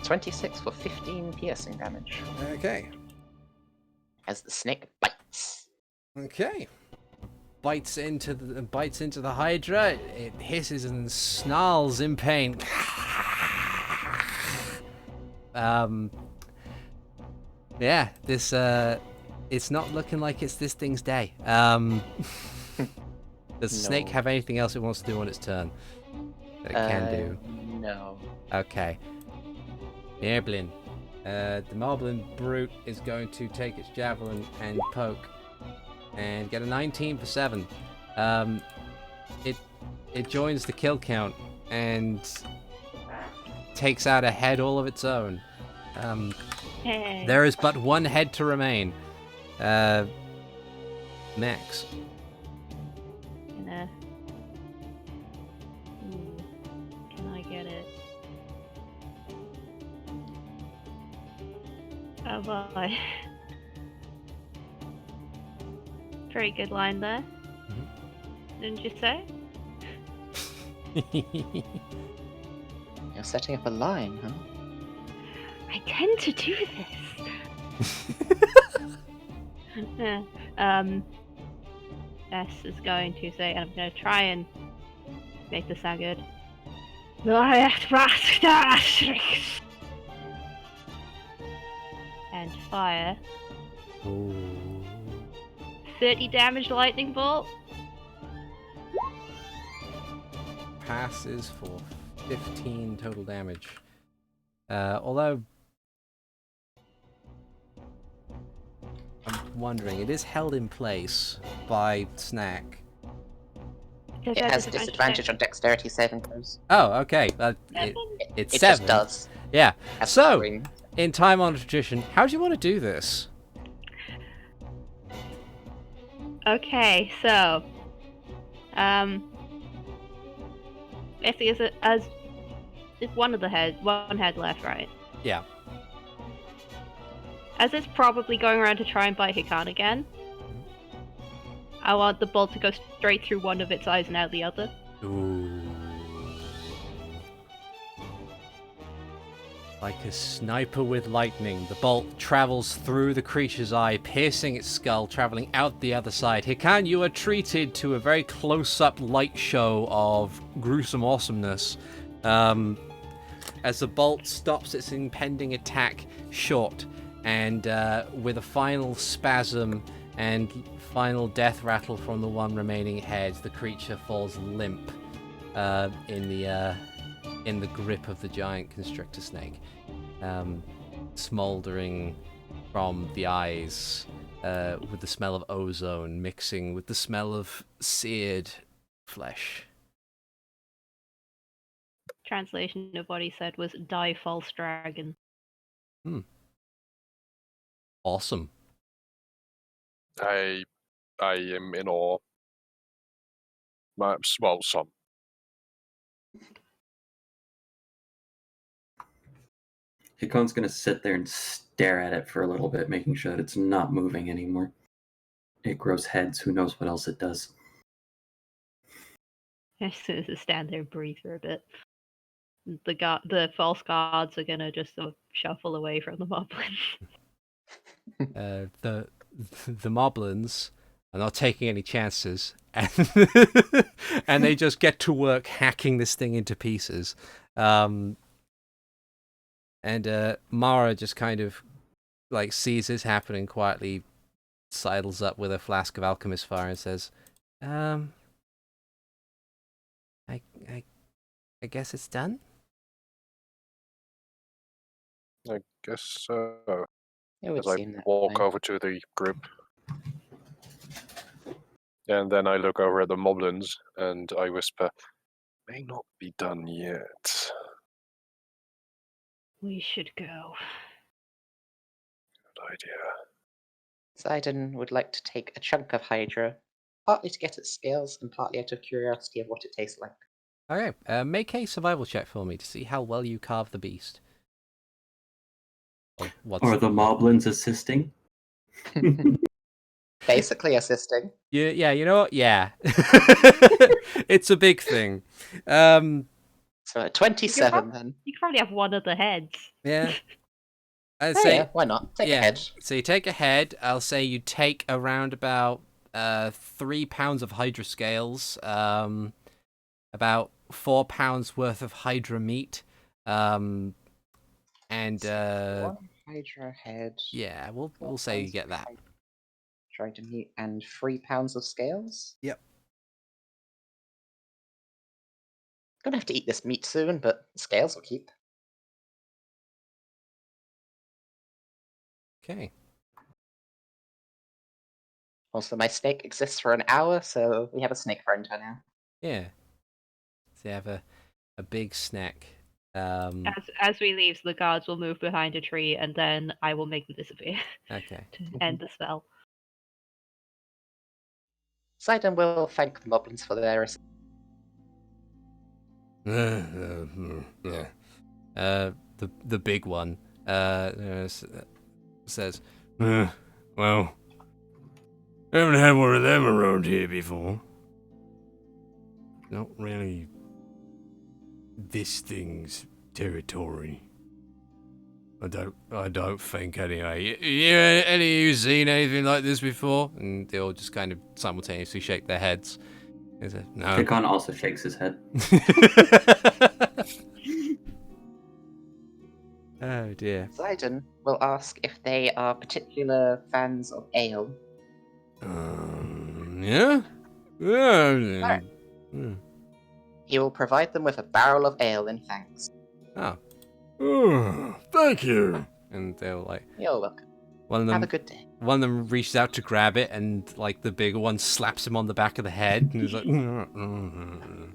Speaker 4: 26 for 15 piercing damage.
Speaker 1: Okay.
Speaker 4: As the snake bites.
Speaker 1: Okay. Bites into the Hydra. It hisses and snarls in pain. Yeah, this it's not looking like it's this thing's day. Does the snake have anything else it wants to do on its turn that it can do?
Speaker 4: No.
Speaker 1: Okay. Moblin. The Moblin Brute is going to take its javelin and poke and get a 19 for 7. It joins the kill count and takes out a head all of its own.
Speaker 5: Hey.
Speaker 1: There is but 1 head to remain. Max.
Speaker 5: Can I get it? Oh boy. Very good line there. Didn't you say?
Speaker 4: You're setting up a line, huh?
Speaker 5: I tend to do this. S is going to say, and I'm going to try and make this sound good. And fire.
Speaker 1: Ooh.
Speaker 5: 30 damage lightning bolt.
Speaker 1: Passes for 15 total damage. Although I'm wondering, it is held in place by Snack.
Speaker 5: Does
Speaker 4: It
Speaker 5: that
Speaker 4: has disadvantage on dexterity saving throws.
Speaker 1: Oh, okay. It's
Speaker 4: It
Speaker 1: 7.
Speaker 4: just does.
Speaker 1: Yeah.
Speaker 4: As
Speaker 1: So,
Speaker 4: scream.
Speaker 1: in time honored tradition, how do you want to do this?
Speaker 5: Okay, so basically, as it's one head left, right?
Speaker 1: Yeah.
Speaker 5: As it's probably going around to try and bite Hikan again, I want the bolt to go straight through one of its eyes and out the other.
Speaker 1: Ooh. Like a sniper with lightning, the bolt travels through the creature's eye, piercing its skull, traveling out the other side. Hikan, you are treated to a very close-up light show of gruesome awesomeness. As the bolt stops its impending attack short, and with a final spasm and final death rattle from the one remaining head, the creature falls limp in the grip of the giant constrictor snake, smoldering from the eyes, with the smell of ozone mixing with the smell of seared flesh.
Speaker 5: Translation of what he said was "Die, false dragon."
Speaker 1: Awesome.
Speaker 2: I am in awe. Well, some.
Speaker 3: Hikon's gonna sit there and stare at it for a little bit, making sure that it's not moving anymore. It grows heads, who knows what else it does.
Speaker 5: As soon as it stand there and breathe for a bit, the false guards are gonna just sort of shuffle away from the moblins.
Speaker 1: The moblins I'm not taking any chances. And, and they just get to work hacking this thing into pieces. And Mara just kind of like sees this happening quietly, sidles up with a flask of alchemist fire and says, I guess it's done?
Speaker 2: I guess so.
Speaker 4: It would
Speaker 2: As I
Speaker 4: seem that
Speaker 2: walk
Speaker 4: way.
Speaker 2: over to the group. And then I look over at the moblins and I whisper, may not be done yet.
Speaker 5: We should go.
Speaker 2: Good idea.
Speaker 4: Ziden would like to take a chunk of Hydra, partly to get its scales and partly out of curiosity of what it tastes like.
Speaker 1: Okay, make a survival check for me to see how well you carve the beast.
Speaker 3: Or the moblins assisting.
Speaker 4: Basically assisting.
Speaker 1: Yeah, you know what? Yeah. It's a big thing.
Speaker 4: So 27 then.
Speaker 5: You can probably have one of the heads.
Speaker 1: Yeah. I'd
Speaker 4: Oh
Speaker 1: say,
Speaker 4: yeah, why not? Take a
Speaker 1: yeah.
Speaker 4: head.
Speaker 1: So you take a head. I'll say you take around about 3 pounds of Hydra scales, about 4 pounds worth of Hydra meat, and
Speaker 4: One Hydra head.
Speaker 1: yeah, we'll
Speaker 4: 4
Speaker 1: say you
Speaker 4: pounds
Speaker 1: get
Speaker 4: of
Speaker 1: that.
Speaker 4: Hydra meat and 3 pounds of scales.
Speaker 1: Yep.
Speaker 4: Gonna have to eat this meat soon, but scales will keep.
Speaker 1: Okay.
Speaker 4: Also, my snake exists for an hour, so we have a snake friend now.
Speaker 1: Yeah. So you have a big snack.
Speaker 5: As we leave, the guards will move behind a tree, and then I will make them disappear
Speaker 1: Okay.
Speaker 5: to end the spell.
Speaker 4: Ziden will thank the moblins for their assistance.
Speaker 1: The big one says, well, I haven't had one of them around here before. Not really this thing's territory. I don't think anyway. Any of you seen anything like this before? And they all just kind of simultaneously shake their heads. They say, no.
Speaker 3: Hikan also shakes his head.
Speaker 1: Oh dear.
Speaker 4: Ziden will ask if they are particular fans of ale.
Speaker 1: Yeah? Yeah.
Speaker 4: Alright.
Speaker 1: Hmm.
Speaker 4: He will provide them with a barrel of ale in thanks.
Speaker 1: Oh. Oh, thank you. And they'll like,
Speaker 4: You're welcome.
Speaker 1: one of them
Speaker 4: Have a good day.
Speaker 1: one of them reaches out to grab it, and like the bigger one slaps him on the back of the head, and he's like, and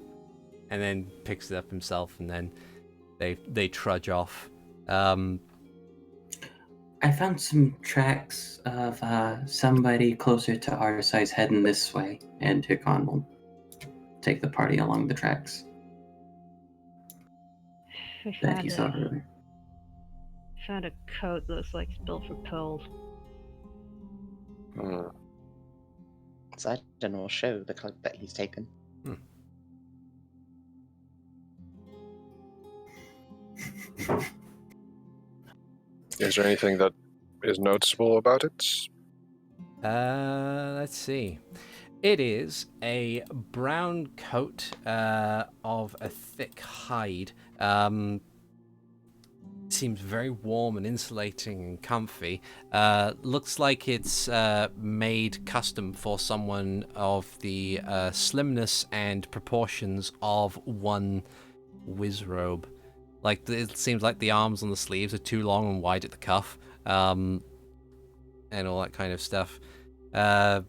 Speaker 1: then picks it up himself, and then they trudge off.
Speaker 3: I found some tracks of somebody closer to our size heading this way, and Hikan will take the party along the tracks
Speaker 5: We
Speaker 3: that he saw earlier.
Speaker 5: found a coat that looks like it's built for pearls.
Speaker 4: Ziden will show the cloak that he's taken.
Speaker 2: Is there anything that is noticeable about it?
Speaker 1: Let's see. It is a brown coat of a thick hide. Seems very warm and insulating and comfy. Looks like it's made custom for someone of the slimness and proportions of one wizrobe. Like, it seems like the arms on the sleeves are too long and wide at the cuff, and all that kind of stuff. But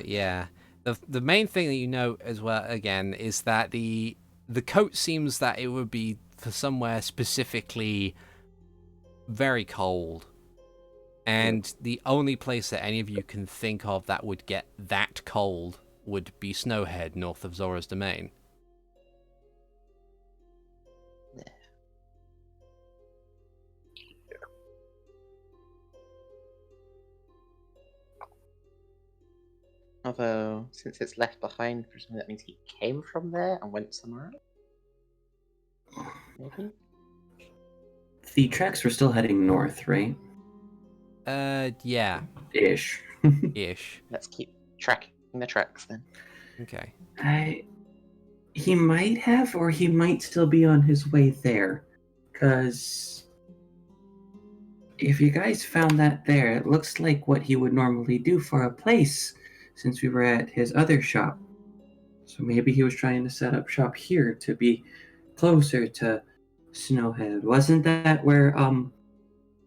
Speaker 1: yeah, the main thing that you note as well, again, is that the coat seems that it would be for somewhere specifically very cold, and the only place that any of you can think of that would get that cold would be Snowhead, north of Zora's domain.
Speaker 4: Although, since it's left behind, presumably that means he came from there and went somewhere else? Maybe?
Speaker 3: The tracks were still heading north, right?
Speaker 1: Yeah.
Speaker 3: Ish.
Speaker 1: Ish.
Speaker 4: Let's keep tracking the tracks then.
Speaker 1: Okay.
Speaker 3: He might have, or he might still be on his way there. Because if you guys found that there, it looks like what he would normally do for a place, since we were at his other shop. So maybe he was trying to set up shop here to be closer to Snowhead. Wasn't that where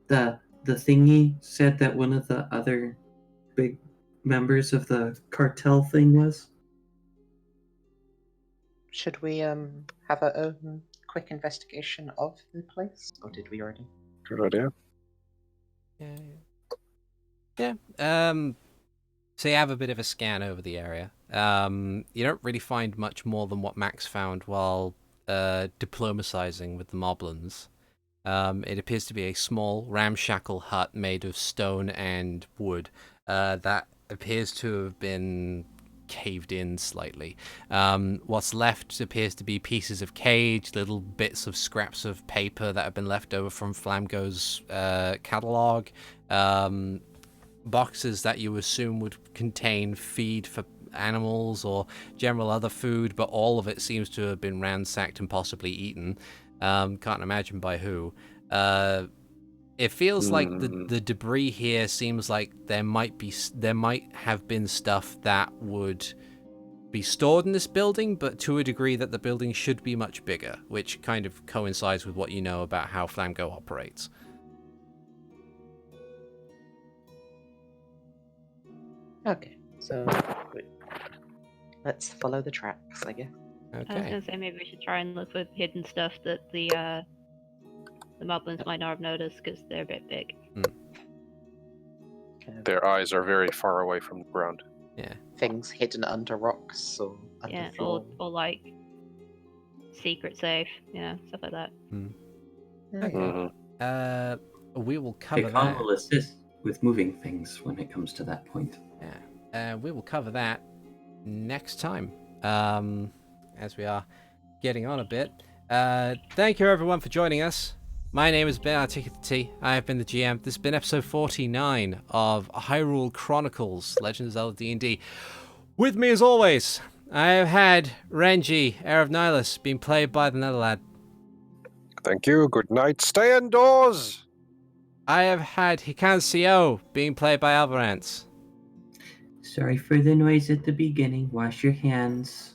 Speaker 3: the thingy said that one of the other big members of the cartel thing was?
Speaker 4: Should we have our own quick investigation of the place, or did we already?
Speaker 2: Good idea.
Speaker 1: Yeah. So you have a bit of a scan over the area. You don't really find much more than what Max found while diplomatizing with the Moblins. It appears to be a small, ramshackle hut made of stone and wood that appears to have been caved in slightly. What's left appears to be pieces of cage, little bits of scraps of paper that have been left over from Flaamgo's catalog, boxes that you assume would contain feed for animals or general other food, but all of it seems to have been ransacked and possibly eaten. Can't imagine by who. It feels like the debris here seems like there might have been stuff that would be stored in this building, but to a degree that the building should be much bigger, which kind of coincides with what you know about how Flaamgo operates.
Speaker 4: Okay, so let's follow the tracks, I guess.
Speaker 5: I was
Speaker 1: Okay.
Speaker 5: gonna say maybe we should try and look for hidden stuff that the Moblins might not have noticed because they're a bit big.
Speaker 2: Their eyes are very far away from the ground.
Speaker 1: Yeah.
Speaker 4: Things hidden under rocks or under
Speaker 5: Yeah,
Speaker 4: floor.
Speaker 5: or like secret safe, stuff like that.
Speaker 1: Okay. We will cover
Speaker 3: Hikan
Speaker 1: that.
Speaker 3: will assist with moving things when it comes to that point.
Speaker 1: Yeah. We will cover that next time. As we are getting on a bit. Thank you everyone for joining us. My name has been ArticulateT. I have been the GM. This has been episode 49 of Hyrule Chronicles, Legend of Zelda D&D. With me as always, I have had Renji, Heir of Nihilus, being played by TheNetherlad.
Speaker 2: Thank you. Good night. Stay indoors.
Speaker 1: I have had Hikan Sio, being played by Alvarance.
Speaker 3: Sorry for the noise at the beginning. Wash your hands.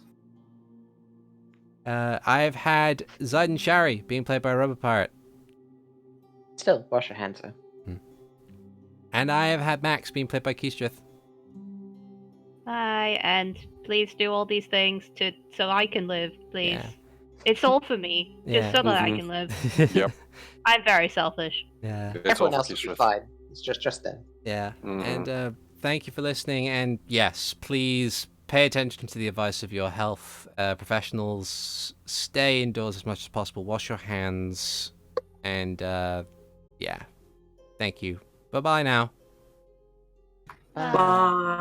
Speaker 1: I have had Ziden Shari, being played by Robopirate.
Speaker 4: Still, wash your hands though.
Speaker 1: And I have had Max, being played by Keestrith.
Speaker 5: Hi, and please do all these things so I can live, please.
Speaker 1: Yeah.
Speaker 5: It's all for me, just so that I can live.
Speaker 2: Yep.
Speaker 5: I'm very selfish.
Speaker 1: Yeah.
Speaker 2: It's
Speaker 4: Everyone
Speaker 2: all
Speaker 4: else
Speaker 2: for
Speaker 4: will be
Speaker 2: Keestrith.
Speaker 4: fine. It's just them.
Speaker 1: Yeah.
Speaker 2: Mhm.
Speaker 1: And thank you for listening. And yes, please pay attention to the advice of your health professionals. Stay indoors as much as possible. Wash your hands. And yeah. Thank you. Bye-bye now.
Speaker 3: Bye.